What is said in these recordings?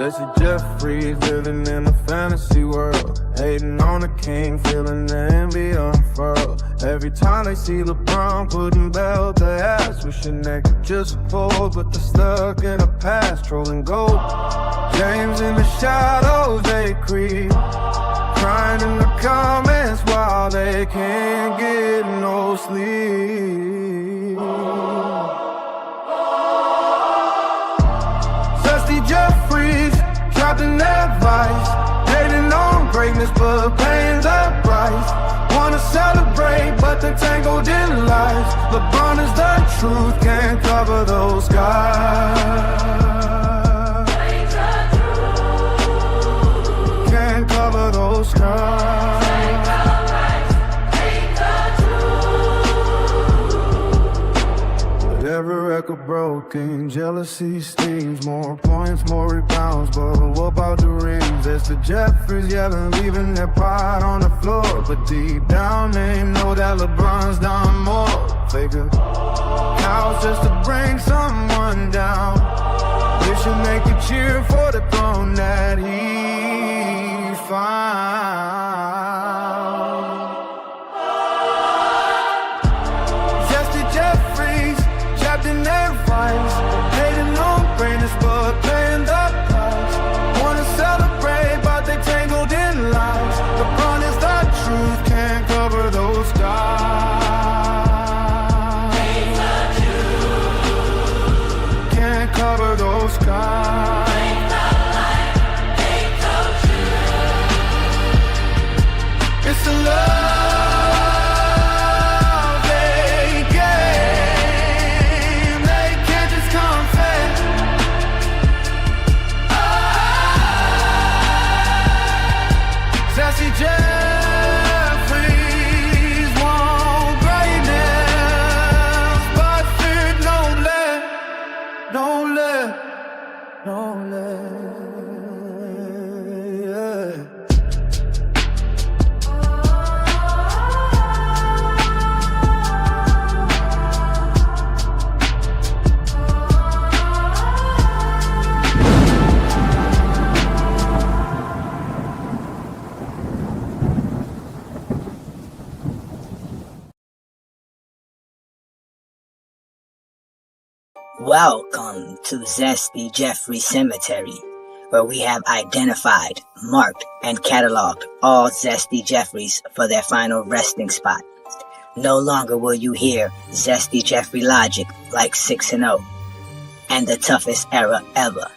Jesse Jeffries living in a fantasy world, hating on the king, feeling the envy unfurl. Every time they see LeBron putting belt to ass, wishing they could just fold, but they're stuck in the past, trolling gold. James in the shadows, they creep, crying in the comments while they can't get no sleep. Dusty Jeffries, trapped in that vice, hating on greatness but paying the price. Wanna celebrate but they're tangled in lies. LeBron is the truth, can't cover those skies. Can't cover those skies. Every record broken, jealousy stings, more points, more rebounds, but what about the rings? There's the Jeffries yelling, leaving their pride on the floor, but deep down they know that LeBron's done more. Figure cows just to bring someone down, wishing they could cheer for the throne that he found. In their fights, hating on greatness but paying the price. Wanna celebrate but they tangled in lies. LeBron is the truth, can't cover those skies. Can't cover those skies. It's a love. Welcome to Zesty Jeffrey Cemetery, where we have identified, marked, and cataloged all Zesty Jeffries for their final resting spot. No longer will you hear Zesty Jeffrey logic like 6-0 and the toughest era ever.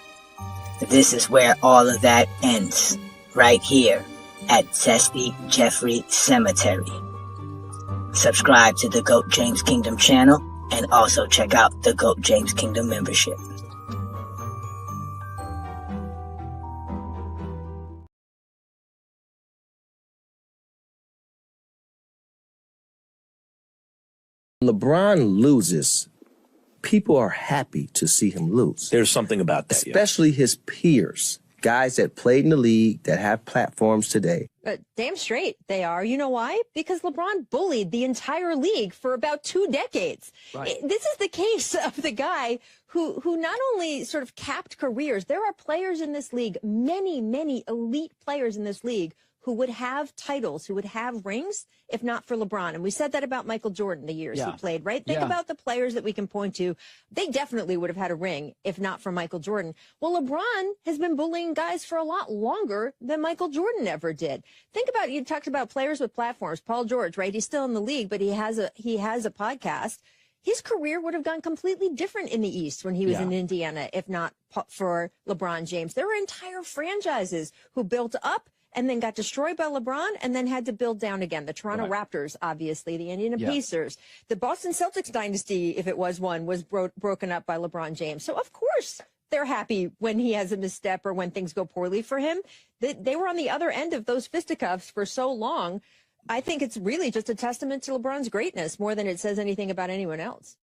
This is where all of that ends, right here at Zesty Jeffrey Cemetery. Subscribe to the GOAT James Kingdom channel, and also check out the GOAT James Kingdom membership. LeBron loses, people are happy to see him lose. There's something about that, especially his peers, guys that played in the league, that have platforms today. Damn straight they are. You know why? Because LeBron bullied the entire league for about 2 decades. Right. This is the case of the guy who not only sort of capped careers, there are players in this league, many elite players in this league, who would have titles, who would have rings, if not for LeBron. And we said that about Michael Jordan the years he played, right? Think about the players that we can point to. They definitely would have had a ring, if not for Michael Jordan. Well, LeBron has been bullying guys for a lot longer than Michael Jordan ever did. Think about, you talked about players with platforms. Paul George, right? He's still in the league, but he has a podcast. His career would have gone completely different in the East when he was in Indiana, if not for LeBron James. There were entire franchises who built up and then got destroyed by LeBron and then had to build down again. The Toronto Raptors, obviously, the Indiana Pacers, the Boston Celtics dynasty, if it was one, was broken up by LeBron James. So, of course, they're happy when he has a misstep or when things go poorly for him. They were on the other end of those fisticuffs for so long. I think it's really just a testament to LeBron's greatness more than it says anything about anyone else.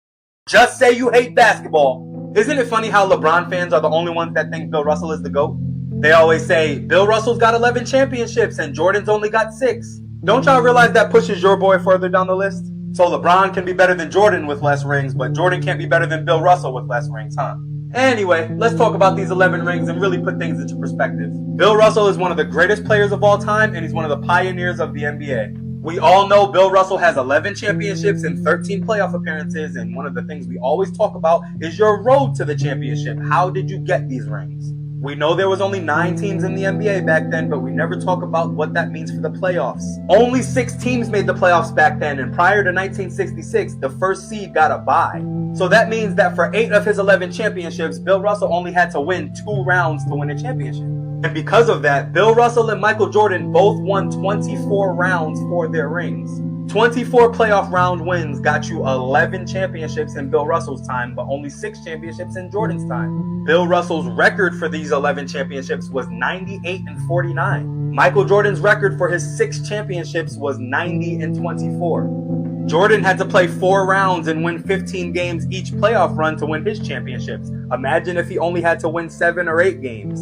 Just say you hate basketball. Isn't it funny how LeBron fans are the only ones that think Bill Russell is the GOAT? They always say, Bill Russell's got 11 championships and Jordan's only got 6. Don't y'all realize that pushes your boy further down the list? So LeBron can be better than Jordan with less rings, but Jordan can't be better than Bill Russell with less rings, huh? Anyway, let's talk about these 11 rings and really put things into perspective. Bill Russell is one of the greatest players of all time, and he's one of the pioneers of the NBA. We all know Bill Russell has 11 championships and 13 playoff appearances, and one of the things we always talk about is your road to the championship. How did you get these rings? We know there was only 9 teams in the NBA back then, but we never talk about what that means for the playoffs. Only 6 teams made the playoffs back then, and prior to 1966, the first seed got a bye. So that means that for 8 of his 11 championships, Bill Russell only had to win 2 rounds to win a championship. And because of that, Bill Russell and Michael Jordan both won 24 rounds for their rings. 24 playoff round wins got you 11 championships in Bill Russell's time, but only 6 championships in Jordan's time. Bill Russell's record for these 11 championships was 98-49. Michael Jordan's record for his 6 championships was 90-24. Jordan had to play 4 rounds and win 15 games each playoff run to win his championships. Imagine if he only had to win 7 or 8 games.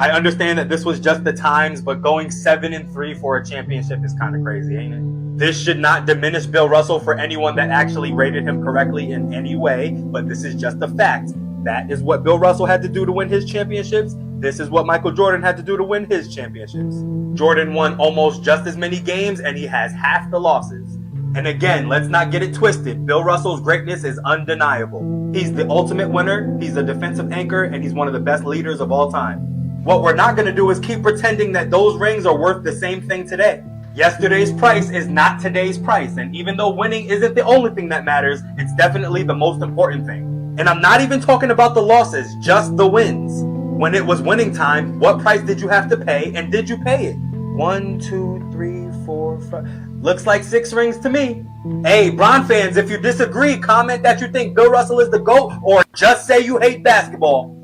I understand that this was just the times, but going 7-3 for a championship is kind of crazy, ain't it? This should not diminish Bill Russell for anyone that actually rated him correctly in any way, but this is just a fact. That is what Bill Russell had to do to win his championships. This is what Michael Jordan had to do to win his championships. Jordan won almost just as many games, and he has half the losses. And again, let's not get it twisted. Bill Russell's greatness is undeniable. He's the ultimate winner, he's a defensive anchor, and he's one of the best leaders of all time. What we're not going to do is keep pretending that those rings are worth the same thing today. Yesterday's price is not today's price, and even though winning isn't the only thing that matters, it's definitely the most important thing. And I'm not even talking about the losses, just the wins. When it was winning time, what price did you have to pay, and did you pay it? 1, 2, 3, 4, 5. Looks like 6 rings to me. Hey, Bron fans, if you disagree, comment that you think Bill Russell is the GOAT, or just say you hate basketball.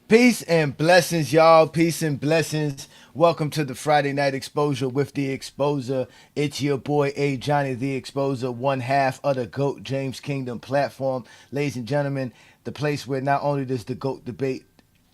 Peace and blessings, y'all. Peace and blessings. Welcome to the Friday Night Exposure with the Exposer. It's your boy Ajani, the Exposer, one half of the GOAT James Kingdom platform. Ladies and gentlemen, the place where not only does the GOAT debate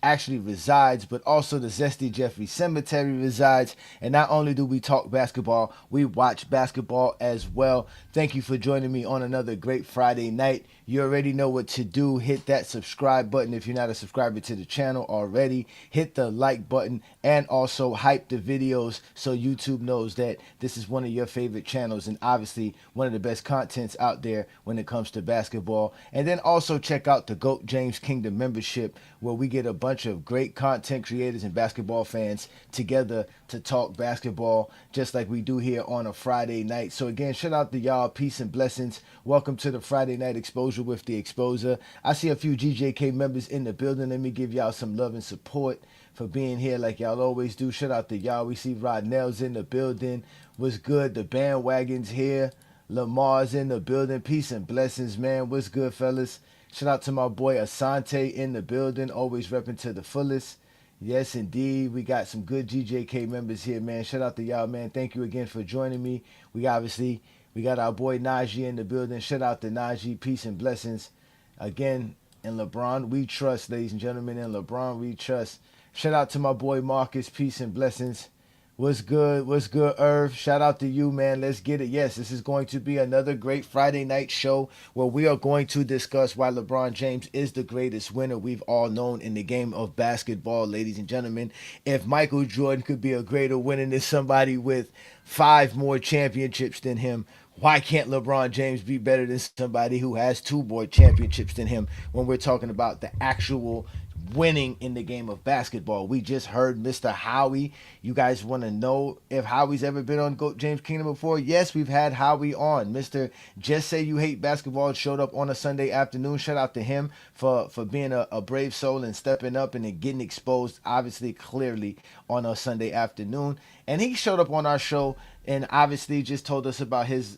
actually resides, but also the Zesty Jeffrey Cemetery resides. And not only do we talk basketball, we watch basketball as well. Thank you for joining me on another great Friday night. You already know what to do. Hit that subscribe button if you're not a subscriber to the channel already. Hit the like button and also hype the videos so YouTube knows that this is one of your favorite channels and obviously one of the best contents out there when it comes to basketball. And then also check out the GOAT James Kingdom membership, where we get a bunch of great content creators and basketball fans together to talk basketball just like we do here on a Friday night. So again, shout out to y'all. Peace and blessings. Welcome to the Friday Night Exposure with the Exposer. I see a few GJK members in the building. Let me give y'all some love and support for being here like y'all always do. Shout out to y'all. We see Rod Nell's in the building. What's good? The bandwagon's here. Lamar's in the building. Peace and blessings, man. What's good, fellas? Shout out to my boy Asante in the building. Always repping to the fullest. Yes, indeed. We got some good GJK members here, man. Shout out to y'all, man. Thank you again for joining me. We got our boy Najee in the building. Shout out to Najee. Peace and blessings. Again, in LeBron, we trust, ladies and gentlemen. In LeBron, we trust. Shout out to my boy Marcus. Peace and blessings. What's good? What's good, Irv? Shout out to you, man. Let's get it. Yes, this is going to be another great Friday night show where we are going to discuss why LeBron James is the greatest winner we've all known in the game of basketball, ladies and gentlemen. If Michael Jordan could be a greater winner than somebody with 5 more championships than him, why can't LeBron James be better than somebody who has 2 more championships than him when we're talking about the actual winning in the game of basketball? We just heard Mr. Howie. You guys want to know if Howie's ever been on GOAT James Kingdom before? Yes, we've had Howie on. Mr. Just Say You Hate Basketball showed up on a Sunday afternoon. Shout out to him for being a brave soul and stepping up and then getting exposed, obviously, clearly, on a Sunday afternoon. And he showed up on our show and obviously just told us about his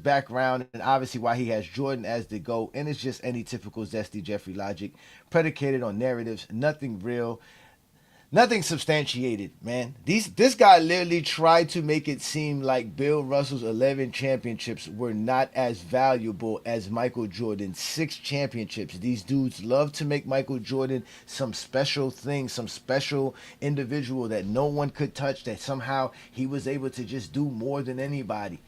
background and obviously why he has Jordan as the GOAT. And it's just any typical Zesty Jeffrey logic predicated on narratives, nothing real, nothing substantiated, man. This guy literally tried to make it seem like Bill Russell's 11 championships were not as valuable as Michael Jordan's 6 championships. These dudes love to make Michael Jordan some special thing, some special individual that no one could touch, that somehow he was able to just do more than anybody.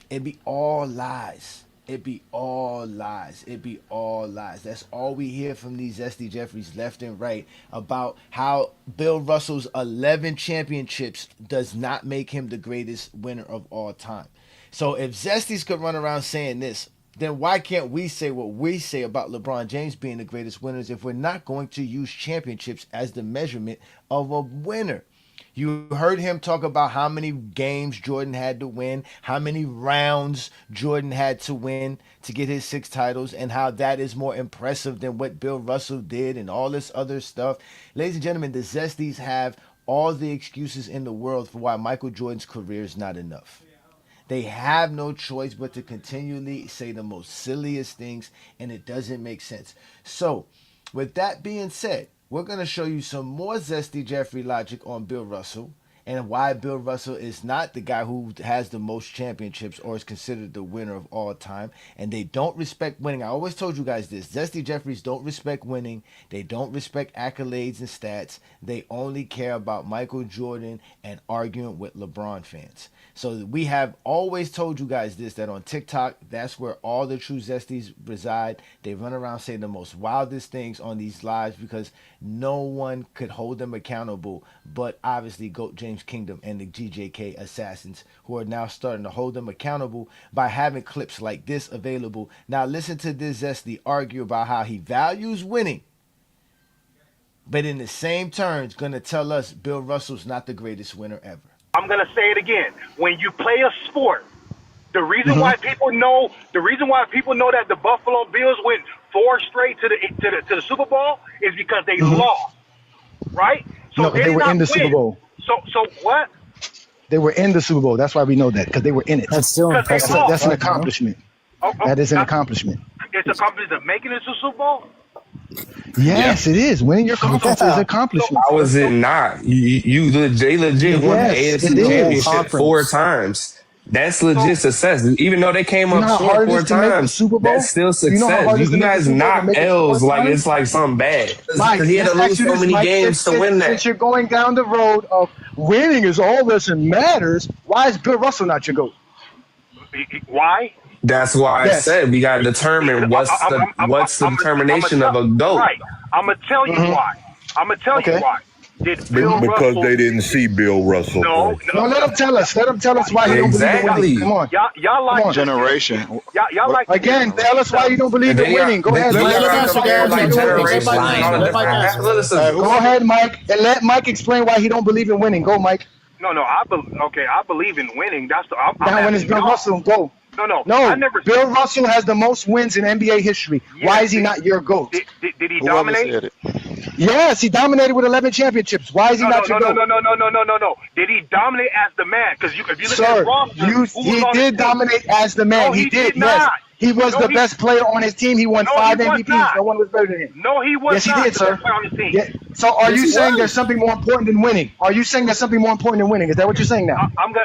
It'd be all lies. It be all lies. It be all lies. That's all we hear from these Zesty Jeffries left and right about how Bill Russell's 11 championships does not make him the greatest winner of all time. So if Zesties could run around saying this, then why can't we say what we say about LeBron James being the greatest winners if we're not going to use championships as the measurement of a winner? You heard him talk about how many games Jordan had to win, how many rounds Jordan had to win to get his 6 titles, and how that is more impressive than what Bill Russell did and all this other stuff. Ladies and gentlemen, the Zesties have all the excuses in the world for why Michael Jordan's career is not enough. They have no choice but to continually say the most silliest things, and it doesn't make sense. So, with that being said, we're going to show you some more Zesty Jeffrey logic on Bill Russell and why Bill Russell is not the guy who has the most championships or is considered the winner of all time. And they don't respect winning. I always told you guys this. Zesty Jeffries don't respect winning. They don't respect accolades and stats. They only care about Michael Jordan and arguing with LeBron fans. So we have always told you guys this, that on TikTok, that's where all the true Zesties reside. They run around saying the most wildest things on these lives because no one could hold them accountable, but obviously GOAT James Kingdom and the GJK assassins, who are now starting to hold them accountable by having clips like this available. Now listen to this Zesty argue about how he values winning, but in the same terms going to tell us Bill Russell's not the greatest winner ever. I'm going to say it again. When you play a sport, the reason why people know that the Buffalo Bills went 4 straight to the Super Bowl is because they lost, right? So No, they were in the Super Bowl. So what? They were in the Super Bowl. That's why we know that, because they were in it. That's still impressive. That's an accomplishment. That is an accomplishment. It's an accomplishment of making it to the Super Bowl? Yes, it is. Winning your conference is an accomplishment. How is it not? They legit won the Yes, AFC it is. championship Conference. 4 times. That's legit success. Even though they came You know how up short hard it 4 is to make the times, Super Bowl? that's still You know how success. hard it is You to make the guys Super Bowl knock and make it L's 4 like times? it's like something bad. Mike, He had to let's lose ask you so this, many Mike. games to win that. Since you're going down the road of winning is all that matters, why is Bill Russell not your GOAT? Why? That's why I Yes. said we got to determine what's the determination of a GOAT. Right. I'm going to tell you why. I'm going to tell you Okay. why. Did Bill Because Russell... they didn't see Bill Russell. No, No, let him tell us. Let him tell us why he don't believe in Exactly. winning. Come on. Y'all like... Come on. Generation. Y'all like... Again, tell us why you don't believe in winning. Go ahead, Then Mike. you Let gotta us come answer here that. like Let generations Mike and all the answer. Let different Mike answer. athleticism. Go ahead, Mike, and let Mike explain why he don't believe in winning. Go, Mike. No, I believe in winning. That's the... I'm Now, when it's asking Bill y'all. Russell, go. No. No, I never... Bill Russell has the most wins in NBA history. Yes, Why is he not your GOAT? Did he dominate? Yes, he dominated with 11 championships. Why is he not your GOAT? No. Did he dominate as the man? Because if you look at Sir, his roster, who was he on his did team? dominate as the man. No, he did Yes. not. He was No, the he- best player on his team. He won No, 5 he was MVPs. not. No one was better than him. No, he was Yes, he not did, the sir. best player on his team. Yeah. So are you he saying was. there's something more important than winning? Are you saying there's something more important than winning? Is that what you're saying now? I'm gonna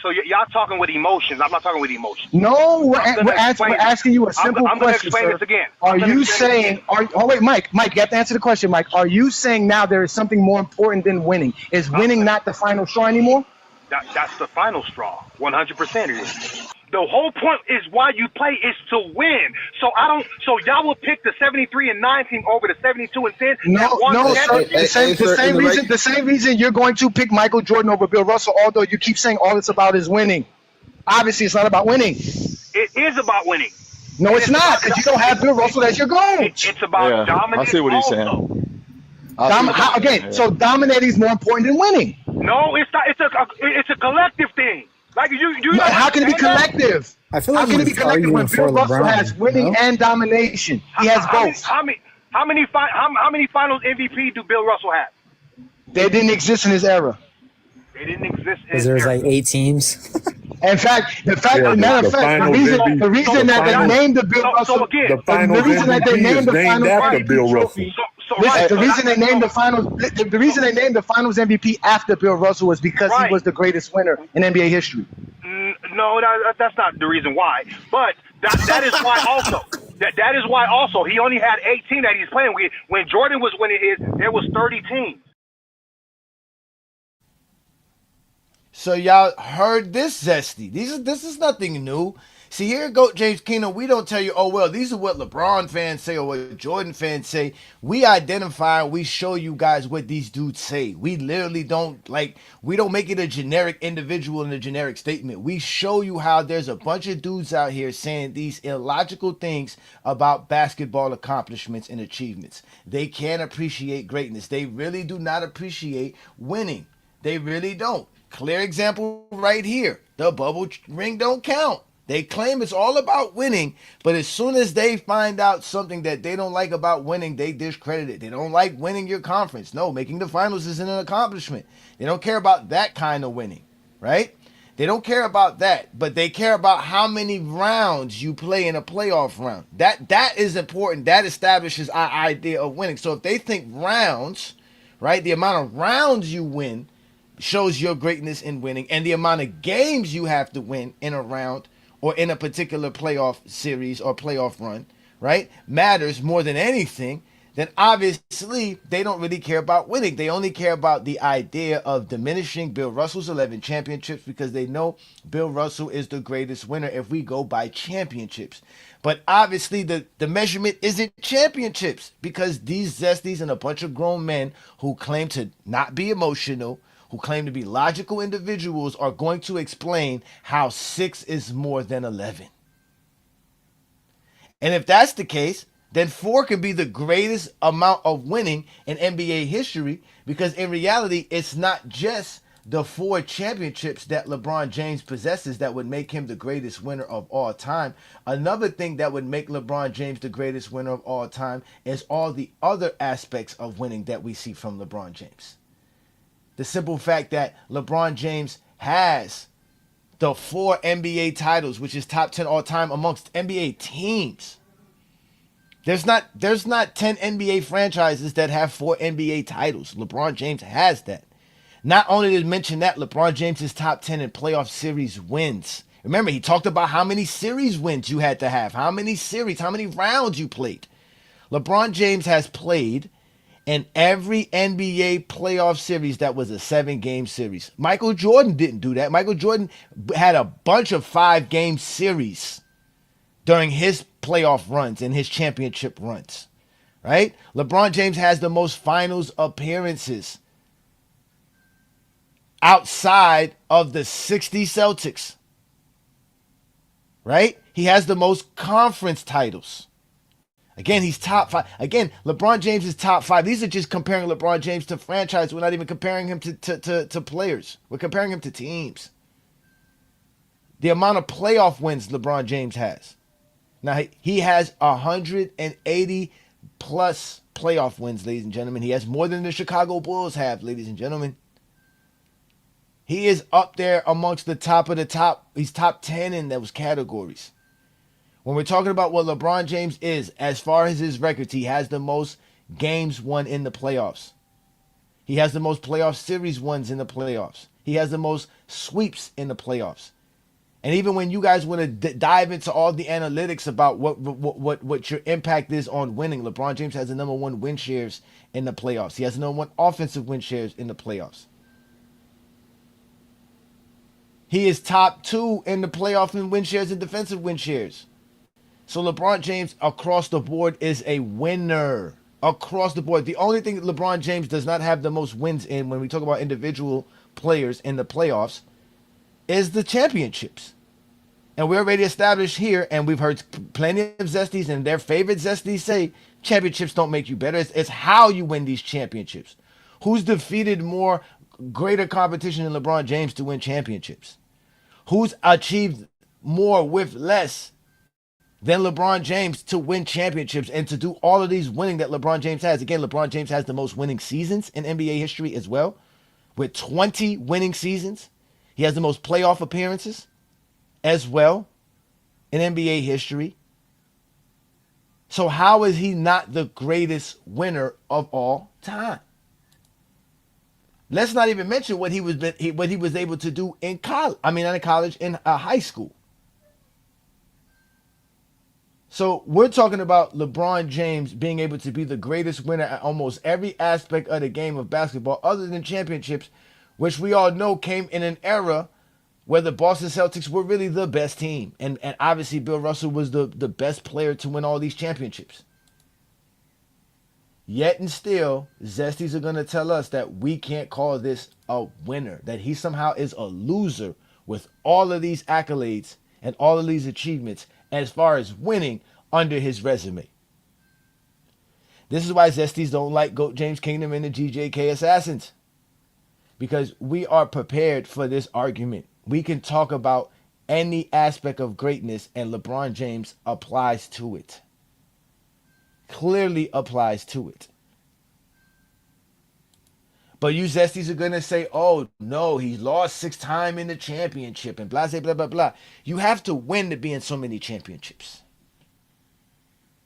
so y'all talking with emotions. I'm not talking with emotions. No, we're gonna explain it. asking you a simple I'm gonna question, explain sir. this again. Are I'm gonna you explain it saying? Oh wait, Mike, you have to answer the question, Mike. Are you saying now there is something more important than winning? Is winning not the final straw anymore? That's the final straw. 100% it is. The whole point is why you play is to win. So So y'all will pick the 73-9 team over the 72-10. No, sir. The same reason you're going to pick Michael Jordan over Bill Russell, although you keep saying all it's about is winning. Obviously, it's not about winning. It is about winning. No, it's not, because you don't have Bill Russell as your goal. It's about dominance. I see what he's also. saying. So dominating is more important than winning. No, it's not. It's a collective thing. Like you. How can it be collective? I feel How like can it be he's collective when arguing Bill for Russell LeBron. has winning no? and domination? He has both. How many finals MVP do Bill Russell have? They didn't exist in his era. They didn't exist. Because there's like 8 teams. In fact, Yeah, matter of fact, the reason that they named the Bill Russell, again, The finals the reason that they MVP is named the named finals after MVP Bill trophy- Russell. Listen, the reason they named the finals MVP after Bill Russell was because he was the greatest winner in NBA history. No, that's not the reason why. But that is why also. That is why also he only had 18 that he's playing with. When Jordan was winning his, there was 30 teams. So y'all heard this Zesty. This is nothing new. See, here, Goat James Keenum, we don't tell you, oh, well, these are what LeBron fans say or what Jordan fans say. We identify, we show you guys what these dudes say. We literally don't, we don't make it a generic individual in a generic statement. We show you how there's a bunch of dudes out here saying these illogical things about basketball accomplishments and achievements. They can't appreciate greatness. They really do not appreciate winning. They really don't. Clear example right here. The bubble ring don't count. They claim it's all about winning, but as soon as they find out something that they don't like about winning, they discredit it. They don't like winning your conference. No, making the finals isn't an accomplishment. They don't care about that kind of winning, right? They don't care about that, but they care about how many rounds you play in a playoff round. That is important. That establishes our idea of winning. So if they think rounds, right, the amount of rounds you win shows your greatness in winning, and the amount of games you have to win in a round or in a particular playoff series or playoff run, right, matters more than anything, then obviously they don't really care about winning. They only care about the idea of diminishing Bill Russell's 11 championships because they know Bill Russell is the greatest winner if we go by championships. But obviously the measurement isn't championships because these zesties and a bunch of grown men who claim to not be emotional, who claim to be logical individuals, are going to explain how 6 is more than 11. And if that's the case, then 4 can be the greatest amount of winning in NBA history because in reality, it's not just the 4 championships that LeBron James possesses that would make him the greatest winner of all time. Another thing that would make LeBron James the greatest winner of all time is all the other aspects of winning that we see from LeBron James. The simple fact that LeBron James has the 4 NBA titles, which is top 10 all time amongst NBA teams. There's not 10 NBA franchises that have 4 NBA titles. LeBron James has that. Not only did mention that, LeBron James is top 10 in playoff series wins. Remember, he talked about how many series wins you had to have, how many rounds you played. LeBron James has played in every NBA playoff series that was a 7-game series. Michael Jordan didn't do that. Michael Jordan had a bunch of 5-game series during his playoff runs and his championship runs, right? LeBron James has the most finals appearances outside of the 60 Celtics, right? He has the most conference titles. Again, he's top 5. Again, LeBron James is top 5. These are just comparing LeBron James to franchise. We're not even comparing him to players. We're comparing him to teams. The amount of playoff wins LeBron James has. Now, he has 180 plus playoff wins, ladies and gentlemen. He has more than the Chicago Bulls have, ladies and gentlemen. He is up there amongst the top of the top. He's top 10 in those categories. When we're talking about what LeBron James is, as far as his records, he has the most games won in the playoffs. He has the most playoff series wins in the playoffs. He has the most sweeps in the playoffs. And even when you guys want to dive into all the analytics about what your impact is on winning, LeBron James has the number 1 win shares in the playoffs. He has the number 1 offensive win shares in the playoffs. He is top 2 in the playoff in win shares and defensive win shares. So LeBron James across the board is a winner. Across the board. The only thing that LeBron James does not have the most wins in when we talk about individual players in the playoffs is the championships. And we already established here, and we've heard plenty of Zesties and their favorite Zesties say, championships don't make you better. It's how you win these championships. Who's defeated more greater competition than LeBron James to win championships? Who's achieved more with less than LeBron James to win championships and to do all of these winning that LeBron James has? Again, LeBron James has the most winning seasons in NBA history as well, with 20 winning seasons. He has the most playoff appearances as well in NBA history. So how is he not the greatest winner of all time? Let's not even mention what he was able to do in college. I mean, not in college, in high school. So we're talking about LeBron James being able to be the greatest winner at almost every aspect of the game of basketball other than championships, which we all know came in an era where the Boston Celtics were really the best team. And obviously Bill Russell was the best player to win all these championships. Yet and still, Zesties are going to tell us that we can't call this a winner, that he somehow is a loser with all of these accolades and all of these achievements as far as winning under his resume. This is why Zesties don't like GOAT James Kingdom and the GJK Assassins, because we are prepared for this argument. We can talk about any aspect of greatness, and LeBron James applies to it. Clearly applies to it. But you Zesties are going to say, oh, no, he lost 6 times in the championship and blah, blah, blah, blah, blah. You have to win to be in so many championships.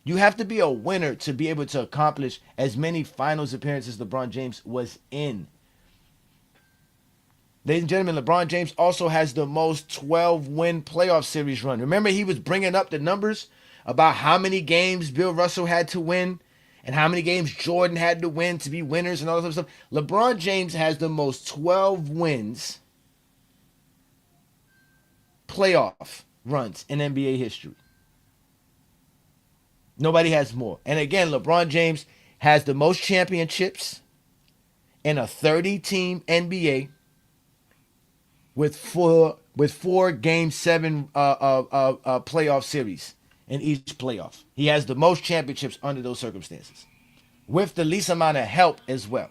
You have to be a winner to be able to accomplish as many finals appearances LeBron James was in. Ladies and gentlemen, LeBron James also has the most 12-win playoff series run. Remember, he was bringing up the numbers about how many games Bill Russell had to win and how many games Jordan had to win to be winners and all that stuff. LeBron James has the most 12 wins playoff runs in NBA history. Nobody has more. And again, LeBron James has the most championships in a 30-team NBA with four Game 7 playoff series in each playoff. He has the most championships under those circumstances, with the least amount of help as well.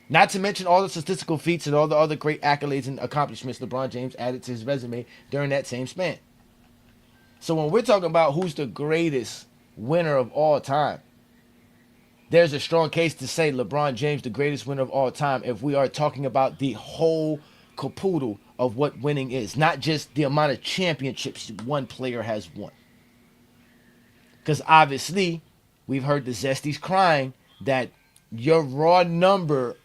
Not to mention all the statistical feats and all the other great accolades and accomplishments LeBron James added to his resume during that same span. So when we're talking about who's the greatest winner of all time, there's a strong case to say LeBron James the greatest winner of all time if we are talking about the whole caboodle of what winning is, not just the amount of championships one player has won. Because obviously, we've heard the Zesties crying that your raw number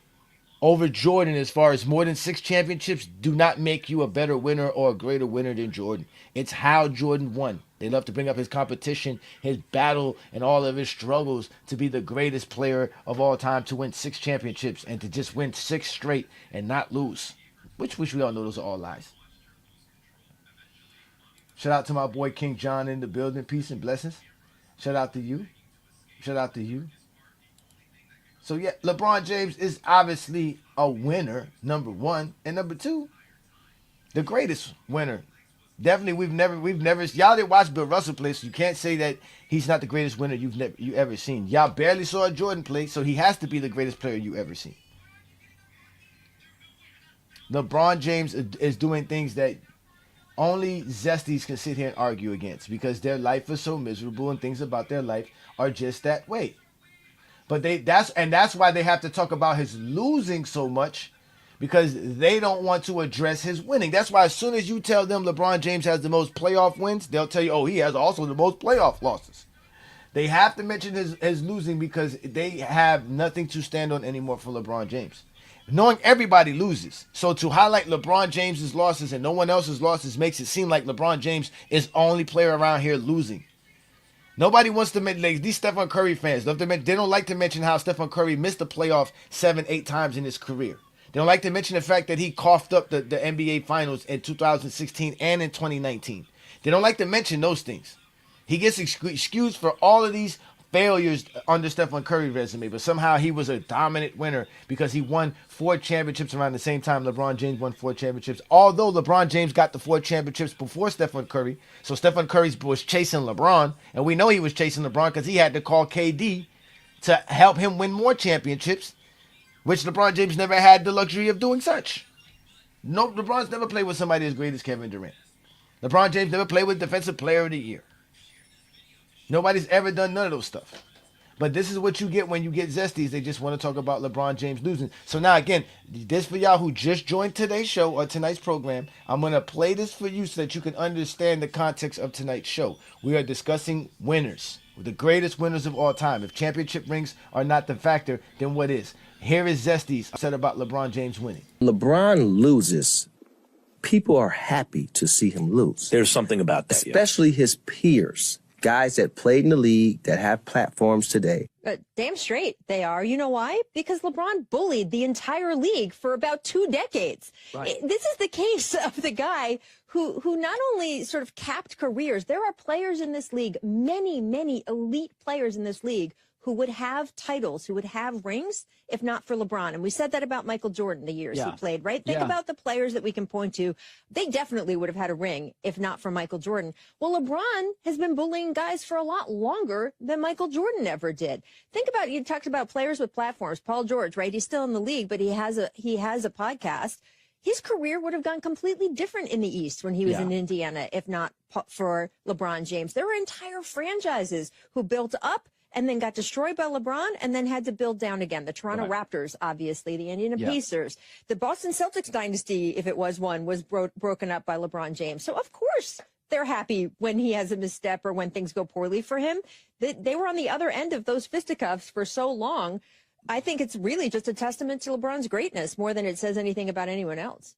over Jordan as far as more than 6 championships do not make you a better winner or a greater winner than Jordan. It's how Jordan won. They love to bring up his competition, his battle, and all of his struggles to be the greatest player of all time, to win 6 championships and to just win 6 straight and not lose. Which we all know those are all lies. Shout out to my boy King John in the building. Peace and blessings. Shout out to you. Shout out to you. So yeah, LeBron James is obviously a winner, number one, and number two, the greatest winner. Definitely, we've never. Y'all didn't watch Bill Russell play, so you can't say that he's not the greatest winner you ever seen. Y'all barely saw Jordan play, so he has to be the greatest player you ever seen. LeBron James is doing things that only Zesties can sit here and argue against, because their life is so miserable and things about their life are just that way. But that's why they have to talk about his losing so much, because they don't want to address his winning. That's why as soon as you tell them LeBron James has the most playoff wins, they'll tell you, oh, he has also the most playoff losses. They have to mention his losing because they have nothing to stand on anymore for LeBron James. Knowing everybody loses. So to highlight LeBron James's losses and no one else's losses makes it seem like LeBron James is the only player around here losing. Nobody wants to mention, like, these Stephen Curry fans, they don't like to mention how Stephen Curry missed the playoff 7-8 times in his career. They don't like to mention the fact that he coughed up the NBA Finals in 2016 and in 2019. They don't like to mention those things. He gets excused for all of these failures under Stephen Curry's resume, but somehow he was a dominant winner because he won 4 championships around the same time LeBron James won 4 championships. Although LeBron James got the 4 championships before Stephen Curry, so Stephen Curry was chasing LeBron, and we know he was chasing LeBron because he had to call KD to help him win more championships, which LeBron James never had the luxury of doing such. No, LeBron's never played with somebody as great as Kevin Durant. LeBron James never played with Defensive Player of the Year. Nobody's ever done none of those stuff. But this is what you get when you get Zesties. They just want to talk about LeBron James losing. So now, again, this for y'all who just joined today's show or tonight's program, I'm going to play this for you so that you can understand the context of tonight's show. We are discussing winners, the greatest winners of all time. If championship rings are not the factor, then what is? Here is Zesties said about LeBron James winning. LeBron loses. People are happy to see him lose. There's something about that. Especially his peers. Guys that played in the league, that have platforms today. Damn straight they are. You know why? Because LeBron bullied the entire league for about 2 decades. Right. This is the case of the guy who not only sort of capped careers, there are players in this league, many elite players in this league who would have titles, who would have rings, if not for LeBron. And we said that about Michael Jordan the years he played, right? Think about the players that we can point to. They definitely would have had a ring, if not for Michael Jordan. Well, LeBron has been bullying guys for a lot longer than Michael Jordan ever did. Think about, you talked about players with platforms. Paul George, right? He's still in the league, but he has a podcast. His career would have gone completely different in the East when he was in Indiana, if not for LeBron James. There were entire franchises who built up and then got destroyed by LeBron and then had to build down again. The Toronto Raptors, obviously, the Indiana Pacers, the Boston Celtics dynasty, if it was one, was broken up by LeBron James. So, of course, they're happy when he has a misstep or when things go poorly for him. They were on the other end of those fisticuffs for so long. I think it's really just a testament to LeBron's greatness more than it says anything about anyone else.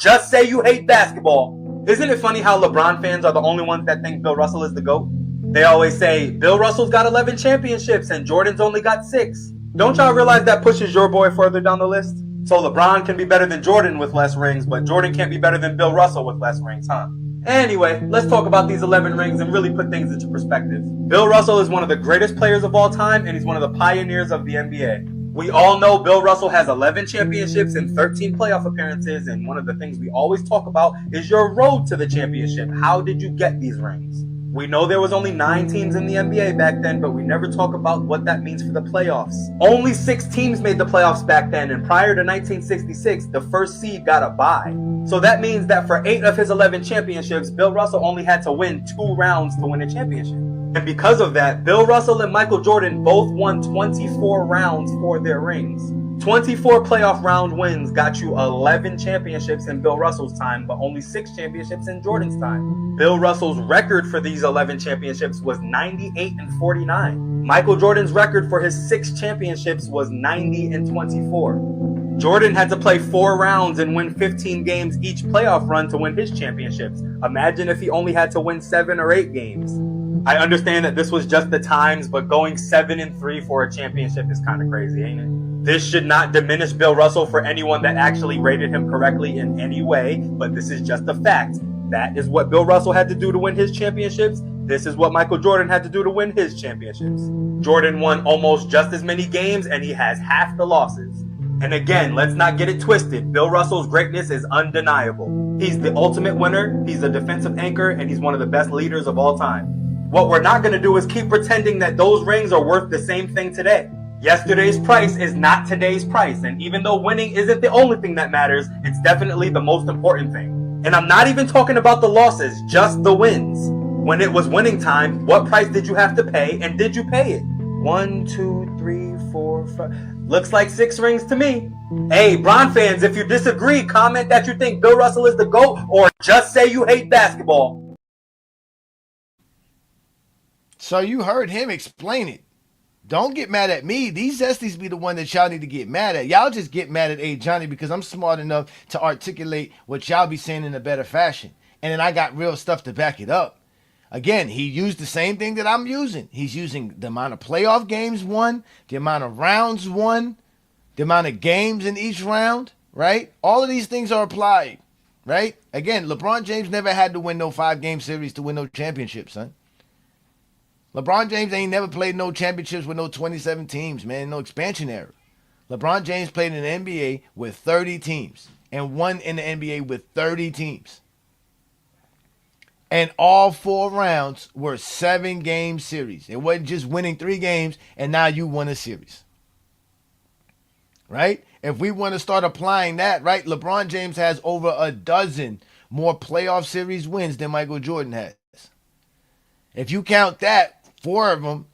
Just say you hate basketball. Isn't it funny how LeBron fans are the only ones that think Bill Russell is the GOAT? They always say, Bill Russell's got 11 championships and Jordan's only got 6. Don't y'all realize that pushes your boy further down the list? So LeBron can be better than Jordan with less rings, but Jordan can't be better than Bill Russell with less rings, huh? Anyway, let's talk about these 11 rings and really put things into perspective. Bill Russell is one of the greatest players of all time, and he's one of the pioneers of the NBA. We all know Bill Russell has 11 championships and 13 playoff appearances, and one of the things we always talk about is your road to the championship. How did you get these rings? We know there was only 9 teams in the NBA back then, but we never talk about what that means for the playoffs. Only 6 teams made the playoffs back then, and prior to 1966, the first seed got a bye. So that means that for 8 of his 11 championships, Bill Russell only had to win 2 rounds to win a championship. And because of that, Bill Russell and Michael Jordan both won 24 rounds for their rings. 24 playoff round wins got you 11 championships in Bill Russell's time, but only 6 championships in Jordan's time. Bill Russell's record for these 11 championships was 98-49. Michael Jordan's record for his 6 championships was 90-24. Jordan had to play 4 rounds and win 15 games each playoff run to win his championships. Imagine if he only had to win 7 or 8 games. I understand that this was just the times, but going 7-3 for a championship is kind of crazy, ain't it? This should not diminish Bill Russell for anyone that actually rated him correctly in any way, but this is just a fact. That is what Bill Russell had to do to win his championships. This is what Michael Jordan had to do to win his championships. Jordan won almost just as many games, and he has half the losses. And again, let's not get it twisted. Bill Russell's greatness is undeniable. He's the ultimate winner, he's a defensive anchor, and he's one of the best leaders of all time. What we're not going to do is keep pretending that those rings are worth the same thing today. Yesterday's price is not today's price, and even though winning isn't the only thing that matters, it's definitely the most important thing. And I'm not even talking about the losses, just the wins. When it was winning time, what price did you have to pay, and did you pay it? 1, 2, 3, 4, 5. Looks like 6 rings to me. Hey, Bron fans, if you disagree, comment that you think Bill Russell is the GOAT, or just say you hate basketball. So you heard him explain it. Don't get mad at me. These Zesties be the one that y'all need to get mad at. Y'all just get mad at Ajani because I'm smart enough to articulate what y'all be saying in a better fashion. And then I got real stuff to back it up. Again, he used the same thing that I'm using. He's using the amount of playoff games won, the amount of rounds won, the amount of games in each round, right? All of these things are applied, right? Again, LeBron James never had to win no 5-game series to win no championship, son. LeBron James ain't never played no championships with no 27 teams, man, no expansion era. LeBron James played in the NBA with 30 teams and won in the NBA with 30 teams. And all 4 rounds were 7-game series. It wasn't just winning 3 games and now you won a series. Right? If we want to start applying that, right, LeBron James has over a dozen more playoff series wins than Michael Jordan has. If you count that, 4 of them,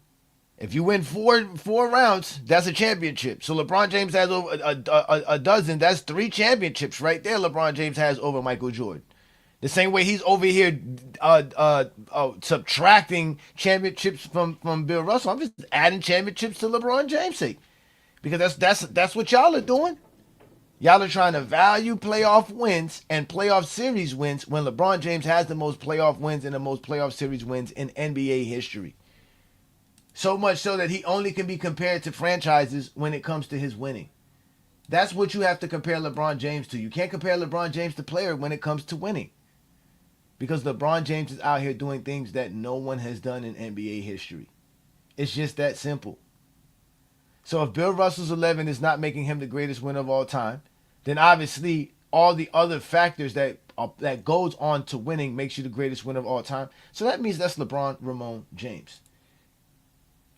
if you win four rounds, that's a championship. So LeBron James has over a dozen. That's 3 championships right there LeBron James has over Michael Jordan. The same way he's over here subtracting championships from Bill Russell. I'm just adding championships to LeBron James' sake. Because that's what y'all are doing. Y'all are trying to value playoff wins and playoff series wins when LeBron James has the most playoff wins and the most playoff series wins in NBA history. So much so that he only can be compared to franchises when it comes to his winning. That's what you have to compare LeBron James to. You can't compare LeBron James to player when it comes to winning. Because LeBron James is out here doing things that no one has done in NBA history. It's just that simple. So if Bill Russell's 11 is not making him the greatest winner of all time, then obviously all the other factors that goes on to winning makes you the greatest winner of all time. So that means that's LeBron Ramon James.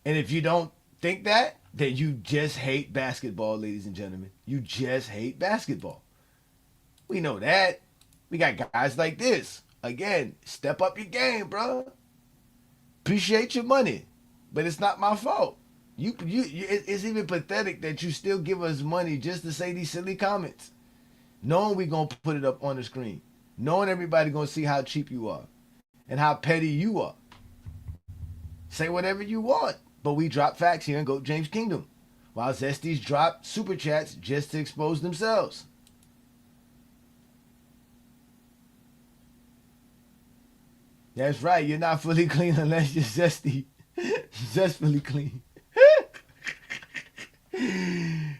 And if you don't think that, then you just hate basketball, ladies and gentlemen. You just hate basketball. We know that. We got guys like this. Again, step up your game, bro. Appreciate your money, but it's not my fault. It's even pathetic that you still give us money just to say these silly comments, knowing we gonna put it up on the screen, knowing everybody gonna see how cheap you are and how petty you are. Say whatever you want, but we drop facts here in GOAT James Kingdom, while Zesties drop super chats just to expose themselves. That's right. You're not fully clean unless you're zesty. Zestfully clean.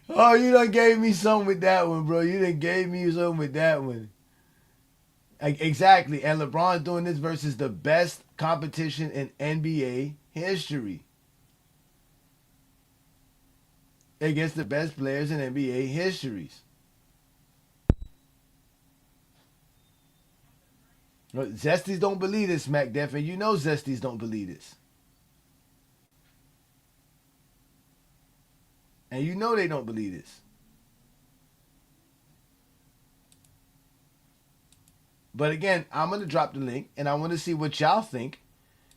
Oh, you done gave me something with that one, bro. You done gave me something with that one. Exactly. And LeBron's doing this versus the best competition in NBA history. Against the best players in NBA histories. Zesties don't believe this, Smack Def, and you know Zesties don't believe this. And you know they don't believe this. But again, I'm going to drop the link, and I want to see what y'all think,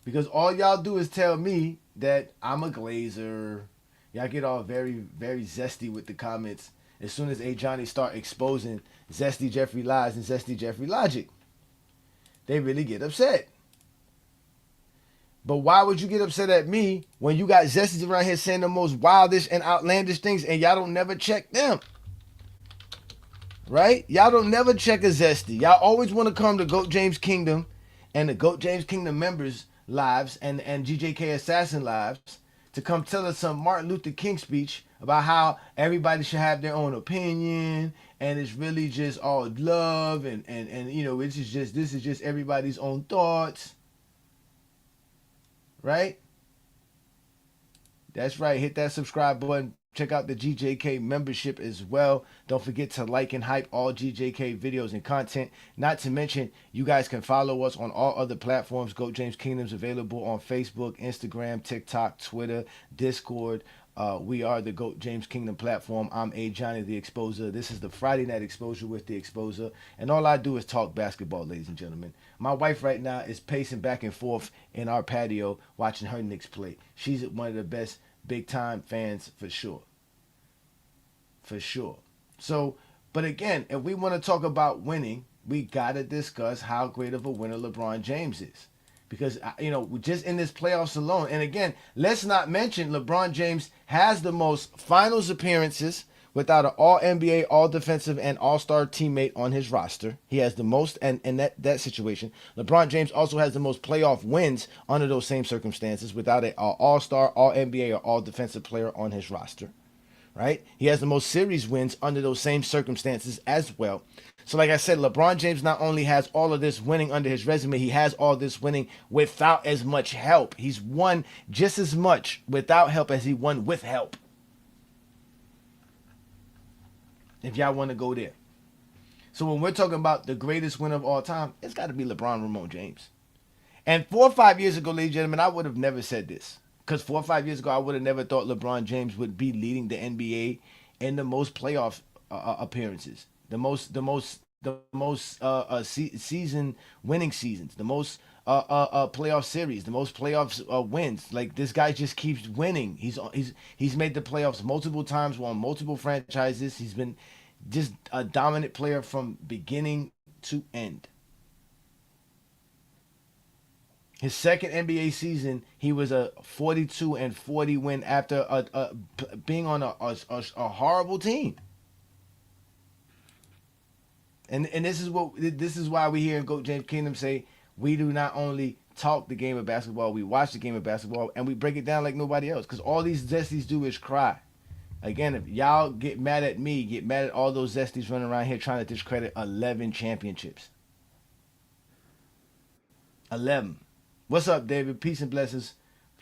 because all y'all do is tell me that I'm a glazer. Y'all get all very, very zesty with the comments as soon as Ajani start exposing Zesty Jeffrey lies and Zesty Jeffrey logic. They really get upset. But why would you get upset at me when you got Zesties around here saying the most wildish and outlandish things and y'all don't never check them? Right? Y'all don't never check a Zesty. Y'all always want to come to GOAT James Kingdom and the GOAT James Kingdom members' lives and GJK Assassin lives to come tell us some Martin Luther King speech about how everybody should have their own opinion and it's really just all love and you know, this is just everybody's own thoughts. Right? That's right. Hit that subscribe button. Check out the GJK membership as well. Don't forget to like and hype all GJK videos and content. Not to mention, you guys can follow us on all other platforms. GOAT James Kingdom's available on Facebook, Instagram, TikTok, Twitter, Discord. We are the GOAT James Kingdom platform. I'm Ajani the Exposer. This is the Friday Night Exposure with the Exposer. And all I do is talk basketball, ladies and gentlemen. My wife right now is pacing back and forth in our patio watching her Knicks play. She's one of the best big time fans for sure. For sure. So, but again, if we want to talk about winning, we got to discuss how great of a winner LeBron James is. Because, you know, just in this playoffs alone, and again, let's not mention LeBron James has the most finals appearances without an all-NBA, all-defensive, and all-star teammate on his roster. He has the most, and in that situation. LeBron James also has the most playoff wins under those same circumstances without an all-star, all-NBA, or all-defensive player on his roster. Right? He has the most series wins under those same circumstances as well. So like I said, LeBron James not only has all of this winning under his resume, he has all this winning without as much help. He's won just as much without help as he won with help. If y'all want to go there. So when we're talking about the greatest winner of all time, it's got to be LeBron Ramon James. And 4 or 5 years ago, ladies and gentlemen, I would have never said this. Because 4 or 5 years ago, I would have never thought LeBron James would be leading the NBA in the most playoff appearances, the most season winning seasons, the most playoff series, the most playoffs wins. Like this guy just keeps winning. He's made the playoffs multiple times, won multiple franchises. He's been just a dominant player from beginning to end. His second NBA season, he was a 42-40 win after being on a horrible team. And this is why we here in GOAT James Kingdom say we do not only talk the game of basketball, we watch the game of basketball, and we break it down like nobody else. Because all these Zesties do is cry. Again, if y'all get mad at me, get mad at all those Zesties running around here trying to discredit 11 championships. 11. What's up, David? Peace and blessings.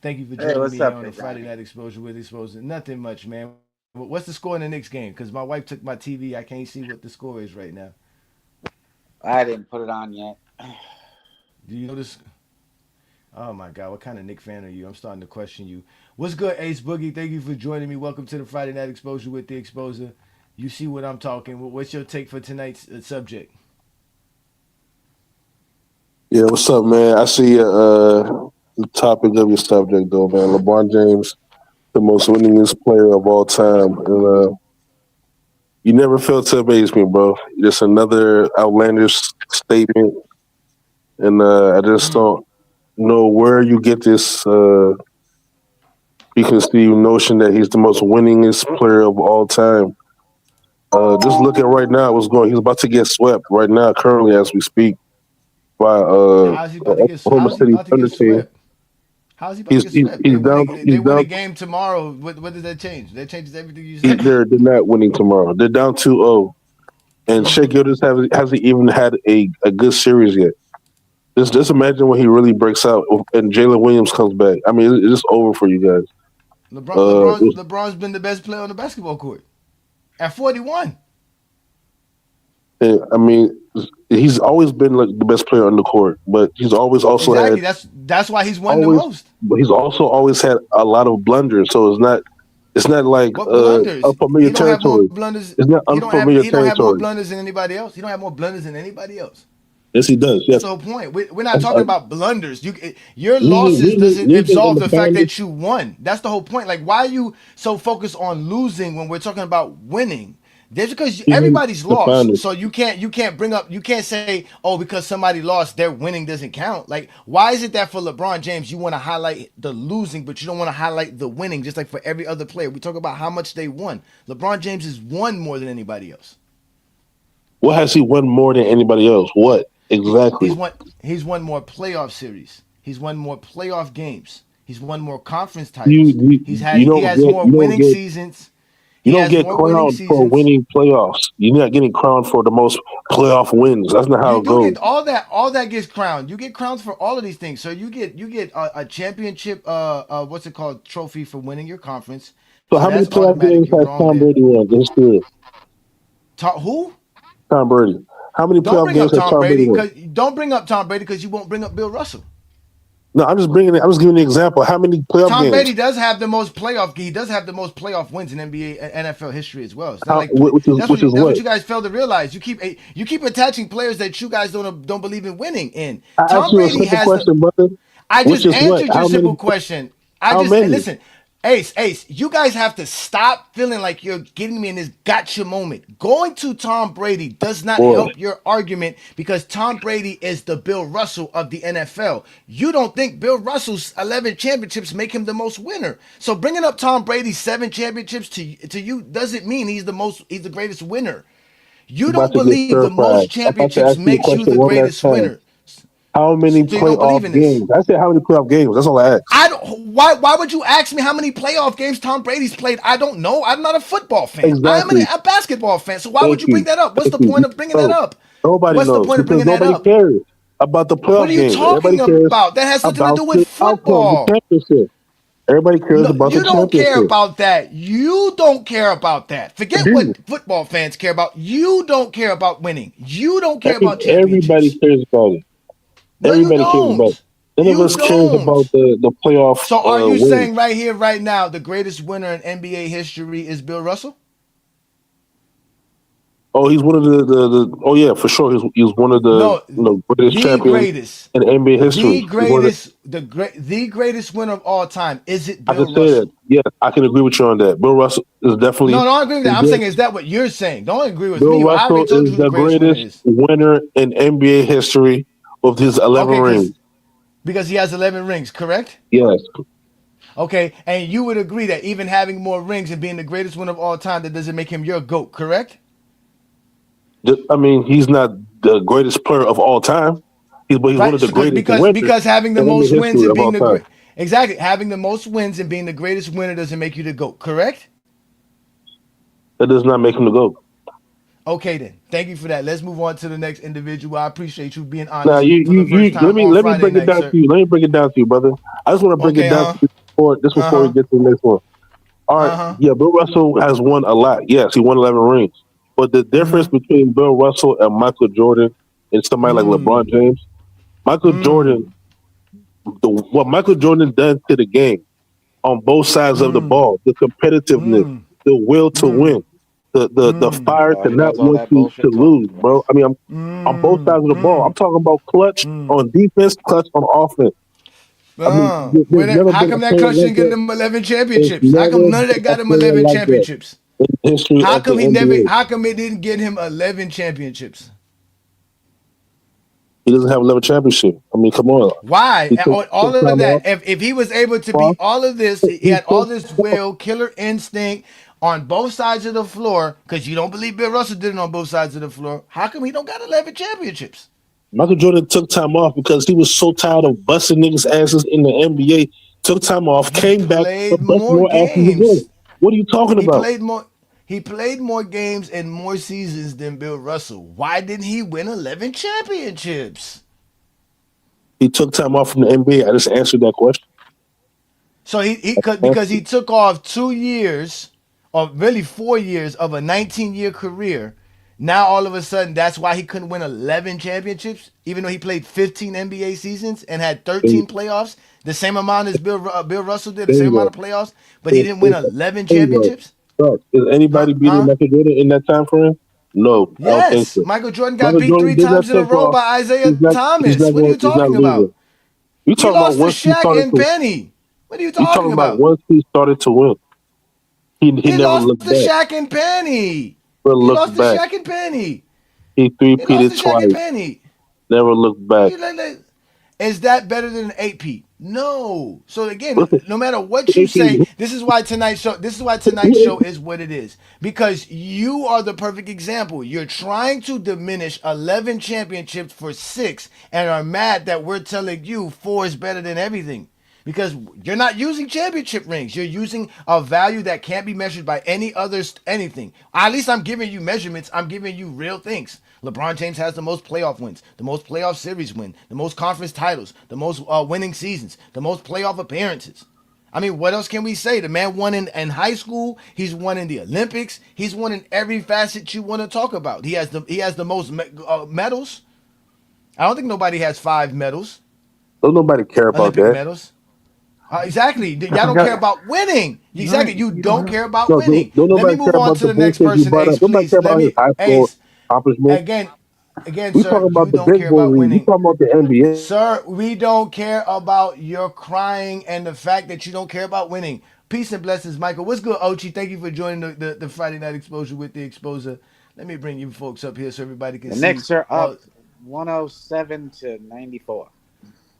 Thank you for joining me here on the Friday Night Exposure with Exposure. Nothing much, man. What's the score in the Knicks game? Because my wife took my TV. I can't see what the score is right now. I didn't put it on yet. Do you know this? Oh my God, what kind of Knicks fan are you? I'm starting to question you. What's good, Ace Boogie? Thank you for joining me. Welcome to the Friday Night Exposure with the Exposer. You see what I'm talking. What's your take for tonight's subject? Yeah, what's up, man? I see the topic of your subject, though, man. LeBron James, the most winningest player of all time. And you never failed to amaze me, bro. Just another outlandish statement. And I just don't know where you get this preconceived notion that he's the most winningest player of all time. Just look at right now what's going on. He's about to get swept right now, currently, as we speak, by How's he about to get swept? How's he about to get swept? They win a game tomorrow. What does that change? That changes everything you said. They're not winning tomorrow. They're down 2-0. And Shea Gildas hasn't even had a good series yet. Just imagine when he really breaks out and Jalen Williams comes back. I mean, it's just over for you guys. LeBron's been the best player on the basketball court at 41. I mean, he's always been like the best player on the court, but he's always also had. That's why he's won the most. But he's also always had a lot of blunders, so it's not like unfamiliar territory. It's not unfamiliar territory. He don't have more blunders than anybody else. He don't have more blunders than anybody else. Yes, he does. Yes. That's the whole point. We're not talking about blunders. Your losses doesn't absolve the fact that you won. That's the whole point. Like, why are you so focused on losing when we're talking about winning? That's because everybody's lost. So you can't say, oh, because somebody lost, their winning doesn't count. Like, why is it that for LeBron James, you want to highlight the losing, but you don't want to highlight the winning, just like for every other player? We talk about how much they won. LeBron James has won more than anybody else. What has he won more than anybody else? What exactly? He's won more playoff series. He's won more playoff games. He's won more conference titles. He has more winning seasons. You don't get crowned for winning playoffs. You're not getting crowned for the most playoff wins. That's not how it goes. All that gets crowned. You get crowns for all of these things. So you get a championship. What's it called? Trophy for winning your conference. So how many playoff games has Tom Brady won in his career? Who? Tom Brady. How many playoff games has Tom Brady won? Don't bring up Tom Brady because you won't bring up Bill Russell. No, I'm just giving an example. How many playoff games? Tom Brady does have the most playoff. He does have the most playoff wins in NBA and NFL history as well. That's what you guys fail to realize. You keep attaching players that you guys don't believe in winning in. Tom Brady has. I just answered your simple question. Listen. Ace, you guys have to stop feeling like you're getting me in this gotcha moment. Going to Tom Brady does not help your argument because Tom Brady is the Bill Russell of the NFL. You don't think Bill Russell's 11 championships make him the most winner. So bringing up Tom Brady's 7 championships to you doesn't mean he's the greatest winner. You don't believe the most championships makes you the greatest winner. How many playoff games? I said how many playoff games. That's all I asked. Why would you ask me how many playoff games Tom Brady's played? I don't know. I'm not a football fan. Exactly. I'm a basketball fan. So why would you bring that up? What's the point of bringing that up? Nobody knows. What's the point of bringing that up? Nobody cares about the playoff games. What are you talking about? That has nothing to do with football. Everybody cares about the championship. You don't care about that. You don't care about that. Forget what football fans care about. You don't care about winning. You don't care about championships. Everybody cares about it. Everybody cares about it. None of us cares about the playoff. So are you saying right here, right now, the greatest winner in NBA history is Bill Russell? Oh, he's one of the oh yeah, for sure. He's one of the greatest champions in NBA history. The greatest winner of all time. Is it Bill Russell? I just said, yeah, I can agree with you on that. Bill Russell is definitely. No, I agree with that. I'm saying, is that what you're saying? Don't agree with me. Bill Russell is the greatest winner in NBA history with his 11 rings. Because he has 11 rings, correct? Yes. Okay, and you would agree that even having more rings and being the greatest winner of all time, that doesn't make him your GOAT, correct? I mean, he's not the greatest player of all time. He's one of the greatest because having the in most the wins history and of all being the time. great exactly having the most wins and being the greatest winner doesn't make you the GOAT, correct? That does not make him the GOAT. Okay then. Thank you for that. Let's move on to the next individual. I appreciate you being Now honest for the first let time me on let me Friday break it night, down sir. to you. Let me break it down to you, brother. I just want to break Okay, it down to you before we get to the next one. All right, yeah, Bill Russell has won a lot. Yes, he won 11 rings. But the difference between Bill Russell and Michael Jordan and somebody like LeBron James, Michael Jordan, what Michael Jordan done to the game on both sides of the ball, the competitiveness, the will to win, the fire to He not does all want that to bullshit talking lose, to bro. us. I mean, I'm on both sides of the ball. I'm talking about clutch on defense, clutch on offense. I mean, there's never How been come a that player clutch like didn't get that. him 11 There's championships? How come never none of that been a got him player 11 like that championships? in the history How of the come NBA. how come it didn't get him 11 championships? He doesn't have 11 championship. I mean, come on. Why? He took All of time that. off. If he was able to be all of this, he He had all took this will, killer instinct on both sides of the floor, because you don't believe Bill Russell did it on both sides of the floor. How come he don't got 11 championships? Michael Jordan took time off because he was so tired of busting niggas' asses in the NBA. Took time off, He came back to played bust more more asses again. games. What are you talking He about? played more. He played more games and more seasons than Bill Russell. Why didn't he win 11 championships? He took time off from the NBA. I just answered that question. So because he took off 2 years, or really 4 years of a 19-year career. Now all of a sudden, that's why he couldn't win 11 championships, even though he played 15 NBA seasons and had 13 playoffs, the same amount as Bill Russell did, the same amount Bingo. of playoffs, but he didn't win 11 Bingo. championships. Bro, is anybody beating Michael Jordan in that time frame? No, I don't think Yes, so. Michael Jordan got Michael beat Jordan three did not times in a take row off. by Isaiah He's Thomas. not What are you going. He's not talking losing. about? You He talking about lost to once he Shaq started and to? Penny. What are you You talking talking about about? once he started to win? He He never lost looked to back. Shaq and Penny. Never He looked lost to back. Shaq and Penny. He He lost to three-peated Shaq and twice. Penny. Never looked back. Is that better than an 8-peat? No. So again, Listen, no matter what you say, who this is why tonight's show is what it is. Because you are the perfect example. You're trying to diminish 11 championships for 6 and are mad that we're telling you 4 is better than everything. Because you're not using championship rings. You're using a value that can't be measured by any other anything. At least I'm giving you measurements. I'm giving you real things. LeBron James has the most playoff wins, the most playoff series win, the most conference titles, the most winning seasons, the most playoff appearances. I mean, what else can we say? The man won in high school. He's won in the Olympics. He's won in every facet you want to talk about. He has the most medals. I don't think nobody has 5 medals, Don't nobody care about Olympic that. medals. Exactly. Y'all don't care about winning. Exactly. You don't care about No, winning. don't Let me nobody care move on about to the the next bullshit you person, brought up. Ace, Nobody please. care about his high school Ace, accomplishments. again, We sir, talking you about the don't big care boy about league. We winning. talking about the NBA. Sir, we don't care about your crying and the fact that you don't care about winning. Peace and blessings, Michael. What's good, Ochi? Thank you for joining the Friday Night Exposure with the Exposer. Let me bring you folks up here so everybody can The see. Knicks are up 107 to 94.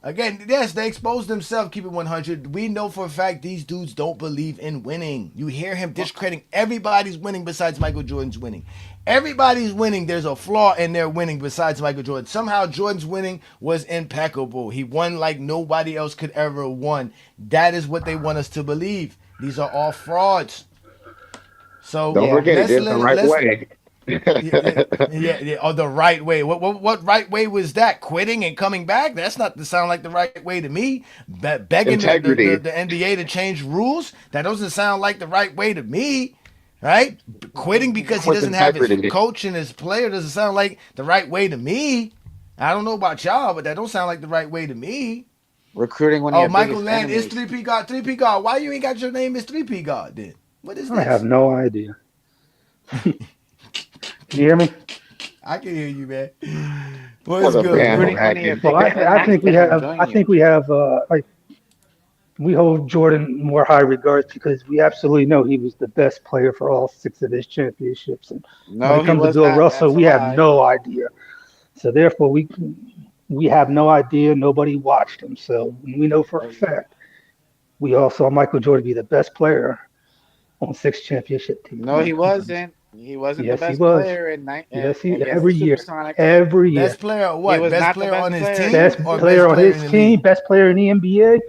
Again, yes, they exposed themselves, keep it 100. We know for a fact these dudes don't believe in winning. You hear him discrediting everybody's winning besides Michael Jordan's winning. Everybody's winning. There's a flaw in their winning besides Michael Jordan. Somehow Jordan's winning was impeccable. He won like nobody else could ever won. That is what they want us to believe. These are all frauds. So Don't forget, he let's did it the right way. yeah, or the right way. What right way was that? Quitting and coming back? That's not to sound like the right way to me. Begging Integrity. the NBA to change rules? That doesn't sound like the right way to me. Right? Quitting because he With doesn't have his integrity. coach and his player doesn't sound like the right way to me. I don't know about y'all, but that don't sound like the right way to me. Recruiting one of Oh, your Michael biggest Land is enemies. 3P God. 3P God. Why you ain't got your name as 3P God then? What is this? I have no idea. Can you hear me? I can hear you, man. What's good, Recruiting bro? one of your Well, biggest I enemies think we doesn't have. join I you. think we have. Like we hold Jordan more high regards because we absolutely know he was the best player for all 6 of his championships. And when No, it he comes to was Bill not. Russell, That's a we have lie. no idea. So therefore, we have no idea. Nobody watched him. So we know for a fact we all saw Michael Jordan be the best player on 6 championship teams. No, he wasn't. He wasn't the Yes, he best was. player Yes, he against the every year, Supersonics. every year. Best player or He what? was Best not the player on best his player Best team against or the player best on player his in the team, league? best player in the NBA,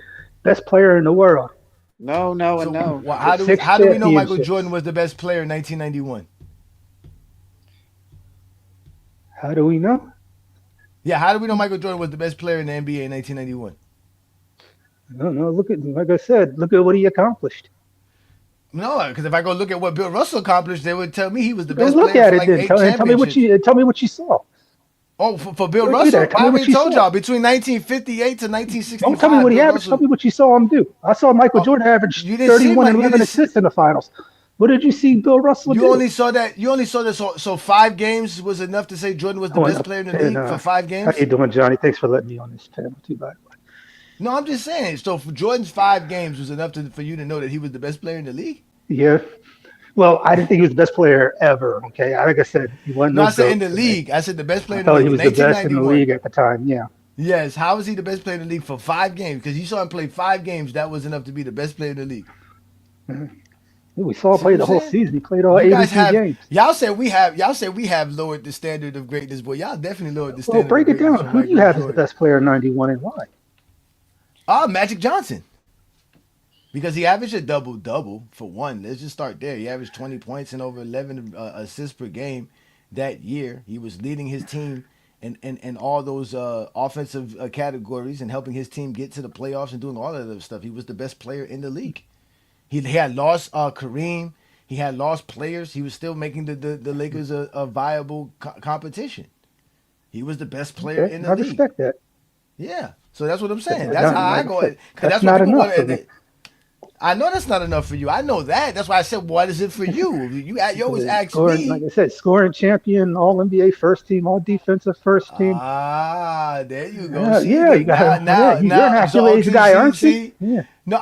best player in the world No, and So no. with six how do we know Michael championships. Jordan was the best player in 1991? How do we know? Yeah, how do we know Michael Jordan was the best player in the NBA in 1991? I don't know. Look at, like I said, look at what he accomplished. No, because if I go look at what Bill Russell accomplished, they would tell me he was the Go best look player at for it like then. 8 Tell me what championships. you saw. Oh, for Bill Go do Russell? that. Tell I me what already you told saw. y'all between 1958 to Don't tell me 1965, what he Bill averaged. Tell Russell. me what you saw him do. I saw Michael Oh, Jordan average you didn't see 31 my. and You 11 didn't. See, assists in the finals. What did you see Bill Russell you do? only saw that. You only saw this. So 5 games was enough to say Jordan was the Oh, and, best player in the and league for 5 how you games. doing, Johnny? Thanks for letting me on this panel too, by the way. No, I'm just saying. So for Jordan's 5 games was enough for you to know that he was the best player in the league. Yeah. Well, I didn't think he was the best player ever. Okay, like I said, he wasn't No, no I said in goat the to me. league. I said the best player I in the thought he league in was the best in the 1991. league at the time. Yeah. Yes. How was he the best player in the league for 5 games? Because you saw him play 5 games. That was enough to be the best player in the league. Mhm. We saw him See what play I'm the whole saying? season. He played all You guys 82 have games. y'all said we have lowered the standard of greatness, boy. Y'all definitely lowered the Well, standard of break it greatness down. from Who do you Michael have as the Jordan. best player in '91 and why? Magic Johnson. Because he averaged a double double for one. Let's just start there. He averaged 20 points and over 11 assists per game that year. He was leading his team in all those offensive categories and helping his team get to the playoffs and doing all of that stuff. He was the best player in the league. He had lost Kareem. He had lost players. He was still making the Lakers a viable competition. He was the best player Okay, in I the league. respect that. Yeah. So that's what I'm But saying. That's how I like I go. said, Because that's that's what not people enough want. for me. I know that's not enough for you. I know that. That's why I said, "What is it for you?" You always Because ask scoring, like me. I said, scoring champion, All NBA first team, All defensive first team. There you go. Yeah, See yeah, you that got now, to. Yeah, now, you're an now. So accolades guy, aren't you? see. Yeah. No,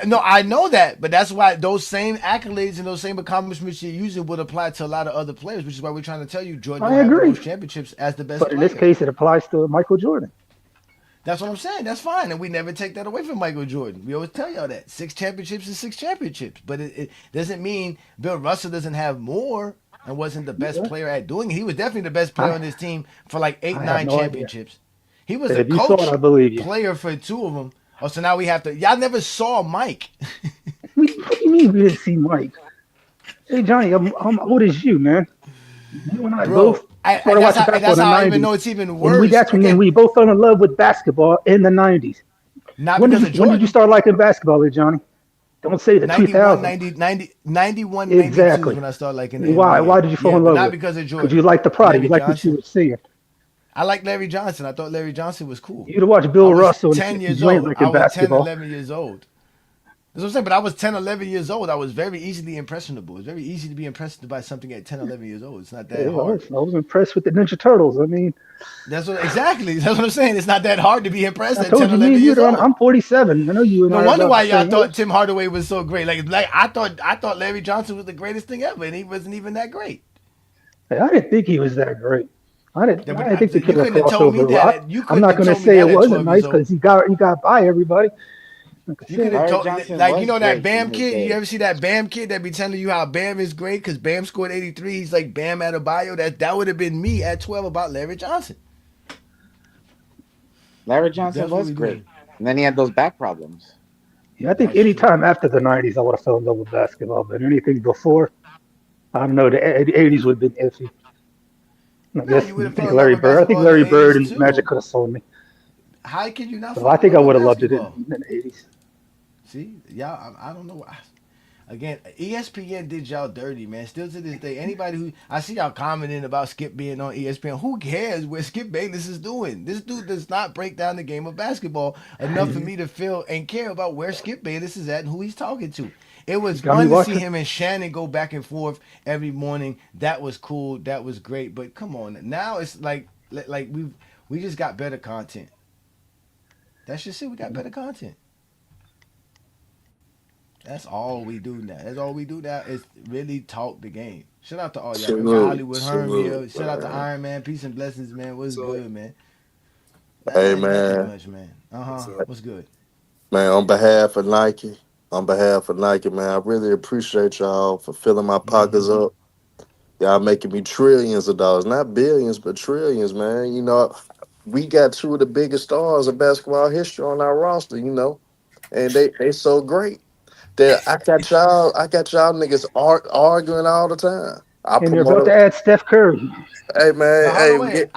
no, I know that, but that's why those same accolades and those same accomplishments you're using would apply to a lot of other players, which is why we're trying to tell you Jordan I don't have the agree. most championships as the best But in this player. case, it applies to Michael Jordan. That's what I'm saying. That's fine, and we never take that away from Michael Jordan. We always tell y'all that 6 championships is 6 championships, but it doesn't mean Bill Russell doesn't have more and wasn't the best Yeah. player at doing it. He was definitely the best player I, on his team for like eight, I have nine no idea. championships. He was a If you saw it, I coach believe you. player for 2 of them. Oh, so now we have to. Y'all never saw Mike. What do you mean we didn't see Mike? Hey, Johnny, I'm old as you, man. You and I both Bro, started watching basketball that's in the how I even know '90s, it's even and we worse. that's when we both fell in love with basketball in the '90s. Not because of When did you Jordan. start liking basketball, Johnny? Don't say the 91, 2000s. 92 is Exactly. when I started liking the Why? NBA. Why did you fall Yeah, in but love not with? because of Because you Jordan. liked the product. Larry You liked what you Johnson. were seeing. I like Larry Johnson. I thought Larry Johnson was cool. You'd watch I Bill was Russell and 10 shit, 'cause years you ain't old. I liking was 10, basketball. 11 years old. That's what I'm saying. But I was 10, 11 years old. I was very easily impressionable. It's very easy to be impressed by something at 10, 11 years old. It's not Yeah, that hard. I was impressed with the Ninja Turtles. I mean, Exactly. That's what I'm saying. It's not that hard to be impressed I at 10, told you, me 11 and you years are on. old. I'm 47. I know you and No I are wonder about why the y'all same thought age. Tim Hardaway was so great. Like I thought Larry Johnson was the greatest thing ever, and he wasn't even that great. Hey, I didn't think he was that great. Yeah, I but didn't think they you could have couldn't have crossed told me over a that. lot. You I'm couldn't not have going to told me say it that at wasn't 12 years nice old. because he got by everybody. Like I You could said, have Larry told, Johnson like, was that great in Bam his kid. You day. ever see that Bam kid that be telling you how Bam is great because Bam scored 83? He's like Bam Adebayo. That would have been me at 12 about Larry Johnson. Larry Johnson That's what was we great, doing. and then he had those back problems. yeah, I think That's any true. time after the '90s, I would have fell in love with basketball. But anything before, I don't know. The '80s would have been iffy. I No, guess you would have I fell think in love Larry with Bird. I think basketball in the Larry Bird 80s and Magic too. could have sold me. How could you not So fall I in think I love with would have loved it in basketball? the '80s. See, y'all, I don't know why. Again, ESPN did y'all dirty, man. Still to this day, anybody who I see y'all commenting about Skip being on ESPN, who cares what Skip Bayless is doing? This dude does not break down the game of basketball enough for me to feel and care about where Skip Bayless is at and who he's talking to. It You was got me fun to see watching. him and Shannon go back and forth every morning. That was cool. That was great. But come on, now it's like we just got better content. That's just it. We got better content. That's all we do now. That's all we do now is really talk the game. Shout out to all y'all. We got Salute, Hollywood Herm salute, here. Shout out to man. Iron Man. Peace and blessings, man. What's good, man? Hey, Nothing man. much, man. What's good? Man, on behalf of Nike, man, I really appreciate y'all for filling my pockets Mm-hmm. up. Y'all making me trillions of dollars, not billions, but trillions, man. You know, we got two of the biggest stars of basketball history on our roster. You know, and they so great that I got y'all niggas arguing all the time. I And they're about to promote. add Steph Curry. Hey man, But hold hey, on, wait.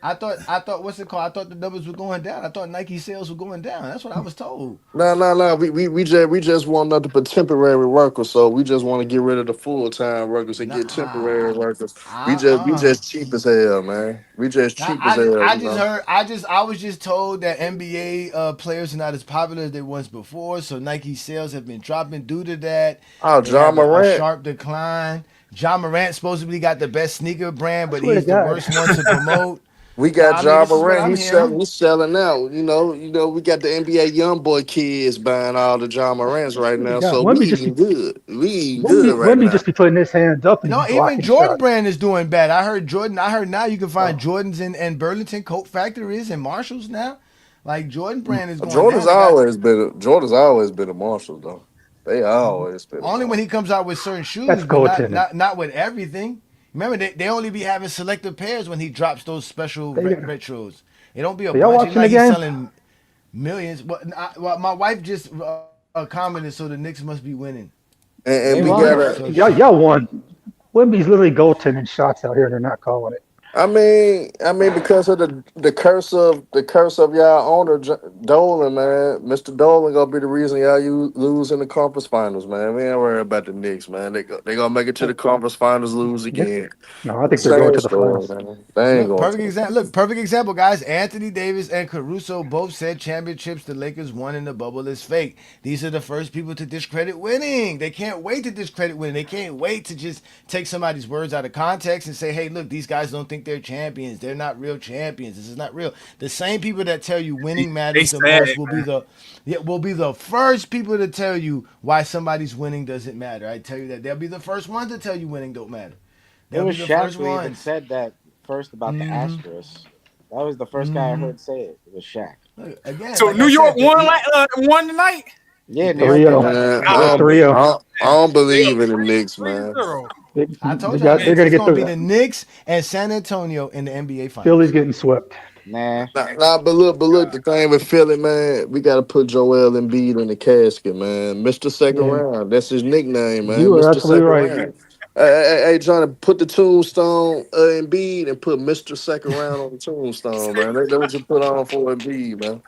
I thought what's it called? I thought the numbers were going down. I thought Nike sales were going down. That's what I was told. no. We just want nothing but temporary workers. So we just want to get rid of the full time workers and get temporary Nah. workers. We Uh-uh. just cheap as hell, man. We just cheap as hell, I you just know. heard I was just told that NBA players are not as popular as they once before, so Nike sales have been dropping due to that. Oh, They John have a Morant. sharp decline. John Morant supposedly got the best sneaker brand, I but swear to he's the God. worst one to promote. We No, got I mean John this is what Morant. I'm hearing. He's selling out. We got the NBA young boy kids buying all the John Morants I right swear to now. God. So we eating good. We eating good right Wemby now. just be putting his hands up No, and even blocking Jordan shots. brand is doing bad. I heard now you can find Oh. Jordans in Burlington Coat Factories and Marshalls now. Like Jordan brand is going Jordan's down. They got always been a Marshall though. They always been a only when Marshall. he comes out with certain That's shoes, but goaltending. not with everything. Remember, they only be having selective pairs when he drops those special They, retros. It don't be a are y'all bunch. It's watching the like he's game? selling millions. Well, my wife just commented, so the Knicks must be winning. And They we won. got So Y'all won. Wemby's literally goaltending shots out here, and they're not calling it. I mean, because of the curse of y'all owner Dolan, man. Mr. Dolan gonna be the reason y'all you lose in the conference finals, man. We ain't worried about the Knicks, man. They gonna make it to the conference finals, lose Yep. again. No, I think they're going Same to the story, finals. man. They ain't going to the finals. Perfect example, guys. Anthony Davis and Caruso both said championships the Lakers won in the bubble is fake. These are the first people to discredit winning. They can't wait to discredit winning. They can't wait to just take somebody's words out of context and say, "Hey, look, these guys don't think they're champions. They're not real champions. This is not real." The same people that tell you winning They matters the sad, most will be the first people to tell you why somebody's winning doesn't matter. I tell you that they'll be the first ones to tell you winning don't matter. It They'll was be the Shaq first who even ones. said that first about the Mm-hmm. Astros. That was the first guy I Mm-hmm. heard say it. It was Shaq. Look, again, So like I New York said, won tonight. Yeah, New York 3 did 0. win last Man, night. They're I don't, 3 be- 0. I don't They up believe in the three Knicks, three man. zero. I They told y'all got, they're Knicks. going It's to get gonna be the the Knicks and San Antonio in the NBA Phillies Finals. getting swept. Nah. But look, the thing with Philly, man, we got to put Joel Embiid in the casket, man. Mr. Second Yeah, Round, that's his nickname, man. you are Mr. absolutely Second right. Round. Hey, Johnny, put the tombstone Embiid and put Mr. Second Round on the tombstone, man. That's what you put on for Embiid, man.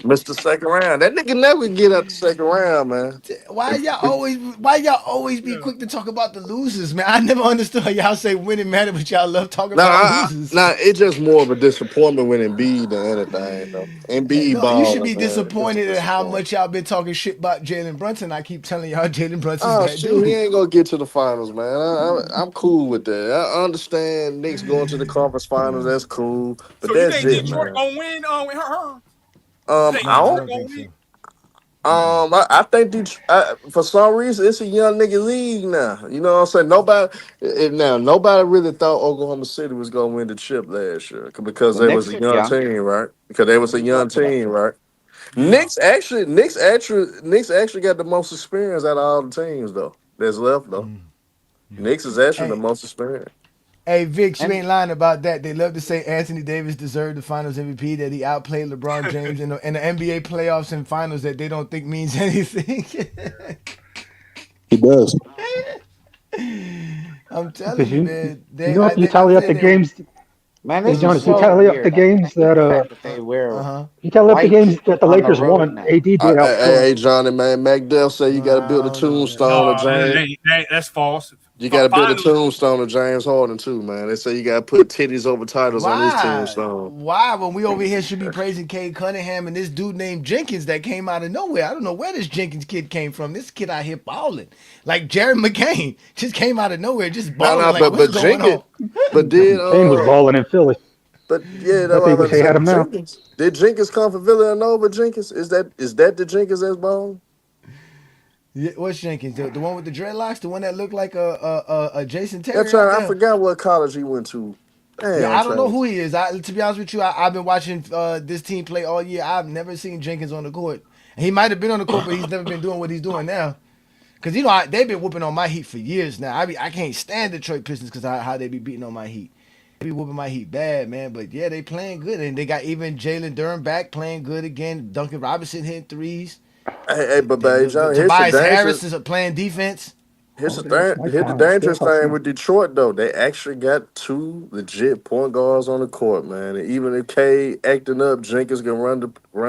Mr. Second Round. That nigga never get up the second round, man. Why y'all always be quick to talk about the losers, man? I never understood how y'all say winning matter, but y'all love talking about losers. It's just more of a disappointment with Embiid than anything, though. Embiid No, you should balling, be man. Just a disappointed at how disappointment. much y'all been talking shit about Jalen Brunson. I keep telling y'all Jalen Brunson's Oh that shoot, he dude. ain't gonna get to the finals, man. I'm cool with that. I understand Knicks going to the conference finals. That's cool, but So you that's think it, Detroit man. gonna win? With her? You think No, I I Detroit don't. don't gonna think win? so. I think for some reason it's a young nigga league now. You know what I'm saying? Nobody really thought Oklahoma City was gonna win the chip last year because The they was Knicks a are young young. team, right? Because they was What a are you young talking about? team, right? Yeah. Knicks actually got the most experience out of all the teams though. That's left though. Knicks is actually the Hey, most experienced. hey, Vic, you And ain't lying about that. They love to say Anthony Davis deserved the Finals MVP, that he outplayed LeBron James in the NBA playoffs and finals that they don't think means anything. He does. I'm telling Because you, you man. know if you tally up the games, man, hey this is John, if you so tally up the weird. I games hate that the fact that they wear huh. you tally up the white games that the on the Lakers road won, now. AD did outscore Hey, him. Johnny, man, McDuff say you got to build a I don't know that. tombstone of No, James. that's false. You got to build a Finals. tombstone of James Harden too, man. They say you got to put titties over titles on his Why? tombstone. Why? When we over here should be praising Cade Cunningham and this dude named Jenkins that came out of nowhere. I don't know where this Jenkins kid came from. This kid out here balling. Like Jared McCain. Just came out of nowhere, just No, balling. no, Like, what's but going Jenkins, on? but did Kane was balling in Philly. but yeah, that's I what I'm think about wish to they say. had him now. Did Jenkins come from Villanova? Jenkins is that the Jenkins that's balling? Yeah, what's Jenkins? The one with the dreadlocks? The one that looked like a Jason That's Terry out trying. I there? forgot what college he went to. Yeah, Damn, I'm I don't know trying. who he is. To be honest with you, I've been watching this team play all year. I've never seen Jenkins on the court. He might have been on the court, but he's never been doing what he's doing now. Because they've been whooping on my Heat for years now. I can't stand Detroit Pistons because how they be beating on my Heat. They be whooping my Heat bad, man. But yeah, they playing good, and they got even Jalen Durham back playing good again. Duncan Robinson hitting threes. But John, here's the Tobias Harris dangerous. is playing defense. Here's Oh, the thing. Mike Here's the Conley still dangerous thing hustling. with Detroit, though. They actually got two legit point guards on the court, man. And even if K acting up, Jenkins can run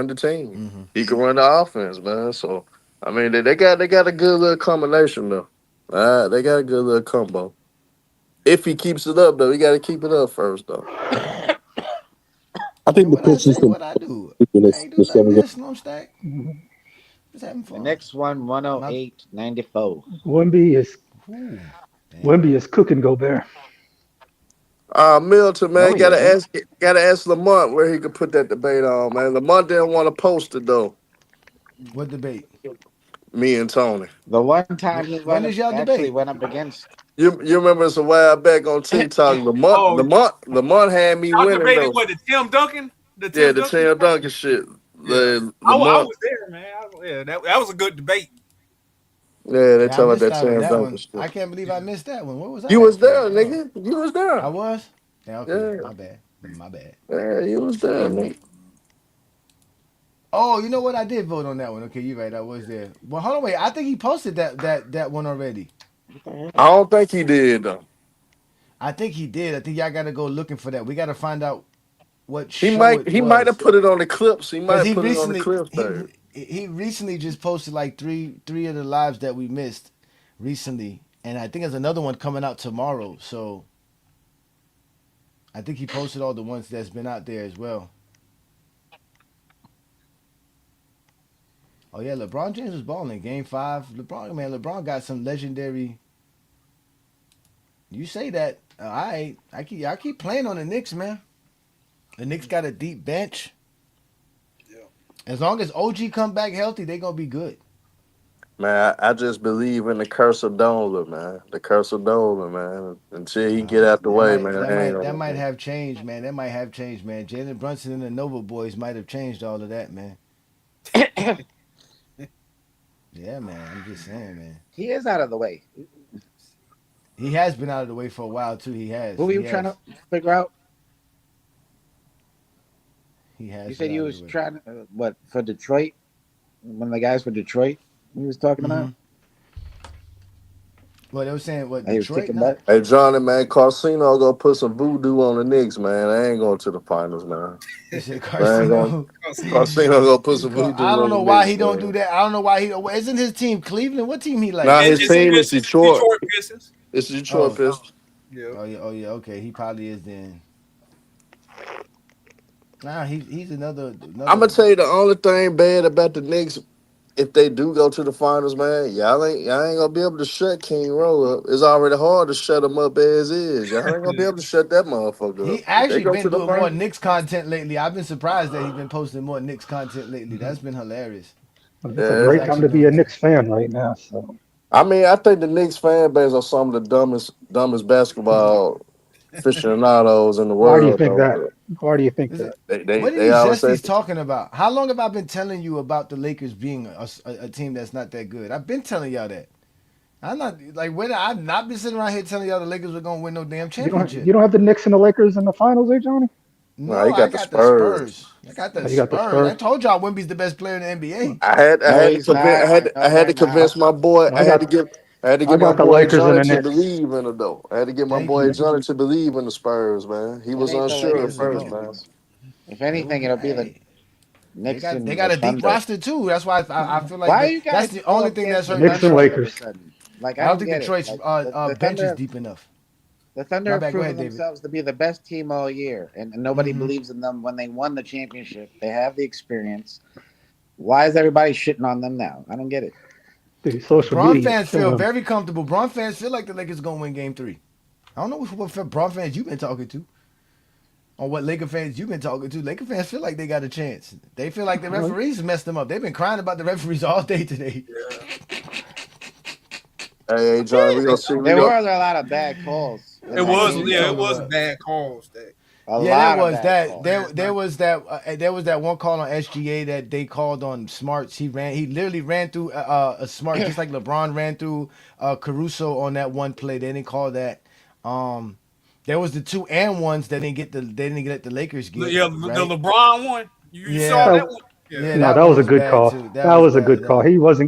the team. Mm-hmm. He can run the offense, man. So I mean, they got a good little combination, though. They got a good little combo. If he keeps it up, though, he got to keep it up first, though. I think the What I Pistons say, can what I do. in I ain't the do nothing seven. there, Snow Stack. Just having The fun. next one, My, 108.94. Wemby damn. is cooking Gobert. Milton, No, man, he isn't. gotta ask Lamont where he could put that debate on, man. Lamont didn't want to post it though. What debate? Me and Tony. The one time he When is y'all debate? went up against. You remember it's a while back on TikTok. Oh, Lamont had me y'all winning debated though. what, the Tim Duncan? The Yeah, Tim the Duncan? Tim Duncan shit. Yeah. I Lamont. was there, man. That was a good debate. Yeah, they Yeah, I talk about missed that that one. Tim That Duncan one. shit. I can't believe I missed that one. Where was You I at was for there, that? Oh, nigga. You was I there. was. Yeah, okay. Yeah, My bad. My bad. yeah, you was there, nigga. Oh, you know what? I did vote on that one. Okay, you're right. I was there. Well, hold on, wait. I think he posted that one already. I don't think he did though. I think he did. I think y'all got to go looking for that. We got to find out what He show might it he might have was. put it on the clips. He might Cause have he put it on the recently clips there. he recently just posted like three of the lives that we missed recently, and I think there's another one coming out tomorrow. So I think he posted all the ones that's been out there as well. Oh yeah, LeBron James was balling Game 5. LeBron got some legendary. You say that? I keep playing on the Knicks, man. The Knicks got a deep bench. As long as OG come back healthy, they gonna be good. Man, I just believe in the curse of Dolan, man. The curse of Dolan, man. Until he get out the That way, might man. that I ain't might that gonna. might have changed, man. That might have changed, man. Jalen Brunson and the Nova Boys might have changed all of that, man. Yeah, man. I'm just saying, man. He is out of the way. He has been out of the way for a while too. He has. Who were He you trying has. to figure out? He has You been said you out of was the way. trying what for Detroit? One of the guys for Detroit he was talking Mm-hmm. about? Well, they were saying what He was Detroit kicking not. butt. Hey, Johnny, man, Carcino gonna put some voodoo on the Knicks, man. I ain't going to the finals, man. You said I ain't going. Carcino. Carcino gonna put some I voodoo don't on the know why Knicks, he don't do man. that. I don't know why he. Isn't his team Cleveland? What team he like? Nah, his It's team is Detroit. Detroit Pistons. It's Detroit Oh, Pistons. Yeah. oh yeah. Okay, he probably is then. Nah, he's another. I'm gonna tell you the only thing bad about the Knicks, if they do go to the finals, man, y'all ain't gonna be able to shut King Rowe up. It's already hard to shut him up as is. Y'all ain't gonna be able to shut that motherfucker up. He If they actually go to been the doing more finals, Knicks content lately. I've been surprised that he's been posting more Knicks content lately. That's been hilarious. It's a yeah. He's great time actually to be doing a it. Knicks fan right now. So I mean, I think the Knicks fan base are some of the dumbest basketball aficionados in the why do you world, think though. that? Why do you think Is that? it? What are They you always say, Zesties talking about? How long have I been telling you about the Lakers being a team that's not that good? I've been telling y'all that. I'm not like when I've not been sitting around here telling y'all the Lakers were gonna win no damn You championship. don't have the Knicks and the Lakers in the finals, eh, Johnny? nah, No, he I got the got the Spurs. Spurs. I got the Oh, you got the Spurs. I Spurs. told y'all Wemby's the best player in the NBA. No, he's not. I No, had they're to not. convince my boy. I got I had to I get my got the boy Lakers and Johnny the to Knicks. believe in it though. I had to get my Thank boy you. Johnny to believe in the Spurs, man. He It was ain't the unsure at Lakers There we and the first, go. man. Knicks. If There we anything, go. it'll be the Hey, Knicks they and got the a deep Thunder. roster too. That's why I feel like Why are you that's guys the so only thing that's against the hurting Knicks and Thunder Detroit. all of a Lakers. sudden? Like I I don't don't think get it. Detroit's Like the bench is Thunder, deep enough. the Thunder My have bad. Go proven ahead, David. themselves to be the best team all year, and nobody Hmm. believes in them when they won the championship. They have the experience. Why is everybody shitting on them now? I don't get it. Dude, social Braun media is fans feel killing them. very comfortable. Braun fans feel like the Lakers gonna win Game 3. I don't know what Braun fans you've been talking to, or what Laker fans you've been talking to. Laker fans feel like they got a chance. They feel like the Well, referees messed them up. They've been crying about the referees all day today. Hey, Johnny, we gonna see. We There go. were a lot of bad calls in It that was, What game, you yeah, it though. talking was about? bad calls. A Yeah, there lot of was bad that. calls. There was that one call on SGA that they called on Smarts. He literally ran through a Smart just like LeBron ran through Caruso on that one play. They didn't call that. Um, there was the two and ones that they didn't get the Lakers get Yeah, the right. LeBron one. You saw Yeah, that That, one? Yeah. yeah, no, that that one was a was good bad call. too. That That was was a bad. good call.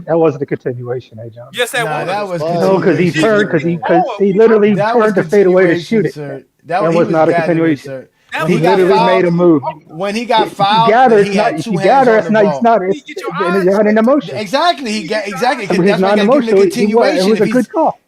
That wasn't a continuation, John. Yes, that Nah, that was. was No, because he He turned continuation. because literally he because called. he literally That was turned to fade away to shoot continuation, it. sir. That He was was not a gathering, continuation. sir. That When He he was got literally literally. made a fouled, move. when he got If you fouled, gather, he had if two you hands gather, on the it's ball. not, You it's, get your and eyes you're not in checked. emotion. Exactly, You get your eyes I mean, that's he's why you not got to give him the emotional. It continuation. was a good call.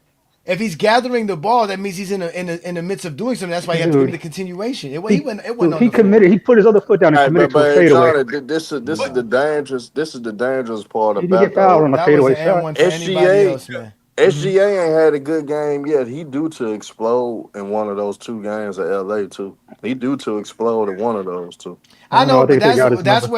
If he's gathering the ball, that means he's in the midst of doing something. That's why you have to give him the Dude, continuation. he, It wasn't on he the floor. committed. He put his other foot down and Hey, committed to a but hey, fadeaway. Johnny, this is the dangerous. This is the dangerous part He didn't about get fouled though. on a That was fadeaway an and shot. one for anybody SGA, else, man. SGA ain't had a good game yet. He due to explode in one of those two games at LA too. He due to explode in one of those two. I I don't know. know, I but think they got his that's number.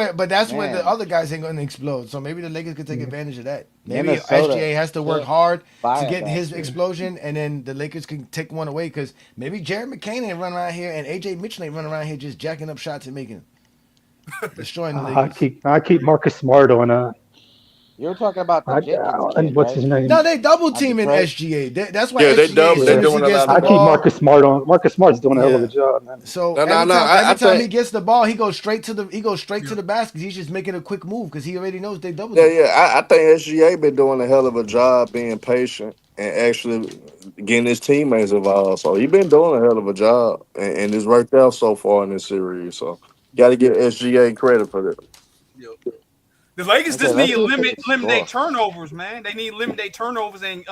where the Man, other guys ain't going to explode. So maybe the Lakers could take Yeah. advantage of that. Maybe Minnesota SGA has to work can't hard buy to a get his basket. explosion, and then the Lakers can take one away because maybe Jared McCain ain't running around here and AJ Mitchell ain't running around here just jacking up shots and making destroying the Lakers. I keep Marcus Smart on You're talking about the Jenkins and kid, what's right? his name? No, they double On teaming Detroit. SGA. That's why Yeah, SGA, as they soon Yeah, as he doing a gets lot the I of keep ball, Marcus Smart on. Marcus Smart's doing a hell of a yeah. job, man. So no. every I time he think gets the ball, he goes straight to the basket. He's just making a quick move because he already knows they doubled yeah, him. I think SGA been doing a hell of a job being patient and actually getting his teammates involved. So he been doing a hell of a job, and it's worked out so far in this series. So got to give SGA credit for that. Yeah. The Lakers Okay, just let's need see if they can limit their score. turnovers, man. They need to limit their turnovers and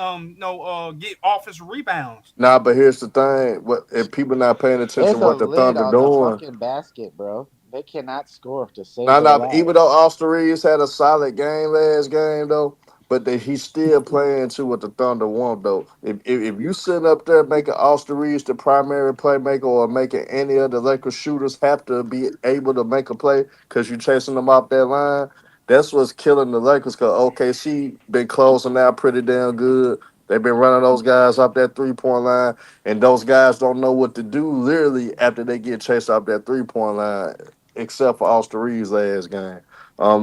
get offensive rebounds. Nah, but here's the thing: what if people not paying attention It's to a what the lid Thunder on the doing? fucking basket, bro. They cannot score to save No, their no. But even lives. though Austin Reeves had a solid game last game, though, but he's still playing to what the Thunder want, though. If you sit up there making Austin Reeves the primary playmaker or making any of the Lakers shooters have to be able to make a play because you're chasing them off that line, that's what's killing the Lakers. Because OKC been closing out pretty damn good. They've been running those guys off that 3-point line, and those guys don't know what to do literally after they get chased off that 3-point line except for Austin Reeves last game.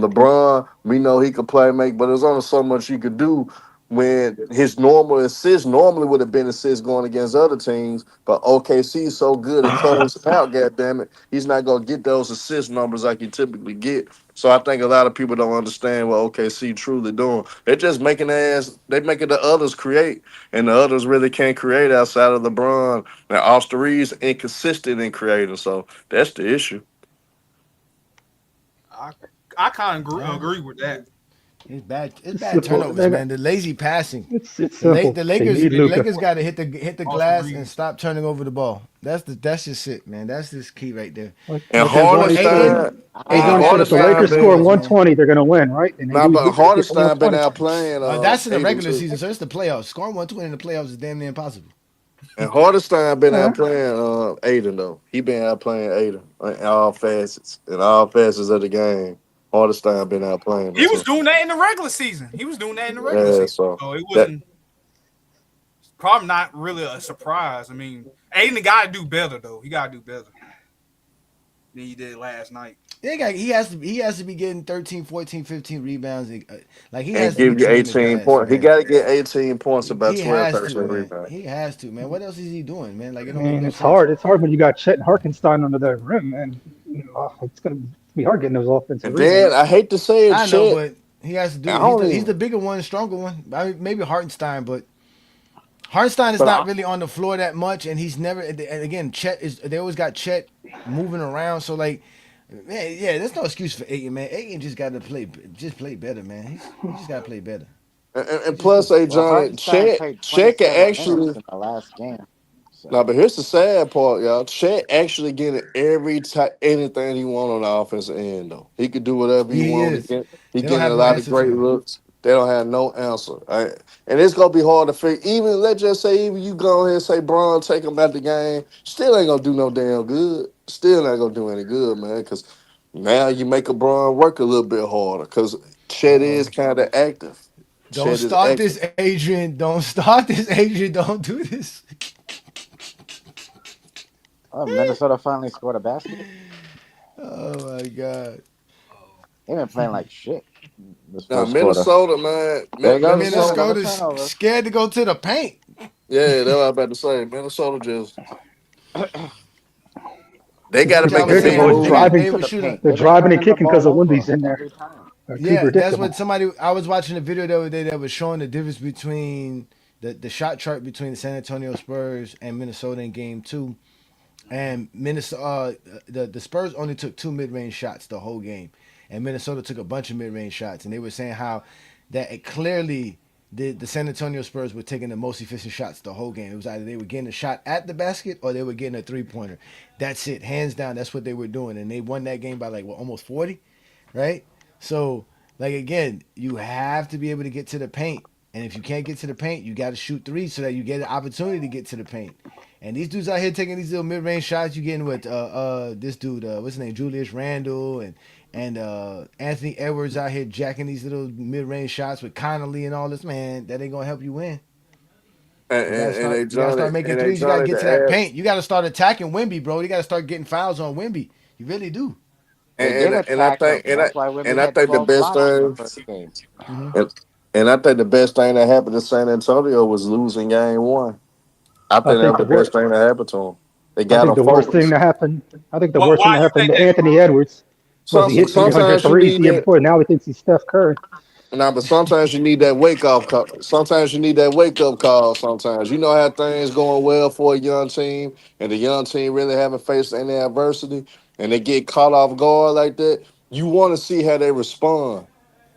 LeBron, we know he could play make, but there's only so much he could do when his normal assists normally would have been assists going against other teams, but OKC is so good at closing out, goddammit, he's not gonna get those assist numbers like he typically get. So I think a lot of people don't understand what OKC truly doing. They're just making they making the others create, and the others really can't create outside of LeBron. Now Austin Reeves inconsistent in creating, so that's the issue. I I kind of Yeah. agree with that. It's It's bad simple. turnovers, man. The lazy passing. It's simple. They need The Luca. Lakers got to hit the Austin glass and Reeves. stop turning over the ball. That's just it, man. That's just key right there. And Like Because what Johnny said. Hardenstein, Johnny said, if the Hardenstein Lakers score been 120, they're gonna win, right? And they nah, lose but Luca, they get the Hardenstein been 120. out playing That's in the Aiden regular too. season, so it's the playoffs. Scoring 120 in the playoffs is damn near impossible. And Hardenstein been Yeah. out playing Aiden though. He been out playing Aiden in all facets of the game. Hardenstein been out playing him He was too. doing that in the regular season. He was doing that in the regular Yeah, season. so So it that wasn't probably not really a surprise. I mean, Aiden got to do better though. He got to do better than he did last night. He has to be getting 13, 14, 15 rebounds. Like he and has to be give you taking the 18 glass, points. He man. got to get 18 points, about He 12, has to, 13 man. rebounds. He has to, man. What else is he doing, man? Like it I don't make mean, no it's sense. hard. It's hard when you got Chet and Harkenstein under the rim, man. It's gonna be hard getting those offensive And then rebounds. I hate to say it, I know, Chet. but he has to I do it. don't He's the even. bigger one, stronger one. I mean, maybe Hartenstein, but Hartenstein is But not really on the floor that much, and he's never. And again, Chet is. They always got Chet moving around, so like, man, yeah, there's no excuse for Aiton, man. Aiton just got to play better, man. He just got to play better. And He just plus, do. hey Well, Johnny, Hartenstein Chet, played Chet can 27 minutes actually. in the last game. No, So but here's the sad part, y'all. Chet actually getting every type anything he want on the offensive end, though. He could do whatever he Yeah, he want. is. He They don't getting a have no lot of answer for great him. looks. They don't have no answer. And it's gonna be hard to figure. Even let's just say even you go ahead and say Braun take him out the game, still ain't gonna do no damn good. Still not gonna do any good, man. Because now you make a Braun work a little bit harder. Because Chet is Uh-oh. kind of active. Don't Chet is start active. this, Adrian. Don't start this, Adrian. Don't do this. Oh, Minnesota finally scored a basket. Oh my god. They've been playing like shit this Now first quarter. Minnesota, man, There goes again, another Minnesota. Minnesota's turnover. scared to go to the paint. Yeah, that's what I was about to say. Minnesota just they That's got to what It's y'all make a was couple saying. predictable. They moves. got Driving, they To were the shooting. paint. they're They've been driving and turning the kicking because ball of over Wendy's in there. every time. They're too Yeah, that's predictable. what somebody. I was watching a video the other day that was showing the difference between the shot chart between the San Antonio Spurs and Minnesota in Game 2. And Minnesota, the Spurs only took 2 mid-range shots the whole game, and Minnesota took a bunch of mid-range shots. And they were saying how that it clearly the San Antonio Spurs were taking the most efficient shots the whole game. It was either they were getting a shot at the basket or they were getting a 3-pointer. That's it, hands down. That's what they were doing, and they won that game by like what, almost 40, right? So like again, you have to be able to get to the paint. And if you can't get to the paint, you got to shoot threes so that you get an opportunity to get to the paint. And these dudes out here taking these little mid-range shots. You getting with this dude, what's his name, Julius Randle, and Anthony Edwards out here jacking these little mid-range shots with Connolly and all this. Man, that ain't gonna help you win. And, You gotta and, and start. they You gotta joined start it, making and they threes. You gotta joined get the to that air. paint. You gotta start attacking Wimby, bro. You gotta start getting fouls on Wimby. You really do. They did And I attack him. think That's why Wimby I had think the 12 best blocks in the thing first game. Mm-hmm. and, and I think the best thing that happened to San Antonio was losing game one. I I think that think was the the best worst. thing that happened to them. They I got think them the worst thing focused. that happened. I think the worst thing Why that you happened think to that? Anthony Edwards was he hit Sometimes 300 you threes the need year that. before. Now he thinks he's Steph Curry. Nah, but sometimes you need that wake up call. Sometimes you need that wake up call. Sometimes you know how things going well for a young team, and the young team really haven't faced any adversity, and they get caught off guard like that. You want to see how they respond,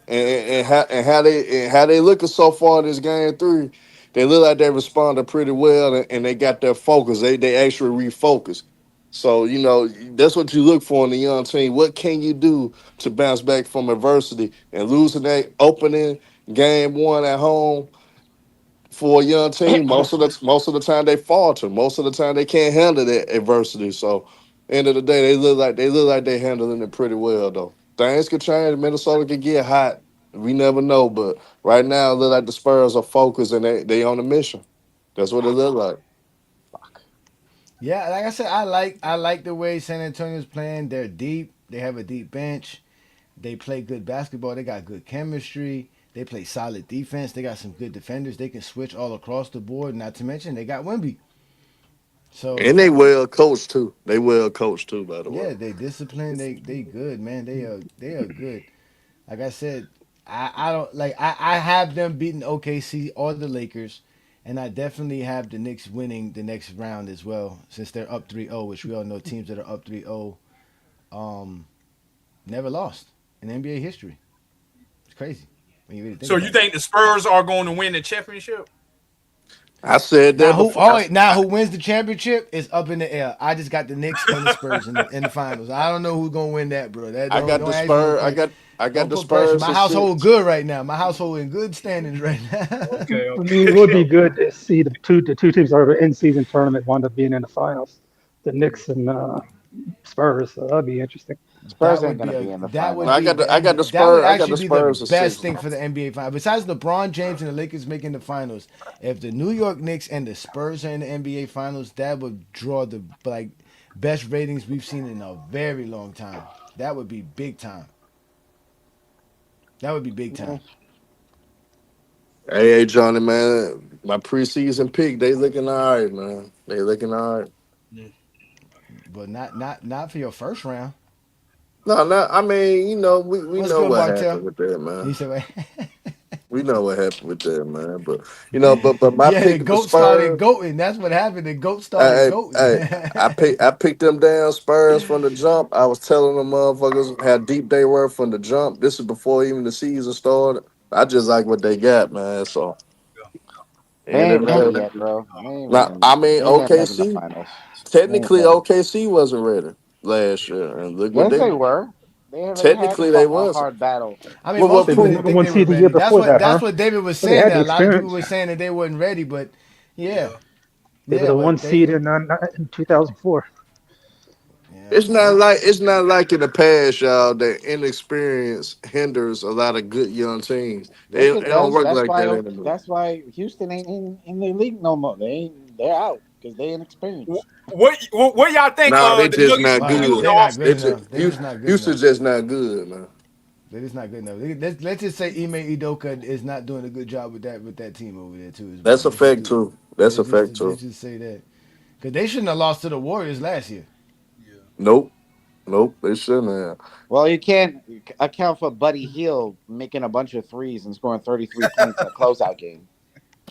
and how they looking so far in this game three. They look like they responded pretty well, and they got their focus. They actually refocus. So you know that's what you look for in the young team. What can you do to bounce back from adversity and losing that opening game one at home for a young team? Most of the time they falter. Most of the time they can't handle that adversity. So end of the day, they look like they handling it pretty well though. Things could change. Minnesota could get hot. We never know, but right now it look like the Spurs are focused and they on a mission. That's what it look like. Yeah, like I said, I like the way San Antonio's playing. They're deep. They have a deep bench. They play good basketball. They got good chemistry. They play solid defense. They got some good defenders. They can switch all across the board. Not to mention they got Wemby. So And they well coached too. They well coached too, by the way. yeah, they disciplined. They good, man. They are good. Like I said, I don't like I have them beating OKC or the Lakers, and I definitely have the Knicks winning the next round as well, since they're up 3-0, which we all know teams that are up 3-0 never lost in NBA history. It's crazy when you really think So you about it. think the Spurs are going to win the championship? I said Now that who? before. Oh wait, now who wins the championship is up in the air. I just got the Knicks and the Spurs in the finals. I don't know who's gonna win that, bro. That I got don't the ask me no Spurs. question. I got Don't the put pressure. Spurs My at household six. good right now. My household in good standings right now. Okay, I mean, it okay. would be good to see the two teams that are in season tournament wind up being in the finals, the Knicks and Spurs. So that'd be interesting. Spurs That ain't would gonna be be in the that No, would finals. be the I got the NBA. That would Spurs. I got actually the be the Spurs at best six. thing for the NBA final. Besides LeBron James and the Lakers making the finals, if the New York Knicks and the Spurs are in the NBA finals, that would draw the like best ratings we've seen in a very long time. That would be big time. That would be big time. Hey, Johnny, man, my preseason pick, they looking all right, man. They looking all right. Yeah. But not for your first round. No, no, I mean, you know, we What's know good, what happened Martel? with that, You man. said, wait. We know what happened with that, man. But you know, but my Yeah, the pick, the goat started Spurs. goating. That's what happened. The goat started I, goating. I, I picked them down Spurs from the jump. I was telling them motherfuckers how deep they were from the jump. This is before even the season started. I just like what they got, man. So, They end of ain't the ready day. yet, bro. They ain't Now, winning. I mean, They ain't gonna make it in the OKC. finals. They ain't Technically, ready. OKC wasn't ready last year, and look what Yes, they. they were. They had Technically, they a wasn't. hard battle. I mean, Well, most what They were people the proof? didn't number think one they were seed the year ready. before that, That's huh? what David was But they saying. had the That a lot of people experience. were saying that they weren't ready, but yeah, Yeah. They were yeah, the one but seed they, in 2004. yeah, they It's not like in the past, y'all, that inexperience hinders a lot of good young teams. Yes, It it don't does. work like that anymore. That's why Houston ain't in the league no more. They ain't. They're out. because they inexperienced. What y'all think? Nah, they The just Nuggets not gonna do in good. the They're not good They offseason? just enough. They're just not good Houston enough. just not good, man. They're just not good enough. Let's just say Ime Udoka is not doing a good job with that team over there too as well. That's a fact too. That's a fact Let's too. just say that because they shouldn't have lost to the Warriors last year. Nope. They shouldn't have. Well, you can't account for Buddy Hield making a bunch of threes and scoring 33 points in a closeout game.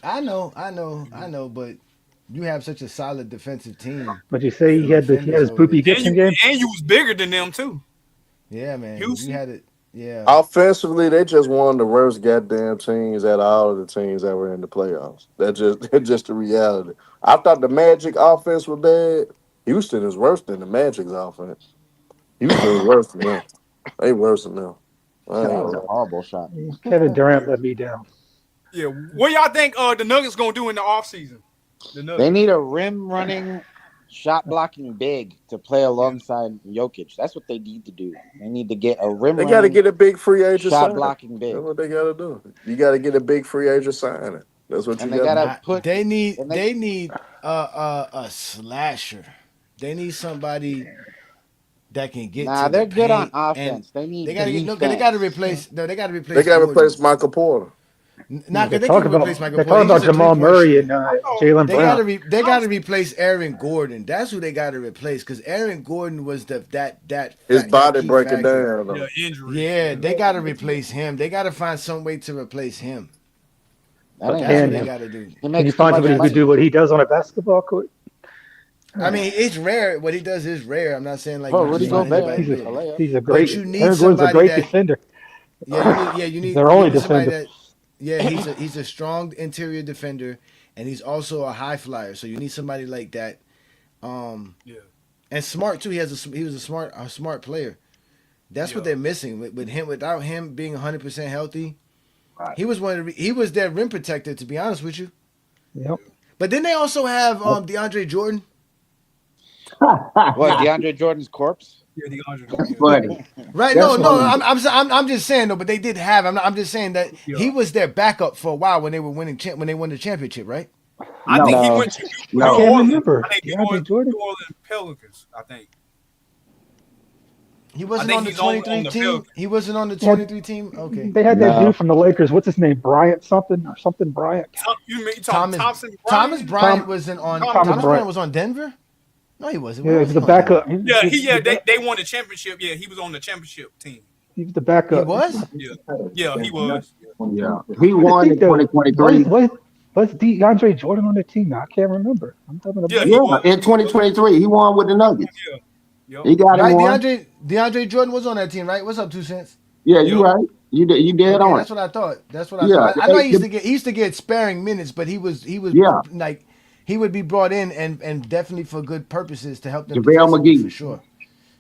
I know, but you have such a solid defensive team. But you say And he had defenders his over Boopie there. Gibson game. And you was bigger than them too. Yeah, man. Houston. You had it. Yeah. Offensively, they just one of the worst goddamn teams out of all of the teams that were in the playoffs. That's just the reality. I thought the Magic offense was bad. Houston is worse than the Magic's offense. Houston is worse than them. They worse than them. I That ain't was gonna a lie. horrible shot. Kevin Durant let me down. Yeah. What y'all think? The Nuggets gonna do in the offseason? The Nuggets. They need a rim running, shot blocking big to play alongside Jokic. That's what they need to do. They need to get a rim They got to running, get a big free agent shot signing. blocking big. That's what they got to do. You got to get a big free agent signing. That's what And you they got to gotta put. They need a slasher. They need somebody that can get Nah, to they're the good on paint. offense. They need defense. They got to replace. No, they got to They replace got to Gordon. replace Michael Porter. Not They're because they talking can replace Michael about Porter. He's a Jamal three-point Murray shooter. and Jalen Brown. They got to replace Aaron Gordon. That's who they got to replace because Aaron Gordon was His body key breaking factor. down. Though. Injury. Yeah, they got to replace him. They got to find some way to replace him. That ain't That's what they happening. got to do. He Can makes you too find much somebody who could money. do what he does on a basketball court? I mean, it's rare. What he does is rare. I'm not saying like Oh, you Rudy just find Gobert. anybody to do it. He's a But great. you need Aaron Gordon's a somebody great that. defender. You need Their only somebody defender. that. He's a strong interior defender, and he's also a high flyer. So you need somebody like that. And smart too. He was a smart player. That's what they're missing with him. Without him being 100% healthy, he was he was their rim protector. To be honest with you. Yep. But then they also have DeAndre Jordan. What, DeAndre Jordan's corpse? Yeah, DeAndre That's Jordan. funny. Right? That's No. funny. I'm just saying though. But they did have. I'm just saying that he was their backup for a while when they were winning. When they won the championship, right? I think he No. went to New I can't Orleans. remember. I think DeAndre Jordan. New Orleans Pelicans. I think. He wasn't think on the he's on 23 the team. Pelicans. He wasn't on the 23 team. Okay. They had that No. dude from the Lakers. What's his name? Bryant something or something Bryant. You mean Thomas Thompson Thomas Bryant? Bryant wasn't on. Thomas Thomas Bryant. Bryant was on Denver. No, he wasn't. Yeah, Where he was was he the on backup. Yeah, they won the championship. Yeah, he was on the championship team. He was the Denver? He backup. was. Yeah, he was. Yeah. He won in 2023. Was DeAndre Jordan on the team? I can't remember. I'm having a Yeah, brain. he Yeah, was. in 2023, he won with the Nuggets. Yeah. Yep. He got him Right, one. DeAndre Jordan was on that team, right? What's up, 2 cents? Yeah, you right. You dead Okay, on that's it. what I thought. That's what Yeah. I thought. I know he used to get sparing minutes, but he was Yeah. like he would be brought in and definitely for good purposes to help them JaVale defensively McGee. for sure.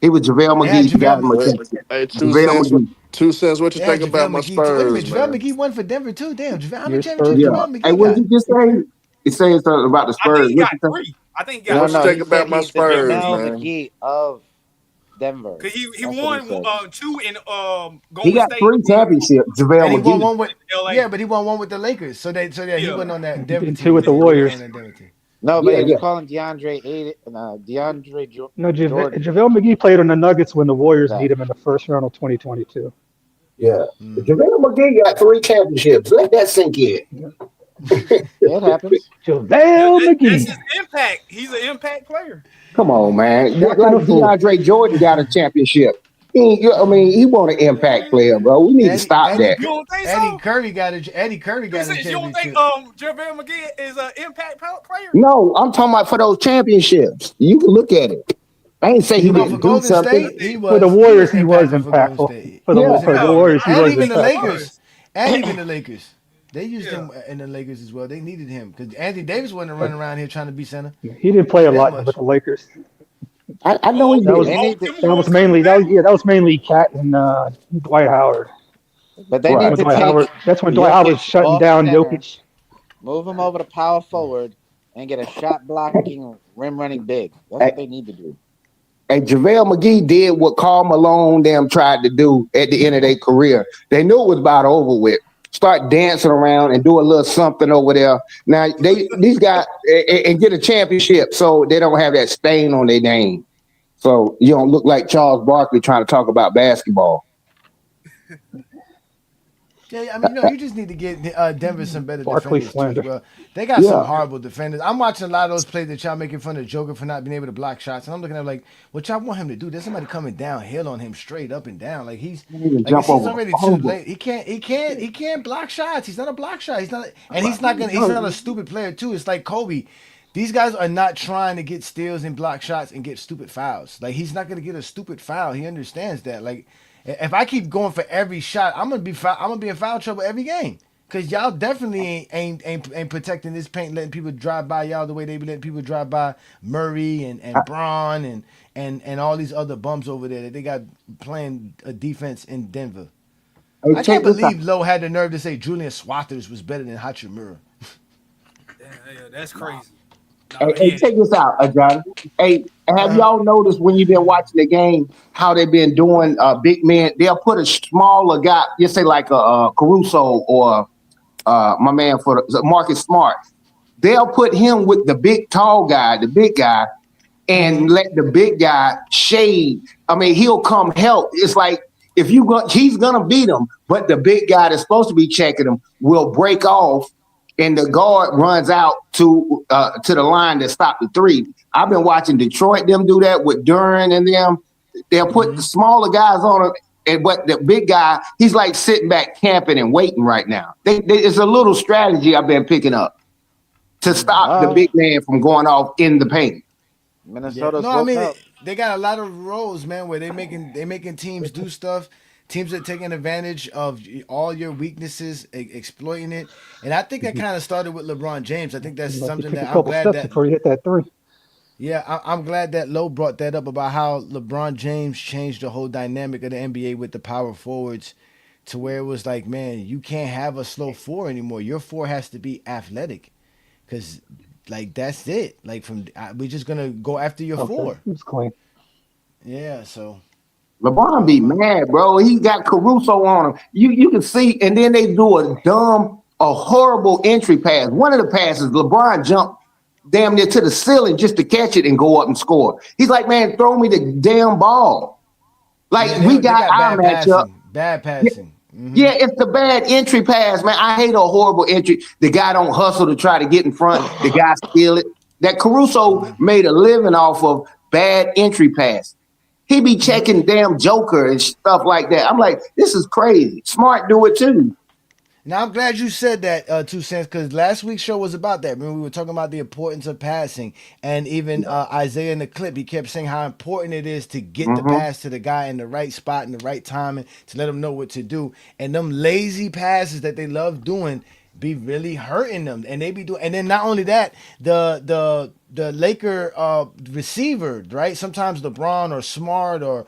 He was JaVale They had McGee. He got him a JaVale. chance. Hey, JaVale McGee. 2 cents. What you They had think about JaVale my McGee too. Wait a minute, Spurs, JaVale man? McGee won for Denver too. Damn, how many Your championships Spurs. Yeah. JaVale Hey, McGee what got? did you just say? It says something about the I think Spurs. he What got you say? 3. I think he got What you No, think he about said my he's the Spurs, JaVale man? McGee of Denver. because he That's what won he said. 2 in He Golden got State. 3 championships. JaVale And he won McGee. one with LA. but he won one with the Lakers. So he Yeah. wasn't on that He Denver did team. 2 with the He wasn't Warriors. on that Denver team. No, but Yeah, he was yeah. calling DeAndre No, Jordan. JaVale McGee played on the Nuggets when the Warriors That. beat him in the first round of 2022. Yeah. JaVale McGee got 3 championships. Let that sink in. It happens. JaVale That's McGee. his impact. He's an impact player. Come on, man. Captain Like of four. DeAndre Jordan got a championship. He won an impact player, bro. We need to stop that. You don't think Eddie so? Curry got a You don't think championship. JaVale McGee is an impact player? No, I'm talking about for those championships. You can look at it. I ain't say he But for didn't do Golden something. State, he For the was Warriors, he was impactful for Golden impactful. State. For the Warriors, he And was even the impactful. Lakers. And even the Lakers. They used him in the Lakers as well. They needed him because Anthony Davis wasn't running around here trying to be center. He didn't play a That lot much. with the Lakers. I know he That was did. that was mainly Cat and Dwight Howard. But they need to take That's when Dwight Howard was Jokic shutting off down center, Jokic. move him over to power forward, and get a shot blocking, rim running big. That's what they need to do. And JaVale McGee did what Karl Malone them tried to do at the end of their career. They knew it was about over with. start dancing around and do a little something over there. Now these guys and get a championship, so they don't have that stain on their name. So you don't look like Charles Barkley trying to talk about basketball. Yeah, I mean, no, you just need to get Denver some better Barkley defenders too, as slander. well. They got some Yeah. horrible defenders. I'm watching a lot of those plays that y'all making fun of Joker for not being able to block shots, and I'm looking at like, what y'all want him to do? There's somebody coming downhill on him, straight up and down. Like he's Can't even like jump he's over already the too fumble. late. He can't block shots. He's not a block shot. He's not, and he's not gonna. He's not a stupid player too. It's like Kobe. These guys are not trying to get steals and block shots and get stupid fouls. Like he's not gonna get a stupid foul. He understands that. Like if I keep going for every shot, I'm gonna be in foul trouble every game. Cause y'all definitely ain't protecting this paint, letting people drive by y'all the way they be letting people drive by Murray and Braun and all these other bums over there that they got playing a defense in Denver. Hey, I check can't this out. believe Lowe had the nerve to say Julian Swathers was better than Hachimura. Yeah, that's crazy. Hey, check this out, Ajani. Hey, have y'all noticed when you've been watching the game how they've been doing big men? They'll put a smaller guy, you say like a Caruso or my man for Marcus Smart. They'll put him with the big tall guy, the big guy, and let the big guy shade. I mean, he'll come help. It's like if he's gonna beat him, but the big guy that's supposed to be checking him will break off, and the guard runs out to the line to stop the three. I've been watching Detroit them do that with Duran and them. They'll put the smaller guys on him, but the big guy, he's like sitting back camping and waiting right now. It's a little strategy I've been picking up to stop the big man from going off in the paint. Minnesota's No, I mean up. they got a lot of roles, man, where they making teams do stuff. Teams are taking advantage of all your weaknesses, exploiting it, and I think that kind of started with LeBron James. I think that's You something took a that I'm couple glad steps that. before you hit that three. Yeah, I'm glad that Lowe brought that up about how LeBron James changed the whole dynamic of the NBA with the power forwards, to where it was like, man, you can't have a slow four anymore. Your four has to be athletic, because like that's it. Like we're just gonna go after your four. It was clean. Yeah, so. LeBron be mad, bro. He got Caruso on him. You can see, and then they do a horrible entry pass. One of the passes, LeBron jumped damn near to the ceiling just to catch it and go up and score. He's like, man, throw me the damn ball. Like Yeah, we they got our matchup. Bad passing. Yeah, it's the bad entry pass, man. I hate a horrible entry. The guy don't hustle to try to get in front. The guy steal it. That Caruso made a living off of bad entry pass. He be checking damn Joker and stuff like that. I'm like, this is crazy. Smart do it too. Now I'm glad you said that, 2 Cents, because last week's show was about that. Remember, we were talking about the importance of passing, and even Isaiah in the clip, he kept saying how important it is to get the pass to the guy in the right spot in the right time and to let him know what to do. And them lazy passes that they love doing be really hurting them, and they be doing. And then not only that, the Laker receiver, right? Sometimes LeBron or Smart or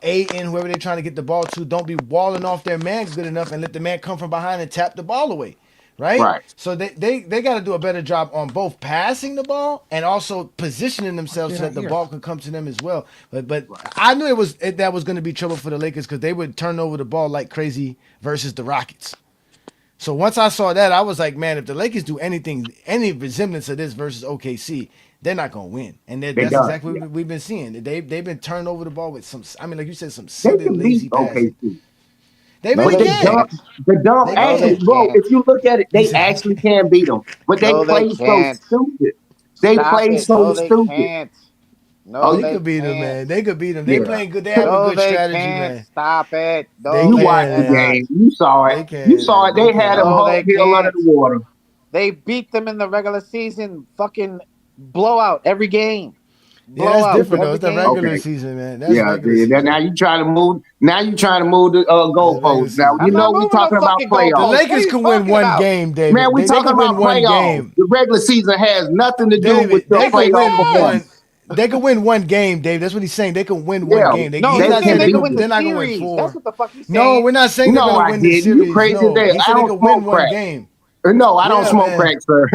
Ayton, whoever they're trying to get the ball to, don't be walling off their man good enough and let the man come from behind and tap the ball away, right? So they got to do a better job on both passing the ball and also positioning themselves so that the ball can come to them as well. But I knew that was going to be trouble for the Lakers, because they would turn over the ball like crazy versus the Rockets. So once I saw that, I was like, man, if the Lakers do any resemblance of this versus OKC, they're not gonna win. And that's exactly what we've been seeing. They've been turning over the ball with some. I mean, like you said, some silly, lazy passes. They really can. The dumb actually, bro. If you look at it, they actually can beat them, but they play so stupid. They play so stupid. No, they could beat them, man. They could beat them. They playing good. They have a good strategy, man. Stop it. You watched the game. You saw it. You saw it. They had them hill under the water. They beat them in the regular season. Fucking blowout every game. Yeah, that's different though. It's the regular season, man. That's regular season. Now you trying to move. Now you trying to move the goalposts. Now you know we talking about playoffs. The Lakers can win one game, David. Man, we talking about playoffs. The regular season has nothing to do with the playoff performance. They could win one game, Dave. That's what he's saying. They could win one game. They're not going to win 4. That's what the fuck he's saying. No, we're not saying they're going to win the series. You crazy no. there. He said they could win one game. No, I don't smoke crack, sir.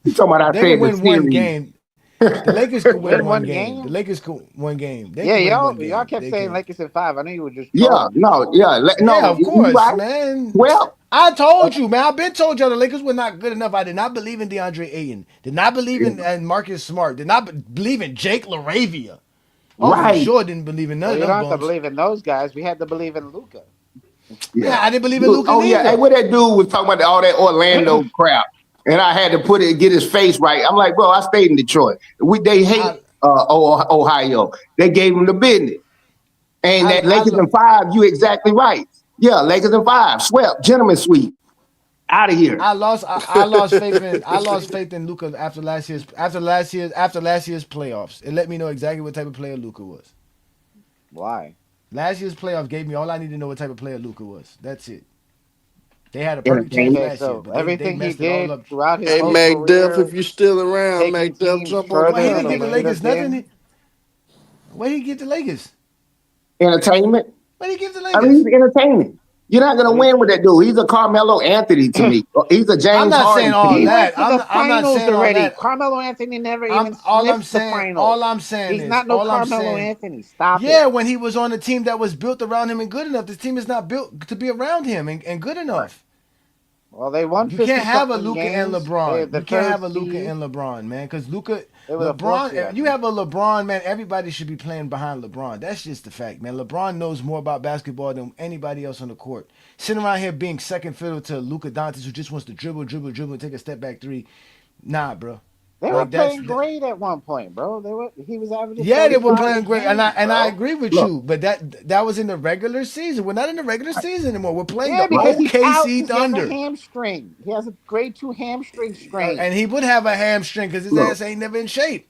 You talking about they could win one game. The Lakers could win one game. The Lakers could one game. Y'all kept saying Lakers in 5. I know you were just no, of course, man. Well, I told you, man. I've been told y'all the Lakers were not good enough. I did not believe in DeAndre Ayton. Did not believe in Marcus Smart. Did not believe in Jake LaRavia. Oh, for Right. sure didn't believe in none Well, of you them don't have to bums. believe in those guys. We had to believe in Luca. Man, I didn't believe in Dude, Luka oh yeah, hey, neither. what that dude was talking about all that Orlando crap, and I had to get his face right. I'm like, bro, I stayed in Detroit. They hate Ohio. They gave him the business, and that Lakers in 5. You exactly right. Yeah, Lakers in 5 swept, gentleman sweep, out of here. I lost faith in Luka after last year's playoffs. It let me know exactly what type of player Luka was. Why? Last year's playoff gave me all I need to know what type of player Luka was. That's it. They had a perfect chance Entertainment. Okay, last year, so but they everything he messed it all did up. throughout his Hey, whole McDuff, if career, you still around, taking McDuff, teams jump on Why he further down, didn't than give they the man. should Lakers have nothing? been. What did he give the Lakers? Entertainment. What did he give the I mean, Lakers? he's entertainment. You're not gonna What he, win with that dude. He's a Carmelo Anthony to me. He's a I'm James not saying Harden to all me. he went that. to the I'm not finals saying all already. that. Carmelo Anthony never even I'm all I'm sniffed the saying. All finals. I'm saying He's is not no all I'm Carmelo saying. Anthony. Stop Yeah, it. when he was on a team that was built around him and good enough. This team is not built to be around him and good enough. Well, they won You 50 can't have a something Luca and games. They're LeBron. the You can't third have a Luca seed. and LeBron, man. Because They were the fourth seed, I if you think. have a LeBron, man, everybody should be playing behind LeBron. That's just the fact, man. LeBron knows more about basketball than anybody else on the court. Sitting around here being second fiddle to Luka Doncic, who just wants to dribble, and take a step back three. Nah, bro. They were Like that's playing great at one point, bro. He was averaging yeah, they were 35 a playing great, and I game, bro. agree with Look, you. But that was in the regular season. We're not in the regular season anymore. We're playing Yeah, the because he's out OKC because he has a Thunder. hamstring. He has a grade 2 hamstring strain. And he would have a hamstring because his look. ass ain't never in shape.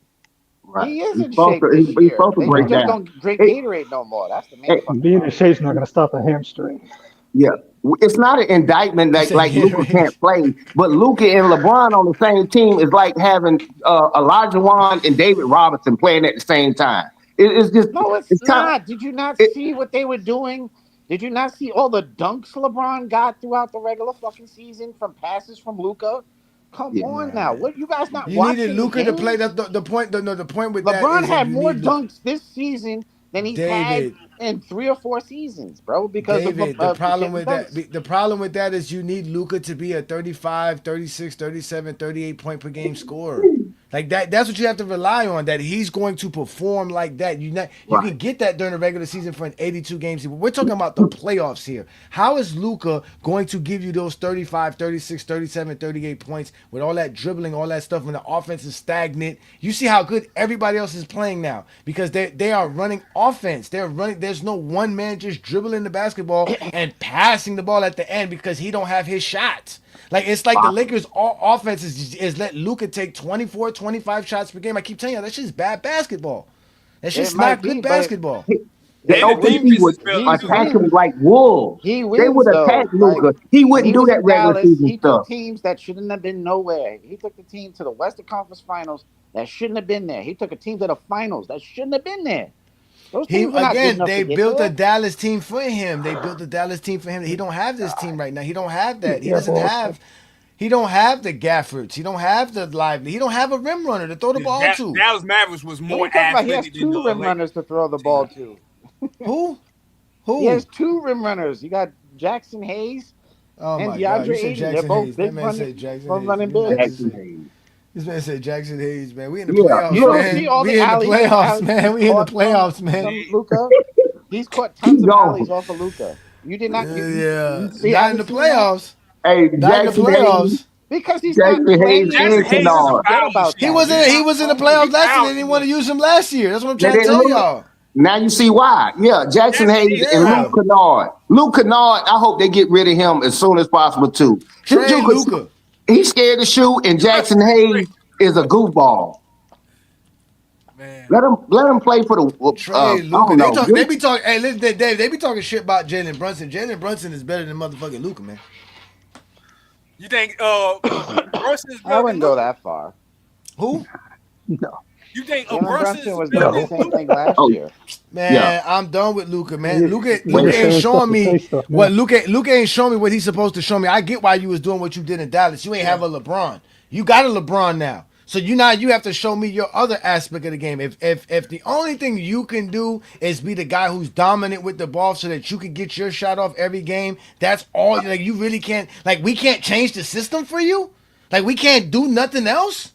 Right. He is He's in supposed shape to. this He's year. supposed to break Just down. don't drink Hey, Gatorade no more. That's the main hey, fucking Being in problem. shape's not going to stop a hamstring. yeah. It's not an indictment You that said like Luca Gatorade. can't play, but Luca and LeBron on the same team is like having Elijah Wan and David Robinson playing at the same time. It's just No, it's it's kind of not. Did you not it, see what they were doing? Did you not see all the dunks LeBron got throughout the regular fucking season from passes from Luca? Come yeah. on now. What you guys not You needed watching the Luca to play. games? That's the point. The point with that LeBron is that had you more need dunks this season than he's had David. in 3 or 4 seasons, bro, because of David, the problem getting with that dunks. the problem with that is you need Luca to be a 35, 36, 37, 38 point per game scorer. Like that's what you have to rely on, that he's going to perform like that. You Right. can get that during the regular season for an 82 game season. We're talking about the playoffs here. How is Luca going to give you those 35, 36, 37, 38 points with all that dribbling, all that stuff when the offense is stagnant? You see how good everybody else is playing now because they are running offense. They're running. There's no one man just dribbling the basketball and passing the ball at the end because he don't have his shots. Like it's like the Lakers' offense is let Luka take 24, 25 shots per game. I keep telling you, that's just bad basketball. That's It just might not be, good but basketball. The And the OKC defense would is better he too. attack wins. him like wolves. He They would wins attack though. Like Luca. He when wouldn't he do was that in regular Dallas, season he took stuff. teams that shouldn't have been nowhere. He took the team to the Western Conference Finals that shouldn't have been there. He took a team to the finals that shouldn't have been there. Those He teams were not good enough they to get built a there. Dallas team for him. They built a Dallas team for him. He don't have this team right now. He don't have that. He Yeah, doesn't Boston. have. He don't have the Gaffords. He don't have the Lively. He don't have a rim runner to throw the Yeah, ball to. Dallas Mavericks was What are more you talking about? He has athletic than 2 the rim Lakers runners to throw the ball team. to. Who? He has Who? 2 rim runners. You got Jackson Hayes Oh and my God! You DeAndre said Ayton. They're Jackson both Hayes. That big man said Jackson run Hayes. running You might bigs. just Jackson say. Hayes. This man said Jackson Hayes, man. We in the Yeah, playoffs, You don't look, see man. all the We in the alleys playoffs, man. he's We in the caught playoffs, man. from Luca. He's caught tons keep of alleys going. off of Luca. You did not. Yeah, You see, not in haven't the seen that playoffs. Hey, Not in the Jackson Hayes, playoffs. because he's not Jackson Hayes, playing. Jackson and We're Hayes is gonna a Kennard. forget power about He that. machine, wasn't. He's man. He not was in the playing. playoffs He last year. They power didn't want to was. use him last year. That's what I'm They trying to didn't tell look. y'all. Now you see why. Yeah, Jackson Jackson Hayes Hayes and is Luke Yeah, power. Kennard. Luke Kennard, I hope they get rid of him as soon as possible too. This trade dude, Luca. he's scared to shoot, and Jackson Hayes is a goofball. Man. Let him play for the. Trade I Luca. don't know. They be talking. Hey, listen, Dave. They be talking shit about Jalen Brunson. Jalen Brunson is better than motherfucking Luca, man. You think Brunson is I better than wouldn't go Luka? that far. Who? No. You think Jalen Brunson Brunson is was better doing the No. than same Luka? thing last Oh year. yeah, Man, I'm done with Luca, man. You Luca just ain't saying stuff showing to me say stuff, what man. Luca ain't showing me what he's supposed to show me. I get why you was doing what you did in Dallas. You ain't have a LeBron. You got a LeBron now. So you have to show me your other aspect of the game. If the only thing you can do is be the guy who's dominant with the ball so that you can get your shot off every game, that's all. Like you really can't. Like we can't change the system for you. Like we can't do nothing else.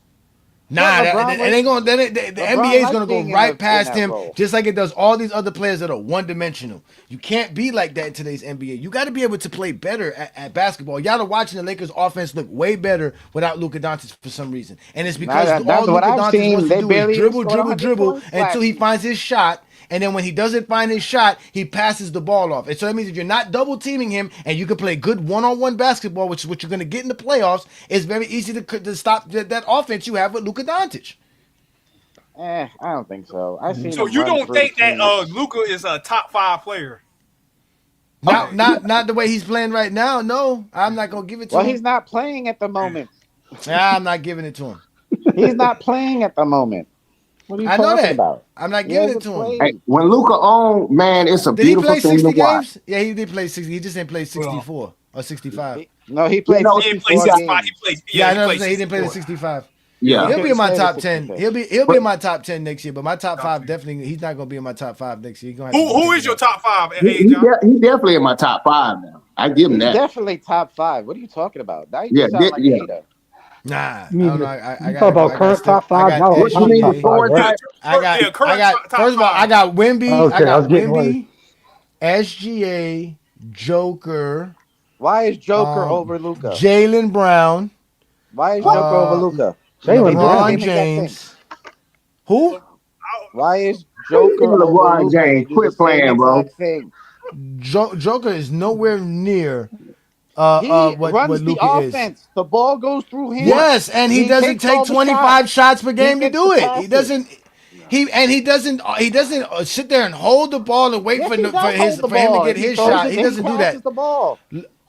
Nah, it ain't gonna. The NBA is gonna go right past him, just like it does all these other players that are one-dimensional. You can't be like that in today's NBA. You got to be able to play better at basketball. Y'all are watching the Lakers' offense look way better without Luka Doncic for some reason, and it's because all Luka Doncic wants to do is dribble until he finds his shot. And then when he doesn't find his shot, he passes the ball off. And so that means if you're not double teaming him and you can play good one-on-one basketball, which is what you're going to get in the playoffs, it's very easy to stop that offense you have with Luka Doncic. I don't think so. So you don't think that Luka is a top 5 player? Not the way he's playing right now. No, I'm not going to give it to him. Well, he's not playing at the moment. I'm not giving it to him. He's not playing at the moment. What are you talking about? I'm not giving it to him. Hey, when Luka on, man, it's a beautiful thing to watch. Yeah, he did play 60. He just didn't play 64 or 65. No, he played. He played 65. Yeah, I know. He didn't play the 65. Yeah, he'll be in my top 10. He'll be in my top 10 next year. But my top 5 definitely, he's not going to be in my top 5 next year. Who is your top 5? He definitely in my top 5 now. I give him that. Definitely top 5. What are you talking about? Now you sound like a hater. Nah, I You don't know. I talk about current top 5. Now What you mean before I got first of all, I got Wemby. Okay, I got was getting Wemby, SGA, Joker. Why is Joker over Luka? Jaylen Brown. Why is Joker over Luka? LeBron James. Who? Why is Joker over LeBron Luka? James? Quit playing, bro. Joker is nowhere near He what runs the Luka offense. is. The ball goes through him. Yes, and he doesn't takes all take the 25 shots per game to gets do the it. He passes. doesn't. He doesn't sit there and hold the ball and wait Yes, for he him does to hold the ball. get He his throws shot. it, He then doesn't do passes that. the ball.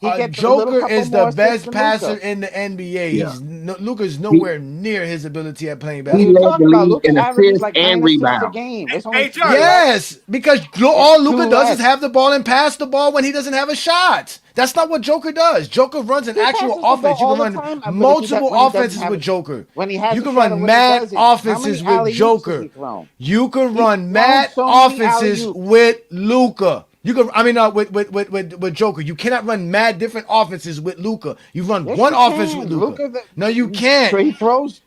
He gets a Joker little is couple more the best assists than passer Luka. in the NBA. Yeah. Luka's nowhere near his ability at playing He basketball. led the league in averages assists like and 9 assists a rebounds. game. It's Hey, only Johnny. Yes, because all It's Luka too does less. is have the ball and pass the ball when he doesn't have a shot. That's not what Joker does. Joker runs an He actual passes the ball offense. You all can the run time, but if he multiple when he doesn't offenses have with it- Joker. when he has You a can shot and run when he mad doesn't. How offenses many with alley-oops has Joker. he thrown? You can He's run thrown mad so many offenses alley-oops. with Luka. You can, with Joker. You cannot run mad different offenses with Luka. You run Yes, one you offense can. with Luka. Luka, No, you can't. He throws.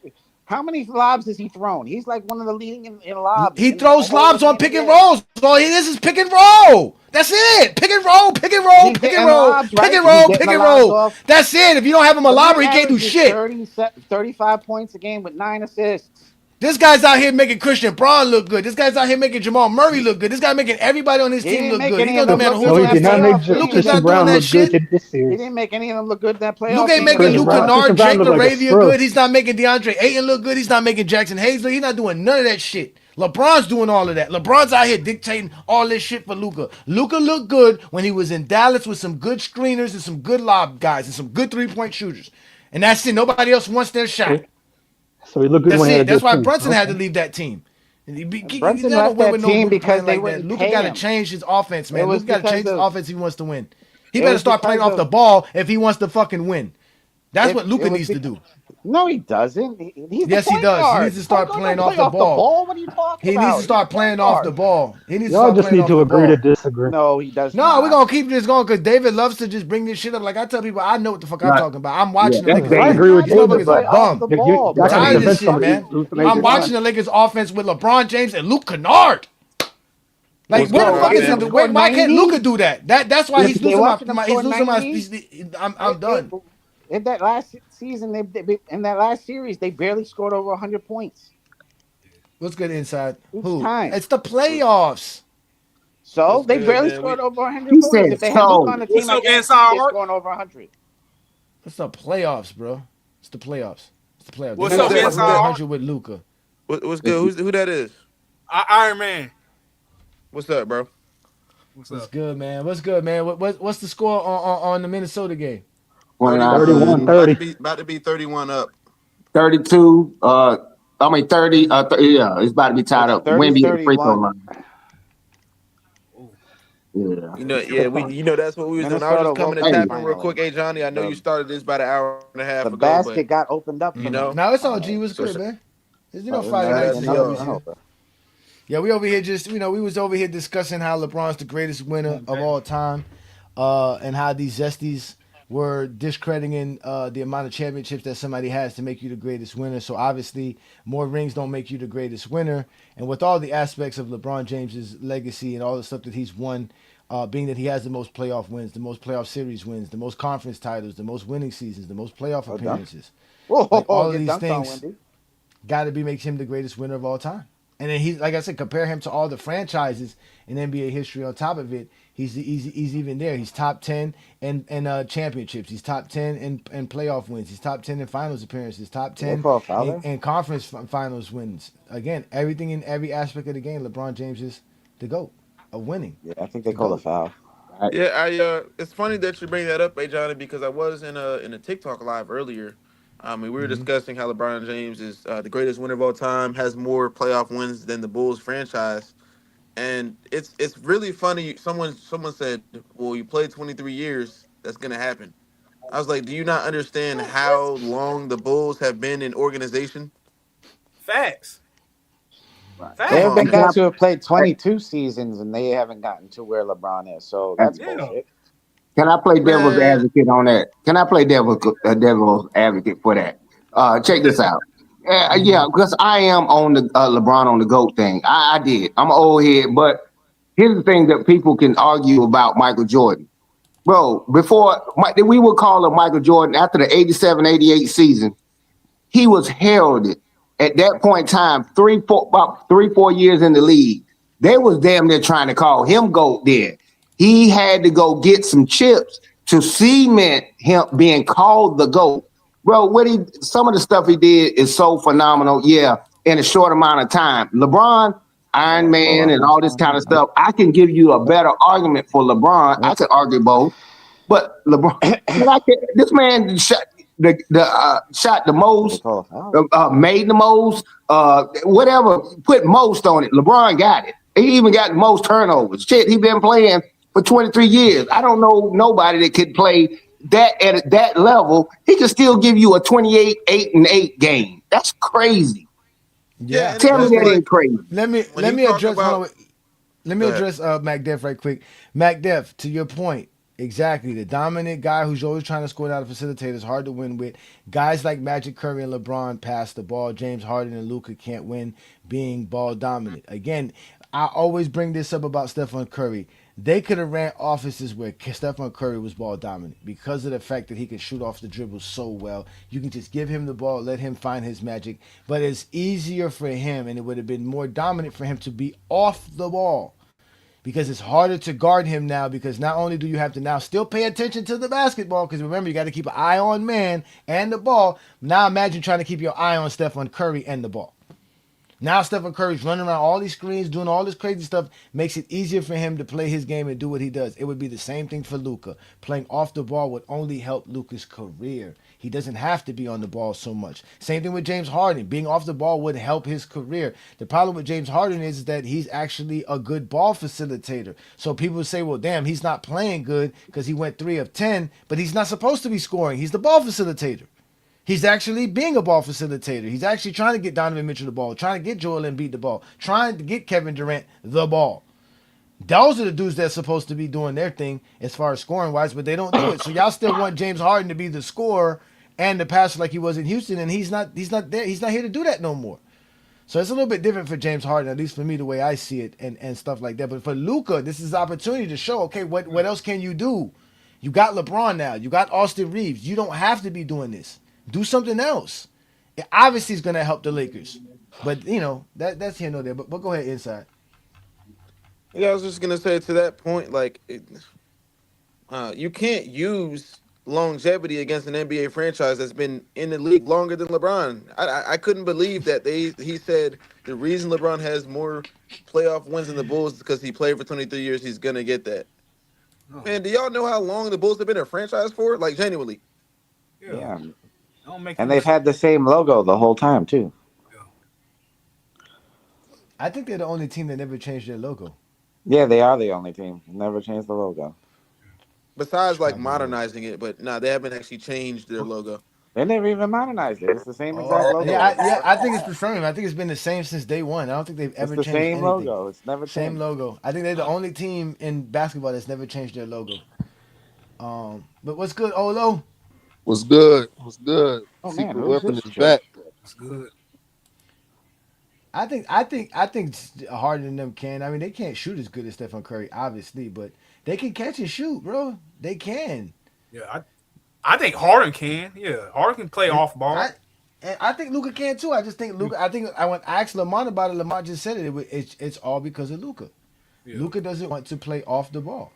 How many lobs has he thrown? He's like one of the leading in lobs. He in throws the whole lobs on pick and NBA. rolls. All he is pick and roll. That's it. Pick and roll, pick and roll, He's pick and getting roll, lobs, pick right? and He's roll, getting pick the and lobs roll. off. That's it. If you don't have him a The lobber, man he can't do averages shit. 35 points a game with 9 assists. This guy's out here making Christian Braun look good. This guy's out here making Jamal Murray look good. This guy making everybody on his He team didn't look make good. any He of doesn't them matter look who's good No, on he in his did that not team. make playoff game. Luka's Christian not doing Brown that look shit. good this He series. didn't make any of them look good in that playoff Luke ain't game. making Christian Luke Brown Kennard, looked Jake like a LaRavia scrub. good. He's not making DeAndre Ayton look good. He's not making Jackson Hayes look. He's not doing none of that shit. LeBron's doing all of that. LeBron's out here dictating all this shit for Luka. Luka looked good when he was in Dallas with some good screeners and some good lob guys and some good 3-point shooters. And that's it. Nobody else wants their shot. So he looked good That's when he had it. a That's good why team. Brunson had to Okay. leave that team. You're Brunson not gonna left win that with no team Luka because playing they like that. wouldn't Luka pay got to him. change his offense, It man. was Luka got to because change his of- offense if he wants to win. He It better was start playing because off the of- ball if he wants to fucking win. That's It- what Luka it was needs to do. No, he doesn't. He's Yes, the he point does. guard. He needs to start Point guard playing don't off play the ball. What are you talking He about? needs to He's start the point playing off the guard. ball. He needs to Y'all start just playing need off to the agree ball. to disagree. No, he does No, not. we're gonna keep this going because David loves to just bring this shit up. Like I tell people, I know what the fuck I'm Right. talking about. I'm watching Yeah, the that's Lakers. I David. agree with These David, motherfuckers but are bum. the ball, y'all bro. gotta Tired of this convince shit, somebody man. who's to make I'm it watching fun. the Lakers offense with LeBron James and Luke Kennard. Like What's what the going fuck on, is man? it? Why can't 90? Luka do that? That's why he's They losing watching them my. score He's losing my. 90? I'm done. In that last season, in that last series, they barely scored over 100 points. What's good inside? Each Who? time. It's the playoffs. So What's they good, barely man? scored over 100 He points. said If they had Luke on the team, What's I up, guarantee inside they're Art? scoring over 100. It's the playoffs, bro. It's the playoffs. It's the playoffs. What's They're up, not inside scoring Art? 100 with Luka. What's good? Who that is? Iron Man. What's up, bro? What's What's up? good, man? What's good, man? What's the score on the Minnesota game? 29, 31-30. About to be 31 up. 32. 30. Yeah, it's about to be tied up. Wemby at the free throw 30-31. line. Yeah. That's what we was doing. I was Minnesota just coming woke to up tap Hey, in real quick. finally. Hey Johnny, I know you The started this about an hour and a half the ago, but basket got opened up you for me know, Now it's all G. finally. Was so good, man. It's And Friday then shout night, out again, so to you another know we y'all. here. turnover. Yeah, we over here just we was over here discussing how LeBron's the greatest winner of all time, and how these zesties were discrediting the amount of championships that somebody has to make you the greatest winner. So obviously, more rings don't make you the greatest winner. And with all the aspects of LeBron James's legacy and all the stuff that he's won, being that he has the most playoff wins, the most playoff series wins, the most conference titles, the most winning seasons, the most playoff Oh, dunk. appearances, like Whoa, all of get these dunked on, things Wendy. got to be makes him the greatest winner of all time. And then like I said, compare him to all the franchises in NBA history. On top of it, he's even there. He's top 10 in championships. He's top 10 in playoff wins. He's top 10 in finals appearances. Top Did they 10 call a foul there? in conference finals wins. Again, everything in every aspect of the game. LeBron James is the GOAT of winning. Yeah, I think they The called a GOAT. foul. Yeah, it's funny that you bring that up, hey Johnny, because I was in a TikTok live earlier. We were Mm-hmm. discussing how LeBron James is the greatest winner of all time, has more playoff wins than the Bulls franchise, and it's really funny. Someone said, "Well, you played 23 years. That's gonna happen." I was like, "Do you not understand how long the Bulls have been in organization? Facts. There Come have Facts. on, been hey, man." guys who have played 22 seasons and they haven't gotten to where LeBron is. So that's Yeah. bullshit. can I play devil's Man, advocate on that? Can I play devil's advocate for that? Check this out. Mm-hmm. Yeah, because I am on the LeBron on the GOAT thing. I did. I'm an old head, but here's the thing that people can argue about Michael Jordan. Bro, before we would call him Michael Jordan after the 87-88 season, he was heralded at that point in time, about 3-4 years in the league. They was damn near trying to call him GOAT then. He had to go get some chips to cement him being called the GOAT. Bro, some of the stuff he did is so phenomenal. Yeah, in a short amount of time. LeBron, Iron Man, and all this kind of stuff. I can give you a better argument for LeBron. I could argue both. But LeBron, this man shot the Did they most, call a foul? made the most, whatever, put most on it. LeBron got it. He even got the most turnovers. Shit, he been playing for 23 years. I don't know nobody that could play that at that level. He can still give you a 28, 8-8 game. That's crazy. yeah, Yeah, and it's Tell me that's just that crazy. ain't crazy. when Let you me talk address. Hold about. on. Let me Go ahead. address MacDef right quick. MacDef, to your point, exactly. The dominant guy who's always trying to score out of facilitator is hard to win with. Guys like Magic Curry and LeBron pass the ball. James Harden and Luka can't win being ball dominant. Again, I always bring this up about Stephen Curry. They could have ran offenses where Stephen Curry was ball dominant because of the fact that he can shoot off the dribble so well. You can just give him the ball, let him find his magic. But it's easier for him, and it would have been more dominant for him to be off the ball because it's harder to guard him now because not only do you have to now still pay attention to the basketball because remember you got to keep an eye on man and the ball. Now imagine trying to keep your eye on Stephen Curry and the ball. Now Stephen Curry's running around all these screens, doing all this crazy stuff, makes it easier for him to play his game and do what he does. It would be the same thing for Luka. Playing off the ball would only help Luka's career. He doesn't have to be on the ball so much. Same thing with James Harden. Being off the ball would help his career. The problem with James Harden is that he's actually a good ball facilitator. So people say, well, damn, he's not playing good because he went 3 of 10, but he's not supposed to be scoring. He's the ball facilitator. He's actually being a ball facilitator. He's actually trying to get Donovan Mitchell the ball, trying to get Joel Embiid the ball, trying to get Kevin Durant the ball. Those are the dudes that's supposed to be doing their thing as far as scoring wise, but they don't do it. So y'all still want James Harden to be the scorer and the passer like he was in Houston, and he's not there. He's not here to do that no more. So it's a little bit different for James Harden, at least for me, the way I see it, and stuff like that. But for Luka, this is an opportunity to show, okay, what else can you do? You got LeBron now. You got Austin Reeves. You don't have to be doing this. Do something else. It obviously is going to help the Lakers. But, that's here nor there. But go ahead, Inside. Yeah, I was just gonna say to that point, like, you can't use longevity against an NBA franchise that's been in the league longer than LeBron. I couldn't believe that he said the reason LeBron has more playoff wins than the Bulls is because he played for 23 years. He's gonna get that. Oh, Man, do y'all know how long the Bulls have been a franchise for? Like, genuinely. yeah. Yeah. Don't make And no they've sense. had the same logo the whole time, too. I think they're the only team that never changed their logo. Yeah, they are the only team. Never changed the logo. Besides like Chicago Bulls. modernizing it, but nah, they haven't actually changed their logo. They never even modernized it. It's the same exact Oh, logo yeah, as the first I think time. it's the same. I think it's been the same since day one. I don't think they've It's ever the changed same anything. logo. It's never Same changed. logo. I think they're the only team in basketball that's never changed their logo. But what's good, Olo? What's good? What's good? Oh man, Secret who's weapon this is chick? back. That's good. I think harder than them can. I mean, they can't shoot as good as Stephen Curry, obviously, but they can catch and shoot, bro. They can. Yeah, I think Harden can. Yeah, Harden can play And off ball. I think Luca can too. I just think Luca. I think I went asked Lamont about it. Lamont just said it. It's all because of Luca. Yeah. Luca doesn't want to play off the ball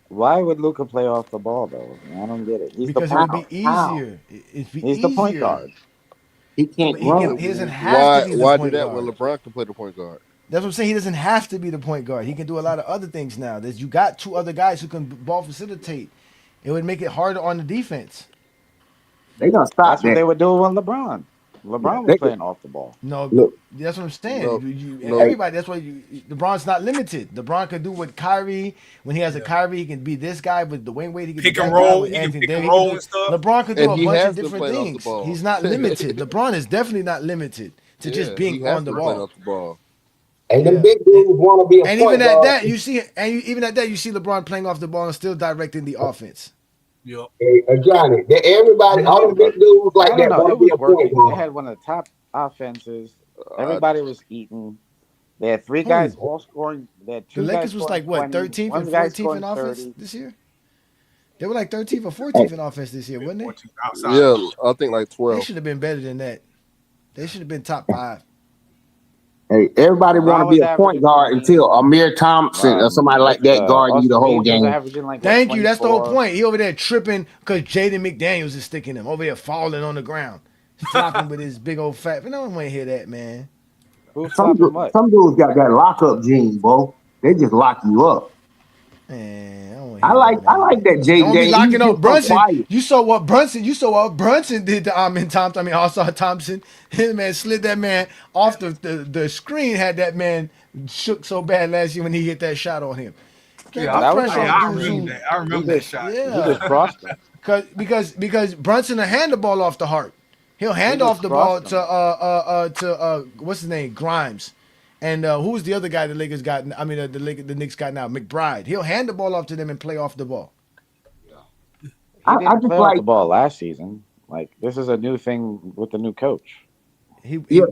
Why would Luca play off the ball though? I don't get it. He's the because it point would guard. be easier. It'd be He's the point easier. guard. He Yeah, can't but run. he doesn't have to Why? be the Why do point that when guard. LeBron can play the point guard? That's what I'm saying. He doesn't have to be the point guard. He can do a lot of other things now. You got two other guys who can ball facilitate. It would make it harder on the defense. They gonna stop That's what that. they were doing with LeBron. LeBron was They, playing off the ball. No, look, that's what I'm saying. No, no. Everybody. That's why LeBron's not limited. LeBron can do what Kyrie when he has a Kyrie. He can be this guy with Dwayne Wade. He can Pick be and that guy roll. with He can Anthony pick and Davis. roll and stuff. LeBron can do And a he bunch of has been different playing off the things. ball. He's not limited. LeBron is definitely not limited to just Yeah, being he has on the been playing ball. off the ball. and Yeah. them big dudes want to be a And point even at guard. that, you see LeBron playing off the ball and still directing the offense. Yep. Hey, Johnny, everybody, all them big But dudes like I don't that know. want It to be was a point working. They guard. had one of the top offenses. Uh, Everybody was eating. They had three guys Who? all scoring. They had The two guys Lakers was scoring like what 20. 13th One and guy 14th in scoring offense 30. this year. They were like 13th or Hey, 14th in offense this year, wasn't they? Outside. yeah, I think like They 12. should have been better than that. They should have been top 5. hey, everybody want to LeBron be was a point averaging guard until 20. Amir Thompson or somebody like What's that guarding you the Austin whole Reeves was game. averaging like what Thank you. That's the whole 24. point. He over there tripping because Jaden McDaniels is sticking him over there, falling on the ground, flopping with his big old fat. But no one want to hear that, man. Who's Some flopping what? some dudes got that lockup gene, bro. They just lock you up. Man, I don't want to hear that, I man. like that Jay Don't be Daniels. He's locking up just so Brunson. quiet. You saw what Brunson did to Amin Thompson. I mean, also Thompson. His man slid that man off the screen. Had that man shook so bad last year when he hit that shot on him. Can't Yeah, put That was pressure on on I dudes screen. remember who. that. I He remember that just shot. he Yeah, just crossed him. because Brunson will hand the ball off the heart. He'll He hand just off the ball crossed to what's his name, Grimes, and who's the other guy the Lakers got? I mean the Knicks got now, McBride. He'll hand the ball off to them and play off the ball. He I didn't just play off like the ball last season. Like this is a new thing with the new coach.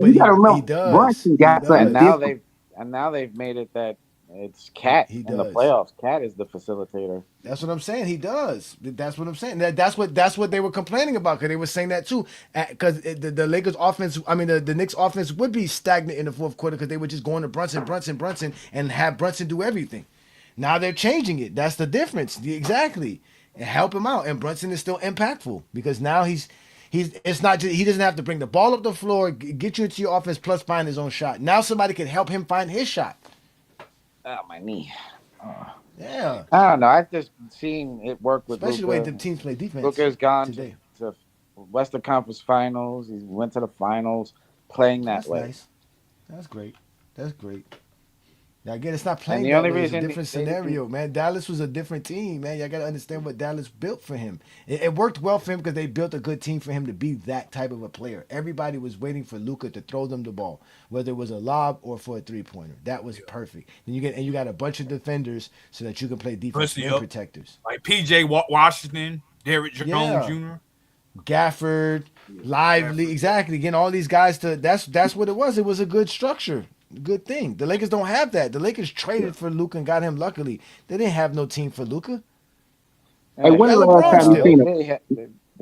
you got to He remember does. Brunson He got And something does. now different. they've made it that it's Cat He in the does. playoffs. Cat is the facilitator. That's what I'm saying. He does. That's what I'm saying. That's what they were complaining about because they were saying that too. Because the Lakers offense, I mean the Knicks offense would be stagnant in the fourth quarter because they were just going to Brunson, and have Brunson do everything. Now they're changing it. That's the difference. Exactly. And help him out. And Brunson is still impactful because now he's it's not just he doesn't have to bring the ball up the floor, get you into your offense plus find his own shot. Now somebody can help him find his shot. Oh, my knee. Yeah. I don't know. I've just seen it work with Especially the way Luka. the teams play defense Luka's gone today. to Western Conference Finals. He went to the finals playing that That's way. nice. That's great. That's great. Now again, it's not And playing the that only way. It's a reason different they didn't- scenario, man. Dallas was a different team, man. Y'all got to understand what Dallas built for him. It worked well for him because they built a good team for him to be that type of a player. Everybody was waiting for Luka to throw them the ball, whether it was a lob or for a 3-pointer. That was perfect. Then you got a bunch of defenders so that you can play defense Especially and up. protectors. Like PJ Washington, Derrick Jones Yeah. Jr. Gafford, Lively, exactly. Again, all these guys to that's what it was. It was a good structure, good thing. The Lakers don't have that. The Lakers traded for Luka and got him. Luckily, they didn't have no team for Luka. Hey, when the Got last LeBron time you still. seen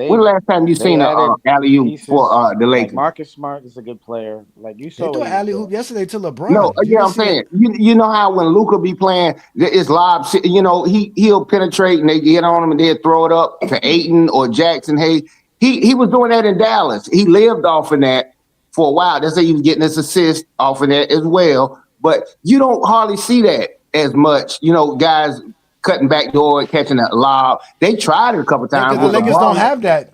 when the last time you they seen a added alley oop pieces for the like Lakers? Marcus Smart is a good player. Like you They saw threw what an he was alley doing. hoop yesterday to LeBron. No, You yeah, didn't I'm see saying that? you know how when Luca be playing, it's lob. You know he'll penetrate and they get on him and they'll throw it up to Aiton or Jackson Hayes. He was doing that in Dallas. He lived off of that for a while. That's how he was getting his assist off of that as well. But you don't hardly see that as much. You know, guys cutting back door and catching a lob. They tried it a couple Yeah, times because the with Lakers don't LeBron. have that.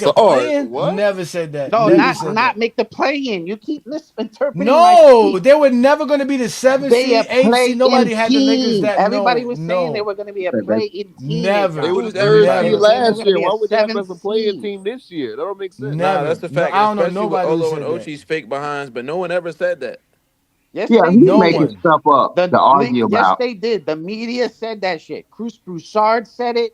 So, a play-in? what? Never said that. No, Never said not that. make the play-in. You keep misinterpreting my No, speech. they were never going to be the 7th They a seed, 8th seed. play-in Nobody had the Lakers team. that. Everybody No, was saying they no, were going to be a play-in team, They never, were Ajani. the third They seed were never, saying they were last going to year. be a Why would they have us 7th a playing seed. team this year? That don't make sense. Nah, that's never. a No, fact, I don't know especially with nobody who Olo and said that. Ochi's fake behinds, but no one ever said that. Yes, Yeah, they he's No making did. one. stuff up to argue Yes, about. they did. The media said that shit. Cruz Broussard said it.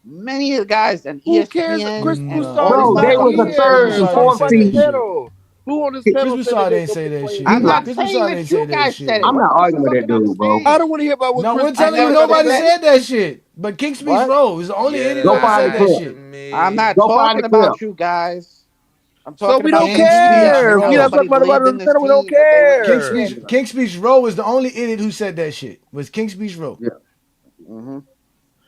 Many of the guys on Who cares? ESPN Chris and No, Broussard all is these Bro, not they was motherfuckers the were saying Chris third that and Broussard shit. ain't fourth say fucking that seed. shit. pedal. Who on this He, Chris panel said that Broussard they're ain't gonna say be that playing shit. I'm team not Chris this saying Broussard year? that ain't say you that guys said shit. it. I'm What not are you arguing with that fucking dude, bro. I saying? don't want to hear about what No, Chris we're telling I you Broussard never got to nobody said. say. said that shit. But King Speech What? Row is the only Get idiot Go who find the said that out clip. to shit. I'm me. not Go find talking the clip. about you guys. I'm So talking we about don't King King Speech Speech care. If and you're not Row. talking nobody about believed nobody in on the this panel, we don't team that they would King care. Speech win. King Speech Row is the only idiot who said that shit. Was King Speech Row. Yeah. hmm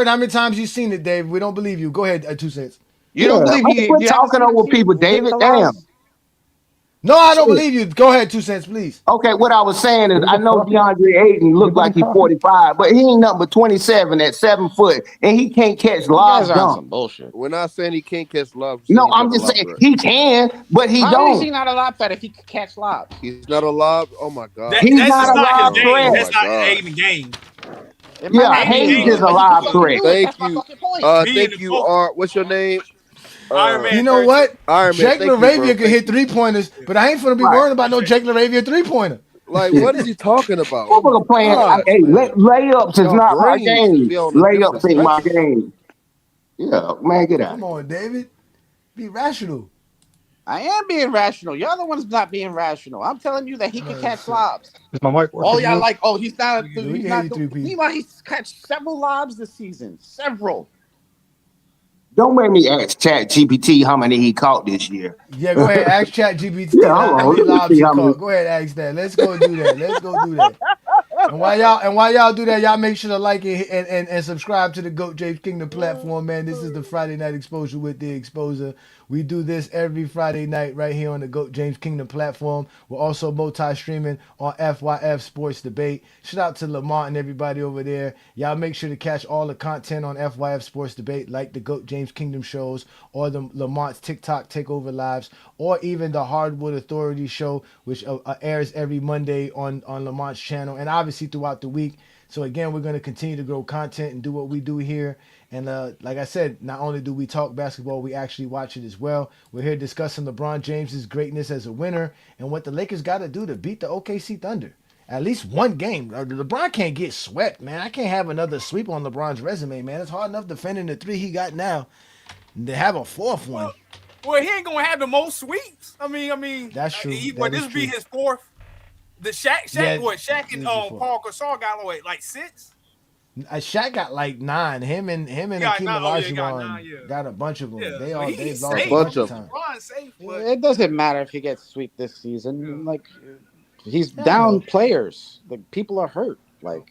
heard how many times you've seen it, Dave. We don't believe you. Go ahead, 2 cents. You don't believe he quit you haven't talking seen over the shit? people, David. Ridiculous. Damn. No, I don't Shit. believe you. Go ahead, 2 cents, please. Okay, what I was saying is What are I you know talking about? DeAndre Ayton You looked been like he's talking? 45, but he ain't nothing but 27 at 7 foot, and he can't catch You guys lob are on dunk. some bullshit. We're not saying he can't catch lobs. We're saying No, he's not I'm a just lob saying threat. he can, but he How is he don't. not a lob threat if he could catch lobs? He's not a lob. Oh my That god. He's that's not just a not his lob game. Oh threat. That's my not god. Aiden the game. It might Yeah, not be Aiden his Hayes game is game, is a but he could lob still focus. threat. do it. Thank That's my you. fucking point. Being Thank the you, focus. Art. What's your name? Iron You Man know 32. what? Iron Man. Jake Thank you, bro. LaRavia can Thank hit you. 3 pointers, Yeah. but I ain't gonna be Right. worrying about no Jake LaRavia 3 pointer. Like, Shit. what is he talking about? Oh my Football playing. gosh, Hey, man. layups is Y'all not my brains game. be on a different Layups ain't my spectrum. game. Yeah, man, get out Come of here. on, David. Be rational. I am being rational. You're the one's not being rational. I'm telling you that he could Oh catch shit. lobs. Is my mic Oh working yeah, now? like he's not. We He's can hear not. you 3P. Meanwhile, he's catched several lobs this season. Several. Don't make me ask Chat GPT how many he caught this year. Yeah, go ahead. Ask Chat GPT Yeah, hold how on. many Let me lobs see he how many. caught. Go ahead, ask that. Let's go do that. Let's go do that. And while y'all do that, y'all make sure to like it and subscribe to the GOAT James Kingdom platform, man. This is the Friday Night Exposure with the Exposer. We do this every Friday night right here on the GOAT James Kingdom platform. We're also multi-streaming on FYF Sports Debate. Shout out to Lamont and everybody over there. Y'all make sure to catch all the content on FYF Sports Debate, like the GOAT James Kingdom shows, or the Lamont's TikTok Takeover Lives, or even the Hardwood Authority show, which airs every Monday on Lamont's channel, and obviously throughout the week. So again, we're going to continue to grow content and do what we do here. And like I said, not only do we talk basketball, we actually watch it as well. We're here discussing LeBron James's greatness as a winner and what the Lakers got to do to beat the OKC Thunder. At least one game. LeBron can't get swept, man. I can't have another sweep on LeBron's resume, man. It's hard enough defending the three he got now. To have a fourth one. Well, he ain't gonna have the most sweeps. I mean, That's true. Would That is this be true. his fourth? The Shaq, Yeah, Shaq and this is fourth. Paul Gasol got like 6. Shaq got like 9. Him and He Hakeem got 9. Oh yeah, he got 9. Olajuwon Yeah, got a bunch of them. yeah. So They've he's lost A a safe. bunch bunch of of them. time. LeBron's safe, but It doesn't matter if he gets sweep this season. yeah. Like he's Yeah, I down know. players. Like people are hurt. Like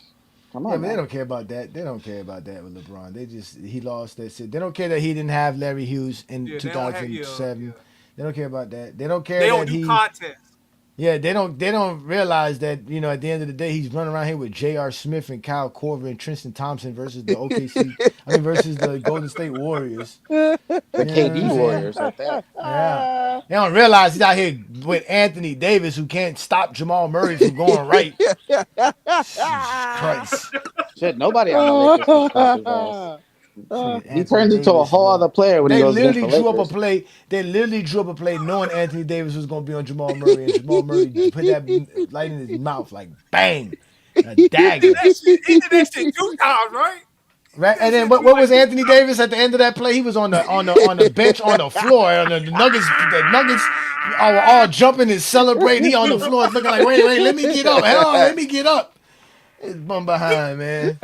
come Yeah, on but they now. don't care about that. They don't care about that with LeBron. He lost that shit. They don't care that he didn't have Larry Hughes in Yeah, they don't have 2007. yeah. They don't care about that. They don't care They don't that do he. contests. Yeah, they don't realize that at the end of the day he's running around here with J.R. Smith and Kyle Korver and Tristan Thompson versus the OKC. I mean versus the Golden State Warriors. The You know what KD I'm saying? Warriors at that. Yeah. They don't realize he's out here with Anthony Davis who can't stop Jamal Murray from going right. Jesus Christ. Shit, nobody on the Lakers can stop his ass. Fucking He Anthony turns into a Davis, whole bro. other player when he They goes against literally the drew up a Lakers. play. They literally drew up a play knowing Anthony Davis was going to be on Jamal Murray, and Jamal Murray put that light in his mouth like bang, a dagger. He did that shit 2 times, right? Right, That and then shit what, do what like was 2 Anthony Davis at the end of that play? He was on the bench on the floor, and the Nuggets are all jumping and celebrating. He on the floor looking like, wait, let me get up. Hell on, let me get up. It's bum behind, man.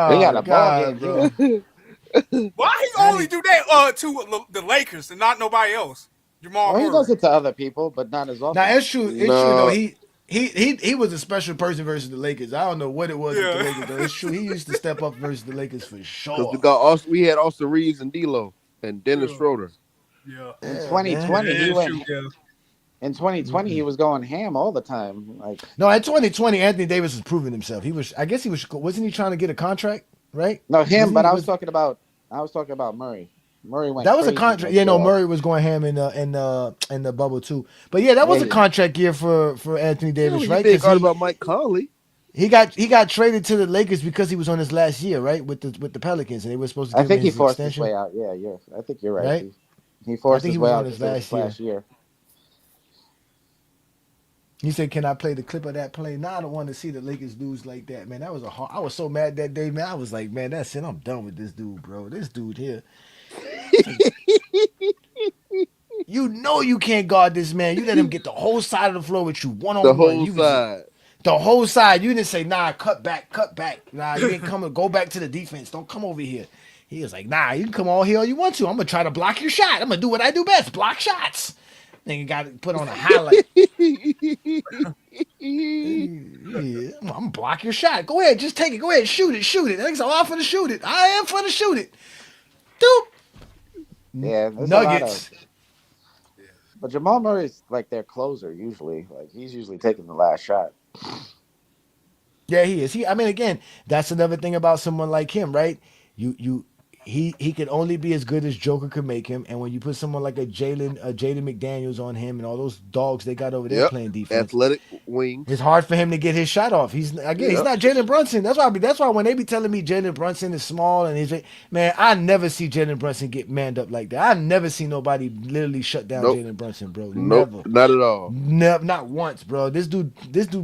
He got Oh a ball God, game bro. too. Why he And only he, do that to the Lakers and not nobody else? Jamal Well, he does Murray. it to other people, but not as now often. it's true. It's true though. No, He was a special person versus the Lakers. I don't know what it was with the Yeah. Lakers though. It's true. He used to step up versus the Lakers for because sure. we had Austin Reeves and D'Lo and Dennis Yeah. Schroeder. Yeah. In Yeah, man. 2020, he That's went. true, yeah. In 2020, he was going ham all the time. Like No, at 2020, Anthony Davis was proving himself. He was. I guess he was. Wasn't he trying to get a contract? Right? no him, Wasn't but he? I was Was talking about. I was talking about Murray. Murray went that was a crazy in contract? those Yeah, no. playoffs. Murray was going ham in the bubble too. But yeah, that Yeah, was a contract year for Anthony Yeah, Davis, when you right? think Because hard about Mike Conley. he got traded to the Lakers because he was on his last year, right? With the Pelicans, and they were supposed to I give him think he his forced his extension, way out. Yeah, I think you're right. right? He I forced think his he way was on out his because it was his last year. last year. He said, "Can I play the clip of that play?" Nah, I don't want to see the Lakers lose like that, man. That was I was so mad that day, man. I was like, man, that's it. I'm done with this dude, bro. This dude here. It's like, you can't guard this man. You let him get the whole side of the floor with you one The on one. whole You was side. the whole side. You didn't say, nah, cut back. Nah, you ain't coming. Go back to the defense. Don't come over here. He was like, nah, you can come all here all you want to. I'm gonna try to block your shot. I'm gonna do what I do best, block shots. Nigga got to put on a highlight. Yeah, I'm gonna block your shot. Go ahead, just take it. Go ahead, shoot it. Niggas, I'm for to shoot it. I am for to shoot it. Doop. Yeah, there's a lot of Nuggets. But Jamal Murray's like their closer usually. Like he's usually taking the last shot. Yeah, he is. I mean, again, that's another thing about someone like him, right? He can only be as good as Joker could make him, and when you put someone like a Jaden McDaniels on him, and all those dogs they got over there Yep. playing defense, Athletic wings. it's hard for him to get his shot off. He's Yep. not Jalen Brunson. That's why when they be telling me Jalen Brunson is small and man, I never see Jalen Brunson get manned up like that. I never see nobody literally shut down Nope. Jalen Brunson, bro. Nope. Never. Not at all. Never, not once, bro. This dude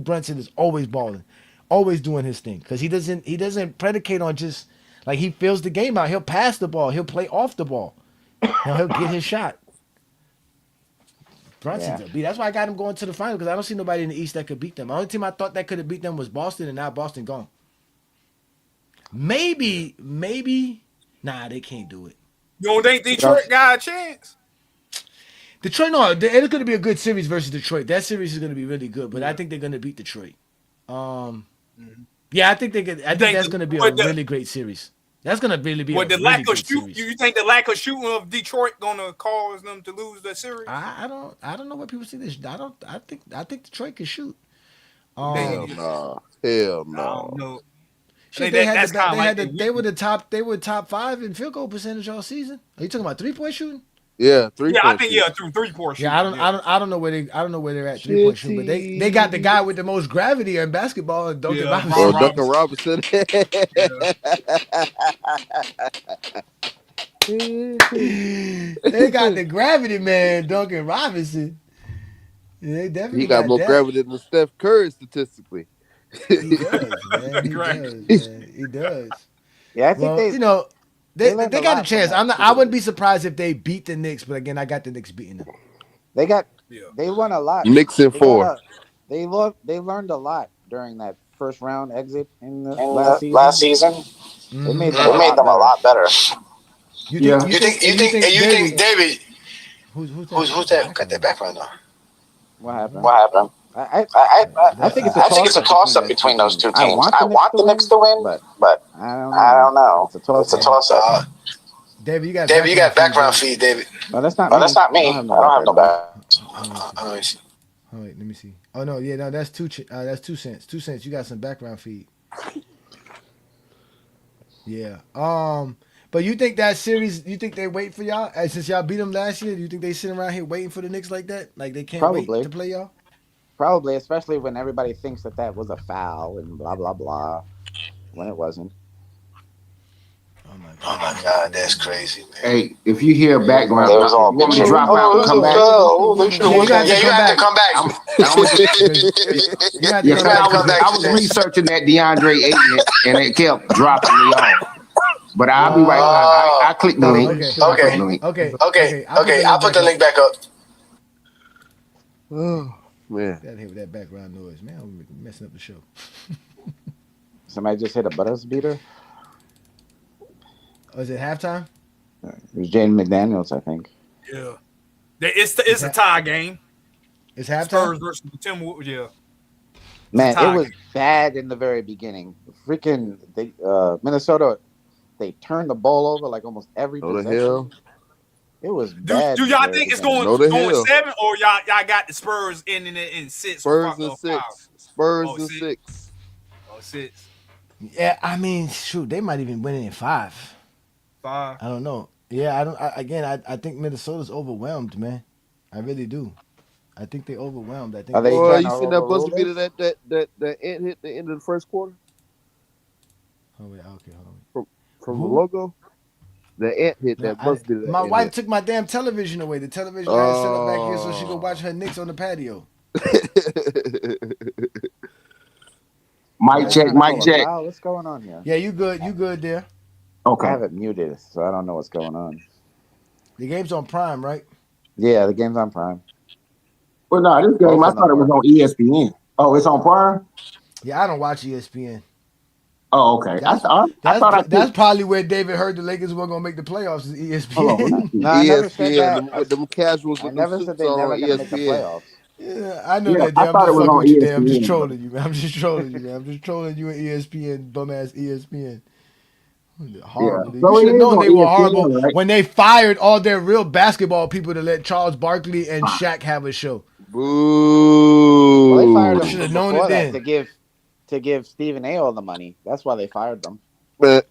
Brunson is always balling, always doing his thing because he doesn't predicate on just like he fills the game out. He'll pass the ball. He'll play off the ball. He'll get his shot. Brunson's Yeah. a beat. That's why I got him going to the final because I don't see nobody in the East that could beat them. The only team I thought that could have beat them was Boston, and now Boston gone. Maybe. Nah, they can't do it. You don't think Detroit got a chance? Detroit, no, it's going to be a good series versus Detroit. That series is going to be really good, but I think they're going to beat Detroit. Yeah, I think they could. I think that's going to be a really great series. That's going to really be a really great series. You think the lack of shooting of Detroit going to cause them to lose that series? I don't know what people see this. I think Detroit can shoot. Hell no. Hell no. No. Shit, they were top 5 in field goal percentage all season. Are you talking about 3-point shooting? Yeah, 3-point. Yeah, I think through 3-point shooting. Yeah, I don't know where they're at 3-point shooting, but they got the guy with the most gravity in basketball, and Duncan Robinson. Oh, Duncan Robinson. They got the gravity man, Duncan Robinson. Yeah, they definitely he got more that. gravity than Steph Curry statistically. He does, man. He does. Yeah, I think they got a chance. I wouldn't be surprised if they beat the Knicks, but again, I got the Knicks beating them. They won a lot. Knicks in 4. They learned a lot during that first round exit in the last season. They made them a lot better. You think David? Who's that? Cut that background on. What happened? I think it's a toss up between those two teams. I want the Knicks to win, but I don't know. It's a toss up. David, you got background feed, David. No, that's not me. I don't have no background. Oh wait, let me see. Oh no, yeah, no, that's 2 cents. 2 cents. You got some background feed. Yeah. But you think that series? You think they wait for y'all? Since y'all beat them last year, do you think they sit around here waiting for the Knicks like that? Like they can't wait to play y'all? Probably, especially when everybody thinks that was a foul and blah blah blah, when it wasn't. Oh my God, that's crazy, man. Hey, if you hear background, you want me to drop out and come back? You have to come back. I was researching that DeAndre Ayton, and it kept dropping me off. But I'll be right back. I clicked the link. Okay. I'll put the link back up. Oh man, gotta hear that background noise, man. I'm messing up the show. Somebody just hit a butters beater. Oh, is it halftime? It was Jaden McDaniels, I think. Yeah, it's a tie game. It's halftime. Spurs versus the Timberwolves. Yeah. Man, it was bad in the very beginning. Freaking Minnesota, they turned the ball over like almost every possession. Hell? It was bad. Do y'all think it's going 7, or y'all got the Spurs ending it in 6? Spurs in 6. Spurs in 6. Oh, 6. Yeah, I mean, shoot, they might even win it in 5. 5. I don't know. Yeah, I think Minnesota's overwhelmed, man. I really do. I think they're overwhelmed. I think. Boy, you seen that buzzer beater that Ant hit the end of the first quarter? Oh wait, okay, hold on. From the logo, the Ant hit that buzzer beater. My wife took my damn television away. The television I had set up back here so she could watch her Knicks on the patio. Mic check. Wow, what's going on here? Yeah, you good there. Okay. I have it muted, so I don't know what's going on. The game's on Prime, right? Yeah, the game's on Prime. Well, no, this game, I thought it was on ESPN. Oh, it's on Prime? Yeah, I don't watch ESPN. Oh, okay. That's probably where David heard the Lakers were going to make the playoffs is ESPN. No, I never said that. Them casuals. I never said they never going to make the playoffs. Yeah, I know that. I'm just fucking with you, damn. I'm just trolling you, man. I'm just trolling you and ESPN, bum ass ESPN. Horrible. You So it should have is known on they were horrible ESPN, right? when they fired all their real basketball people to let Charles Barkley and Shaq have a show. Well, they fired Boo. You them should have known it before that then. to give Stephen A. all the money. That's why they fired them.